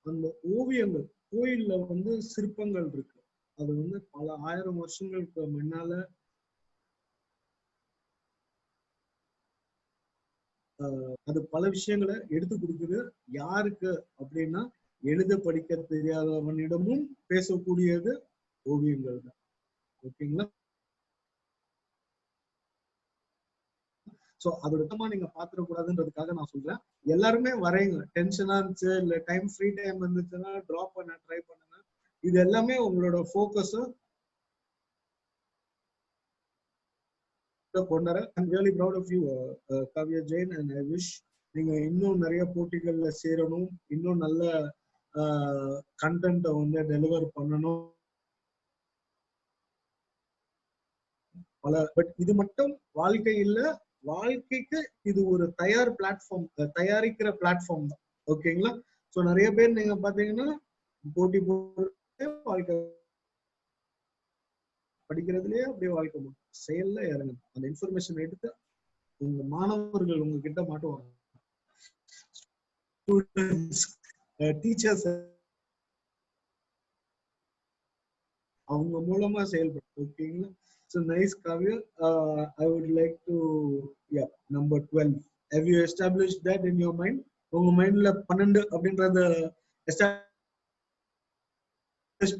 அந்த ஓவியங்கள் கோயில்ல வந்து சிற்பங்கள் இருக்கு. அது வந்து பல ஆயிரம் வருஷங்களுக்கு முன்னால அது பல விஷயங்களை எடுத்து கொடுக்குது. யாருக்கு அப்படின்னா, எழுத படிக்க தெரியாதவனிடமும் பேசக்கூடியது ஓவியங்கள் தான். ஓகேங்களா? சோ அது விதமா நீங்க பாத்துடக்கூடாதுன்றதுக்காக நான் சொல்றேன். எல்லாருமே வரைங்க. டென்ஷனா இருந்துச்சு இல்ல டைம் ஃப்ரீ டைம் இருந்துச்சுன்னா டிரா பண்ண ட்ரை பண்ணுங்க. இது எல்லாமே உங்களோட போக்கஸ கொண்டாரு. I'm really proud of you, Kavya Jain, and I wish நீங்க இன்னும் நிறைய போட்டிகள்ல சேரணும், இன்னும் நல்ல கண்டென்ட் வந்து டெலிவர் பண்ணணும். பட் இது மட்டும் வாழ்க்கை இல்ல, வாழ்க்கைக்கு இது ஒரு தயாரிக்கிற பிளாட்ஃபார்ம் தான். ஓகேங்களா? சோ நிறைய பேர் நீங்க பாத்தீங்கன்னா போட்டி போட்டு வாழ்க்கை படிக்கிறதுலயே அப்படியே வாழ்க்கை செயல்ல இறங்கணும். அந்த இன்ஃபர்மேஷன் எடுத்து உங்க மாணவர்கள் உங்ககிட்ட மாட்டுவாங்க, ஸ்டூடெண்ட்ஸ், டீச்சர்ஸ் அவங்க மூலமா செயல்படும். ஓகேங்களா? So nice, Kavya. I would like to, number 12. Have you established that in your mind? உங்க மைண்ட்ல 12 அப்படின்றத எஸ்டாப்லிஷ்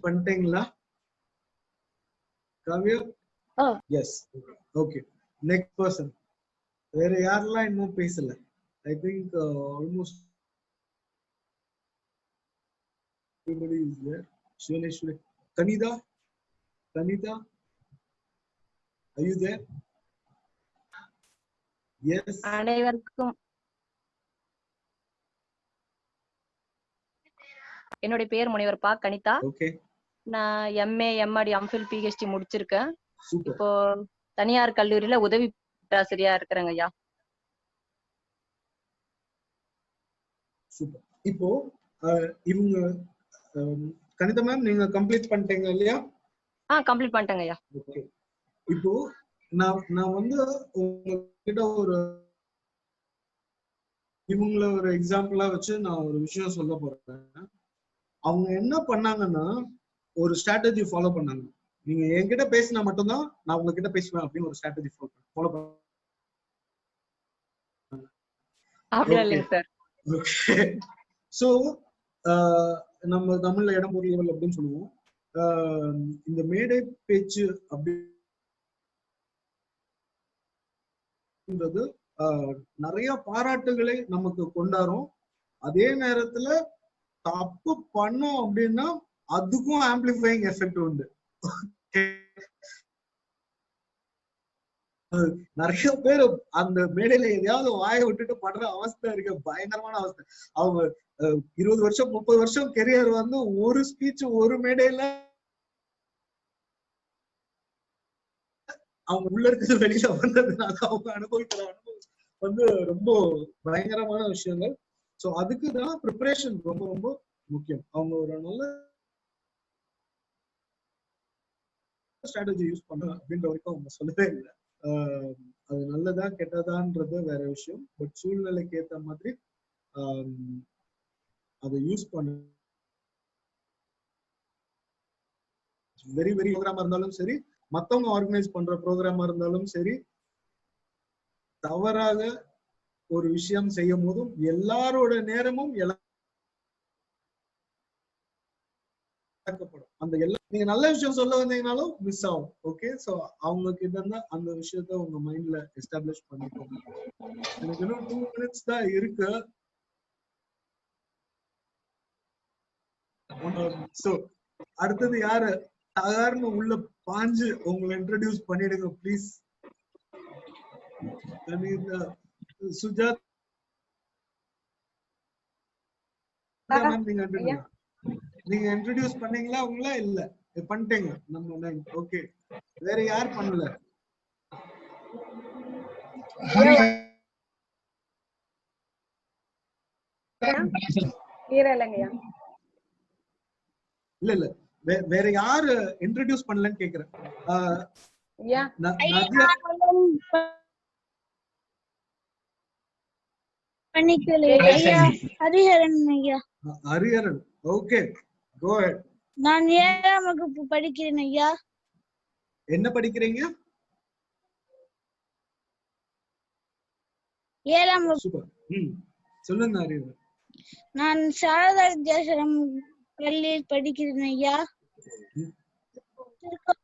பண்ணிட்டீங்களா Kavya? Yes. Okay. Next person. வேற யாரெல்லாம் இன்னும் பேசல? I think almost everybody is there. Shuneshwari. Kanita? Are you there? Yes. அனைவருக்கும் என்னுடைய பேர் முனைவர் பா கனிதா. நான் MA MAD MPhil PhD முடிச்சிருக்கேன். இப்போ தனியார் கல்லூரியில உதவி பேராசிரியரா இருக்கிறேங்க ஐயா. சூப்பர். இப்போ இவங்க கணிதா மேம் நீங்க கம்ப்ளீட் பண்ணிட்டீங்க இல்லையா? கம்ப்ளீட் பண்ணிட்டேங்க ஐயா. ஓகே. இப்போ நான் வந்து உங்ககிட்ட இவங்கள ஒரு எக்ஸாம்பிளா வச்சு நான் ஒரு விஷயம் சொல்ல போறேன். அவங்க என்ன பண்ணாங்கன்னா ஒரு ஸ்ட்ராட்டஜி ஃபாலோ பண்ணாங்க. நீங்க என்கிட்ட பேசினா மட்டும்தான் நான் உங்ககிட்ட பேசுவேன் அப்படின்னு ஒரு ஸ்ட்ராட்டஜி ஃபாலோ பண்ணாங்க. சோ நம்ம தமிழ்ல இடம் பொருள் அப்படின்னு சொல்லுவோம். இந்த மேடை பேச்சு அப்படின்றது நிறைய பாராட்டுகளை நமக்கு கொண்டாடும். அதே நேரத்துல தப்பு பண்ணோம் அப்படின்னா அதுக்கும் ஆம்பிளிஃபைங் எஃபெக்ட் உண்டு. நிறைய பேர் அந்த மேடையில எதையாவது வாயை விட்டுட்டு படுற அவஸ்தை இருக்கு, பயங்கரமான அவஸ்தை. அவங்க 20 வருஷம் 30 வருஷம் கெரியர் வந்து ஒரு ஸ்பீச் ஒரு மேடையில அவங்க உள்ள இருக்கிறது வெளியில வந்ததுனால அவங்க அனுபவிக்கிற அனுபவம் வந்து ரொம்ப பயங்கரமான விஷயங்கள். சோ அதுக்குதான் ப்ரிப்பரேஷன் ரொம்ப ரொம்ப முக்கியம். அவங்க ஒரு நல்ல ஸ்ட்ராட்டஜி யூஸ் பண்ண அப்படின்ற வரைக்கும் அவங்க சொல்லவே இல்லை. அது நல்லதா கெட்டதான்றது வேற விஷயம். பட் சூழ்நிலைக்கு ஏத்த மாதிரி அதை யூஸ் பண்ண வெரி ப்ரோக்ராமா இருந்தாலும் சரி, மத்தவங்க ஆர்கனைஸ் பண்ற ப்ரோக்ராமா இருந்தாலும் சரி, தவறாக ஒரு விஷயம் செய்யும் போதும் எல்லாரோட நேரமும் இழக்கப்படும். அந்த நீங்க நல்ல விஷயம் சொல்ல வந்தீங்கனாலும் மிஸ் ஆகும். ஓகே, சோ அவங்க கிட்ட இருந்தா அந்த விஷயத்த உங்க மைண்ட்ல எஸ்டாப்ளிஷ் பண்ணிக்கோங்க. எனக்கு இன்னும் 2 minutes தான் இருக்கு. சோ அடுத்தது யாரு சாதாரண உள்ள பாஞ்சு உங்களை இன்ட்ரோடியூஸ் பண்ணிடுங்க ப்ளீஸ். சுஜாத் நீங்க இன்ட்ரோடியூஸ் பண்ணீங்களா? உங்களா இல்ல பண்ணிட்டீங்க நம்ம. ஓகே, வேற யார் பண்ணல? இல்ல இல்ல வேற யாரு இன்ட்ரோடியூஸ் பண்ணலன்னு கேக்குறேன். Hariharan, okay, go ahead. நான் 7ஆம் வகுப்பு படிக்கிறேன் ஐயா. என்ன படிக்கிறீங்க? 7ஆம் வகுப்பு. சூப்பர். சொல்லுங்க ஹரிஹரன். நான் சாரதா வித்யாசரம் பள்ளியில் படிக்கிறேன் ஐயா.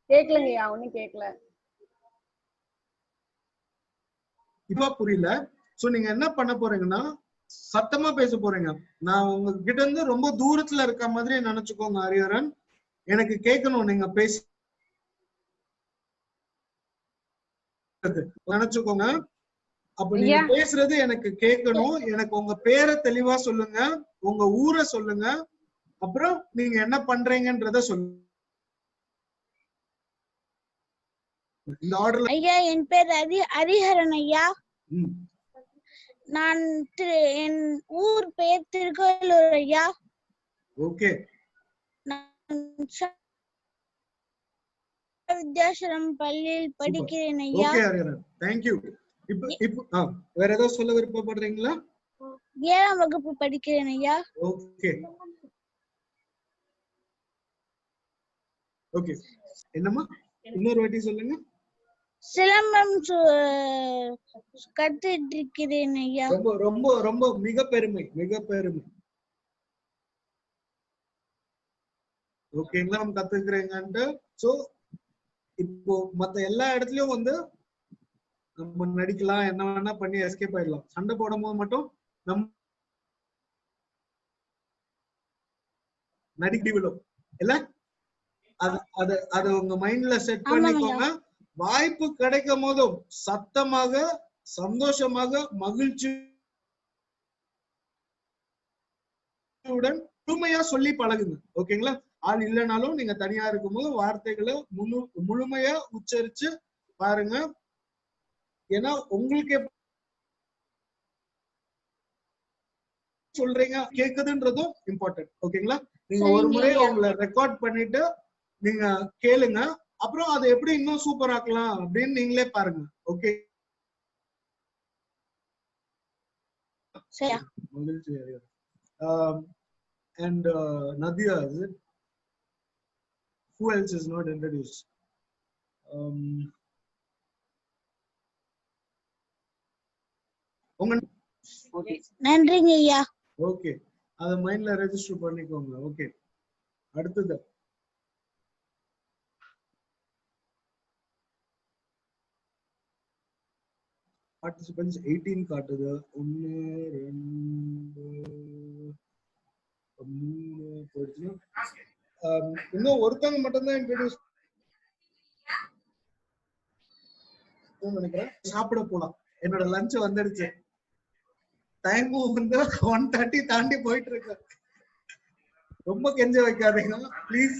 கேக்கலங்கய்யா, ஒண்ணும் கேக்கல. இப்ப புரியல. சோ நீங்க என்ன பண்ண போறீங்கன்னா சத்தமா பேச போறீங்க. நான் உங்ககிட்ட இருந்து ரொம்ப தூரத்துல இருக்க மாதிரி நினைச்சுக்கோங்க ஹரிஹரன். எனக்கு கேட்கணும் நீங்க பேசி. நினைச்சுக்கோங்க. அப்ப நீங்க பேசுறது எனக்கு கேட்கணும். எனக்கு உங்க பேரை தெளிவா சொல்லுங்க, உங்க ஊரை சொல்லுங்க, அப்புறம் நீங்க என்ன பண்றீங்கன்றத சொல்லுங்க. இந்த ஆர்டர்ல. ஐயா என் பேர் ஹரிஹரன் ஐயா. நான் என் ஊர் பெயர் திருக்கோயிலூர் ஐயா. ஓகே. நான் வித்யாசரம் பள்ளியில் படிக்கிறேன் ஐயா. Okay Hariharan, thank you. இப்போ வேற ஏதாவது சொல்ல விருப்பப்படுறீங்களா? 7ஆம் வகுப்பு படிக்கிறேன் ஐயா. Okay okay. என்னம்மா இன்னொரு வாட்டி சொல்லுங்க. சிலம்பம் கத்துட்டு இருக்கிறேன் ஐயா. ரொம்ப ரொம்ப ரொம்ப மிக பெருமை, மிக பெருமை. ஓகேங்களா, நம்ம கத்துக்கிறீங்கன்ட்டு. சோ இப்போ மத்த எல்லா இடத்துலயும் வந்து நம்ம நடிக்கலாம், என்ன வேணா பண்ணி எஸ்கேப் ஆயிடலாம். சண்டை போடும் போது மட்டும் நம்ம நடிக்க விடும் இல்ல. அது உங்க மைண்ட்ல செட் பண்ணிக்கோங்க. வாய்ப்பு கிடைக்கும் போதும் சத்தமாக, சந்தோஷமாக, மகிழ்ச்சியுடன் முழுமையா சொல்லி பழகுங்க. ஓகேங்களா, ஆள் இல்லைனாலும் நீங்க தனியா இருக்கும்போது வார்த்தைகளை முழுமையா உச்சரிச்சு பாருங்க. ஏன்னா உங்களுக்கு சொல்றீங்க கேக்குதுன்றதும் இம்பார்ட்டன்ட். ஓகேங்களா, நீங்க ஒரு முறை உங்களை ரெக்கார்ட் பண்ணிட்டு நீங்க கேளுங்க, அப்புறம் அதை எப்படி இன்னும் சூப்பர் ஆக்கலாம் அப்படின்னு நீங்களே பாருங்க. ஓகே, மகிழ்ச்சி. And Nadia, is it? Who else is not introduced? நன்றிங்க ஐயா. ஓகே, அத மைண்ட்ல ரெஜிஸ்டர் பண்ணிக்கோங்க. ஓகே, அடுத்தது participants 18 காட்டுது. 1 2 3 போயிடுச்சு. இன்னும் ஒருத்தவங்க மட்டும் தான் இன்ட்ரோடியூஸ் நினைக்கிறேன். சாப்பிட போலாம். என்னோட லஞ்ச் வந்துடுச்சு. டைமும் வந்து 1:30 தாண்டி போயிட்டு இருக்கு. ரொம்ப கெஞ்ச வைக்காதீங்க please.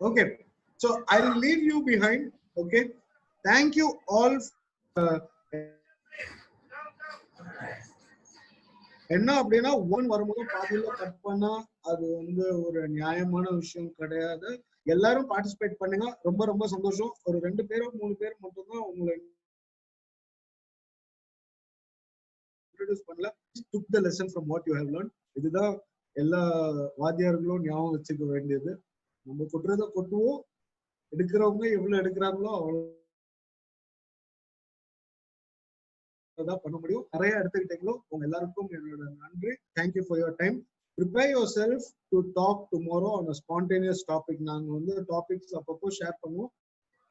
Okay, so I'll leave you behind. Okay, thank you all. என்ன அப்படின்னா ஒன் வரும்போது பாதியில கட் பண்ணா அது வந்து ஒரு நியாயமான விஷயம் கிடையாது. எல்லாரும் பார்ட்டிசிபேட் பண்ணுங்க. ரொம்ப ரொம்ப சந்தோஷம். ஒரு 2 பேரோ 3 பேர் மட்டும் தான் உங்களை இன்ட்ரோடியூஸ் பண்ணல. took the lesson from what you have learned. இதுதான் எல்லா வாத்தியார்களும் ஞாபகம் வச்சுக்க வேண்டியது. நம்ம கொட்டுறத கொட்டுவோம், எடுக்கிறவங்க எவ்வளவு எடுக்கிறாங்களோ அவ்வளவுதான் பண்ண முடியும். நிறைய எடுத்துக்கிட்டீங்களோ உங்க எல்லாருக்கும் என்னோட நன்றி. Thank you for your time. Prepare yourself to talk tomorrow on a spontaneous topic. நாங்க வந்து டாபிக்ஸ் அப்பப்போ ஷேர் பண்ணுவோம்.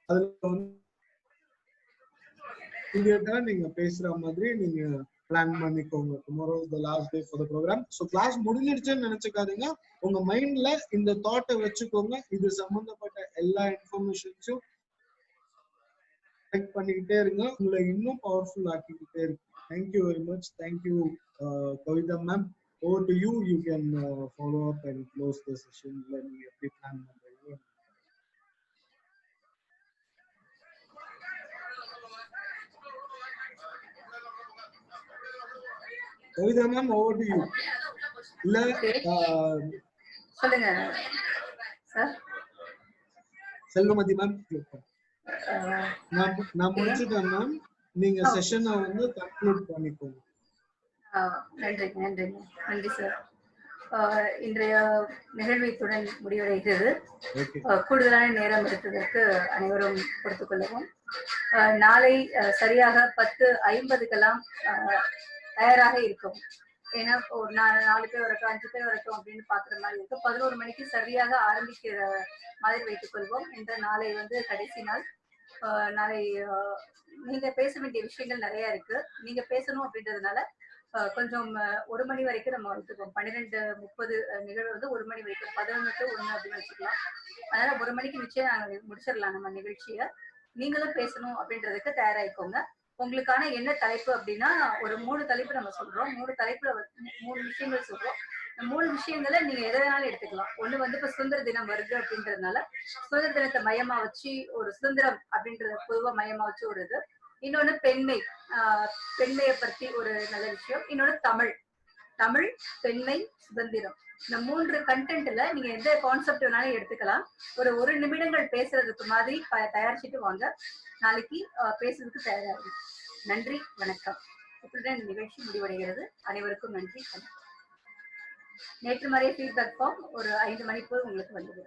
அதுல வந்து இமீடியட்டா நீங்க பேசுற மாதிரி நீங்க பிளான் பண்ணிக்கோங்க. tomorrow is the last day for the program. So class முடிஞ்சிடுச்சுன்னு நினைச்சுக்காதீங்க. உங்க மைண்ட்ல இந்த தாட்டை வச்சுக்கோங்க. இது சம்பந்தப்பட்ட எல்லா இன்ஃபர்மேஷன்ஸும் கலெக்ட் பண்ணிக்கிட்டே இருங்க. உங்களை இன்னும் பவர்ஃபுல் ஆக்கிக்கிட்டே இருக்கு. Thank you very much. Thank you Kavitha ma'am. Over to you. You can follow up and close the session. Let me every plan number. Kavita ma'am, over to you. இல்ல சொல்லுங்க சார். செல்வமதி மேம் நான் முடிச்சுட்டேன் மேம். நீங்க செஷனை வந்து கன்க்ளூட் பண்ணிக்கோங்க. நன்றி சார். இன்றைய நிகழ்வு இத்துடன் முடிவடைகிறது. கூடுதலான நேரம் எடுத்ததற்கு அனைவரும் பொறுத்துக் கொள்ளவும். நாளை சரியாக 10:50 தயாராக இருக்கும். ஏன்னா ஒரு 4 பேர் வரட்டும் 5 பேர் வரட்டும் அப்படின்னு பாக்குற மாதிரி இருக்கு. 11 மணிக்கு சரியாக ஆரம்பிக்கிற மாதிரி வைத்துக் கொள்வோம். என்ற நாளை வந்து கடைசி நாள். நாளை நீங்க பேச வேண்டிய விஷயங்கள் நிறைய இருக்கு. நீங்க பேசணும் அப்படின்றதுனால கொஞ்சம் 1 மணி வரைக்கும் நம்ம வச்சுக்கோம். 12:30 நிகழ்வு வந்து 1 மணி வரைக்கும் 11 to 1 அப்படின்னு வச்சுக்கலாம். அதனால 1 மணிக்கு நிச்சயம் நாங்க முடிச்சிடலாம் நம்ம நிகழ்ச்சியை. நீங்களும் பேசணும் அப்படின்றதுக்கு தயாராயிக்கோங்க. உங்களுக்கான என்ன தலைப்பு அப்படின்னா ஒரு 3 தலைப்பு நம்ம சொல்றோம். 3 தலைப்புல 3 விஷயங்கள் சொல்றோம். 3 விஷயங்களை நீங்க எதை வேணாலும் எடுத்துக்கலாம். ஒண்ணு வந்து இப்ப சுதந்திர தினம் வருது அப்படின்றதுனால சுதந்திர தினத்தை மையமா வச்சு ஒரு சுதந்திரம் அப்படின்றத பொதுவா மையமா வச்சு ஒரு இது. இன்னொன்னு பெண்மை, பெண்மையை பத்தி ஒரு நல்ல விஷயம். இன்னொன்னு தமிழ், பெண்மை, சுதந்திரம். இந்த 3 கண்டென்ட்ல நீங்க எந்த கான்செப்ட் வேணாலும் எடுத்துக்கலாம். ஒரு 1 நிமிடங்கள் பேசுறதுக்கு மாதிரி தயாரிச்சுட்டு வாங்க. நாளைக்கு பேசுறதுக்கு தயாராகும். நன்றி, வணக்கம். இத்துடன் இந்த நிகழ்ச்சி முடிவடைகிறது. அனைவருக்கும் நன்றி, வணக்கம். நேற்று மாதிரியே ஃபீட்பேக் ஃபார்ம் ஒரு 5 மணி போல் உங்களுக்கு வந்தது.